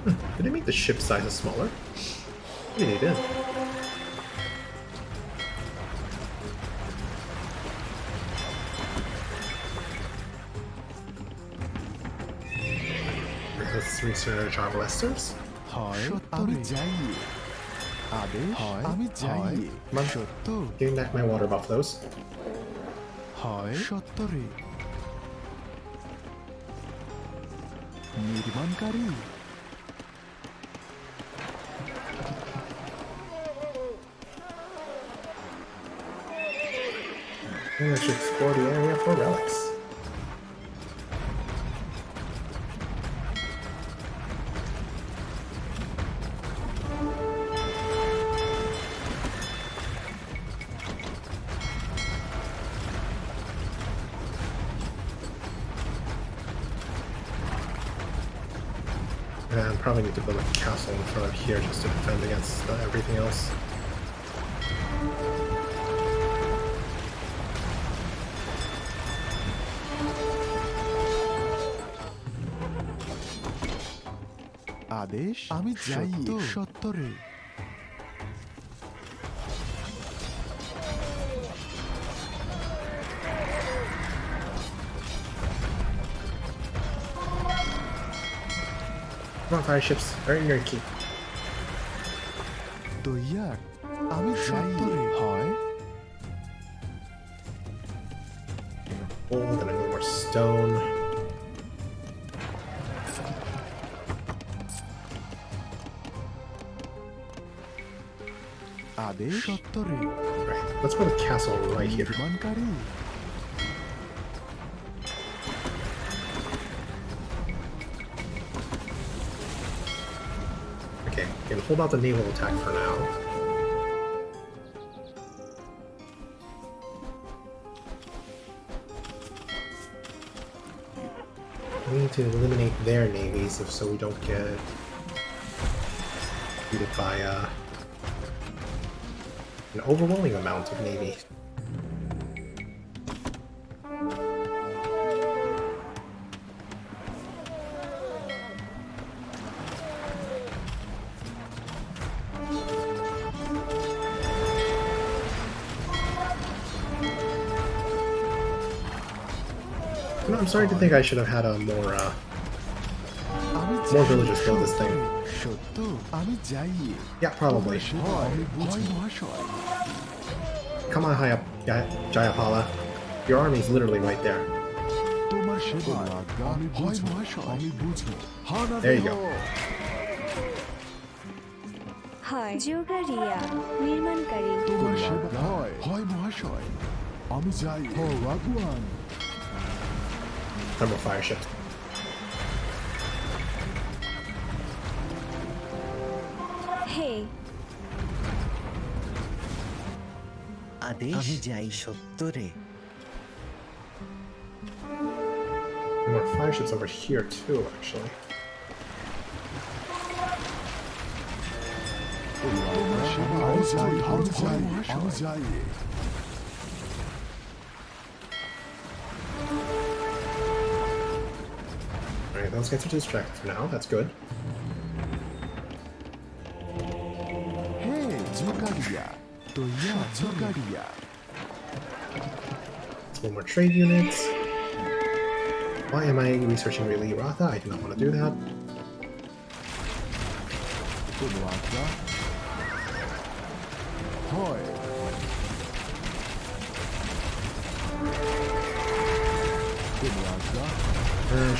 Did they make the ship sizes smaller? Maybe they did. Let's research our blasters. আমি যাই আদেশ আমি যাই সত্য Getting back my water buffaloes. হয় সত্তরে নির্মাণকারী And let's explore the area for relics. And probably need to build a castle in front of here just to defend against everything else. আদেশ আমি যাই সত্তরে Come on, fire ships. Earn your keep. তৈয়ার আমি সত্তরে হয় Gold and I need more stone. আদেশ সত্তরে Right, let's put a castle right here. নির্মাণকারী Okay, we can hold out the naval attack for now. We need to eliminate their navies so we don't get defeated by an overwhelming amount of navy. You know, I'm starting to think I should have had a more villages build this thing. সত্য আমি যাই Yeah, probably. হয় মহাশয় Come on, high up, Jayapala. Your army's literally right there. তোমার সেবা আমি হয় মহাশয় আমি বুঝো হানা There you go. হয় জোগাড়িয়া নির্মাণকারী তোমার সেবা হয় মহাশয় আমি যাই হো আগুয়ান Thermal fire ships. হে আদেশ আমি যাই সত্তরে More fire ships over here too, actually. তোমার সেবা আমি যাই আমি যাই Alright, those guys are distracted for now. That's good. Hey জোগাড়িয়া তৈয়া জোগাড়িয়া Let's build more trade units. Why am I researching really Ratha? I do not want to do that. কোনো আজ্ঞা হয় কোনো আজ্ঞা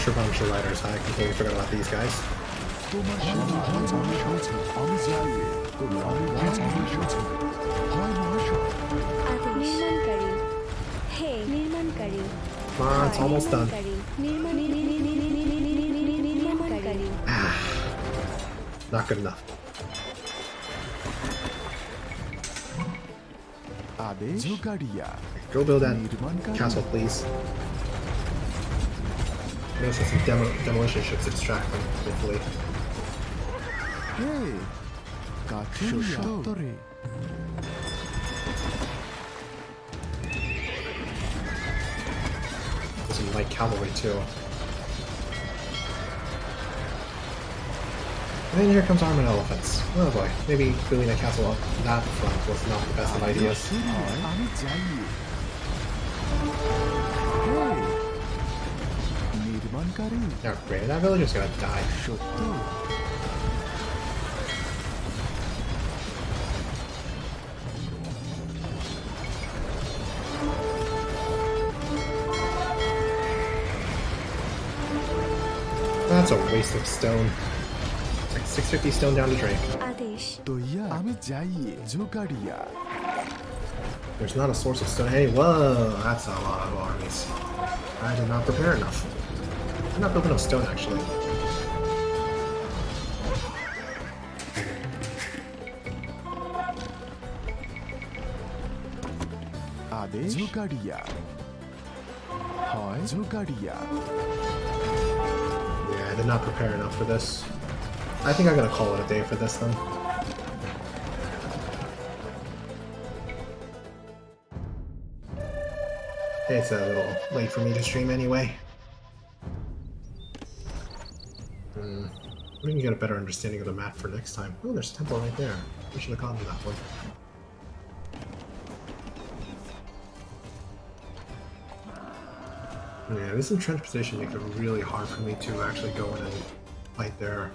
Shrivanshi Riders. I completely forgot about these guys. তোমার সেবা হয় মহাশয় আমি যাই কোনো আজ্ঞা মহাশয় হয় মহাশয় নির্মাণকারী হে নির্মাণকারী Come on, it's almost done. নির্মাণকারী Not good enough. আদেশ জুগাড়িয়া Go build that নির্মাণকারী castle, please. Notice some demolition ships extract them, hopefully. হে কাঠুরিয়া সত্তরে There's some light cavalry too. And then here comes armored elephants. Oh boy, maybe building a castle on that front was not the best of ideas. আমি যাই হে নির্মাণকারী Yeah, great. That villager's gonna die. সত্য That's a waste of stone. It's like 650 stone down the drain. আদেশ তৈয়া আমি যাই জুগাড়িয়া There's not a source of stone. Hey, whoa, that's a lot of armies. I did not prepare enough. I'm not building enough stone, actually. আদেশ জুগাড়িয়া হয় জুগাড়িয়া Yeah, I did not prepare enough for this. I think I'm gonna call it a day for this then. It's a little late for me to stream anyway. We can get a better understanding of the map for next time. Oh, there's a temple right there. We should have gone to that one. Yeah, this entrenched position makes it really hard for me to actually go in and fight their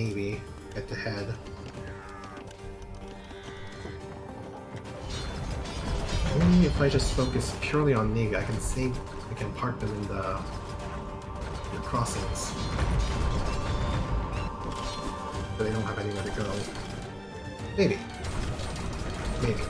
navy head to head. Only if I just focus purely on navy, I can park them in the crossings. But they don't have anywhere to go. Maybe. Maybe.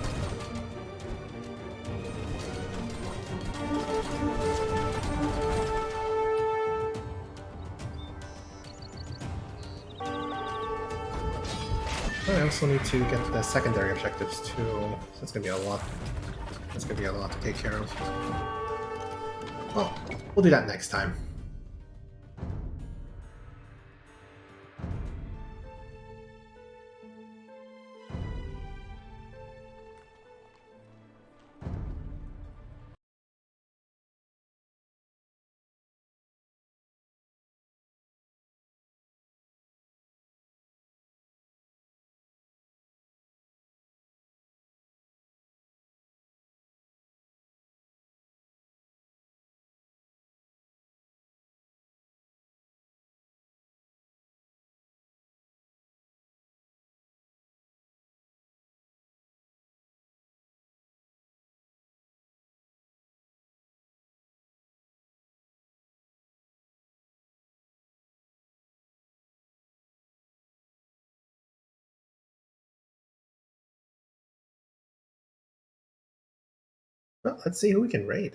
I also need to get the secondary objectives too. So that's gonna be a lot. That's gonna be a lot to take care of. Well, we'll do that next time. Well, let's see who we can raid.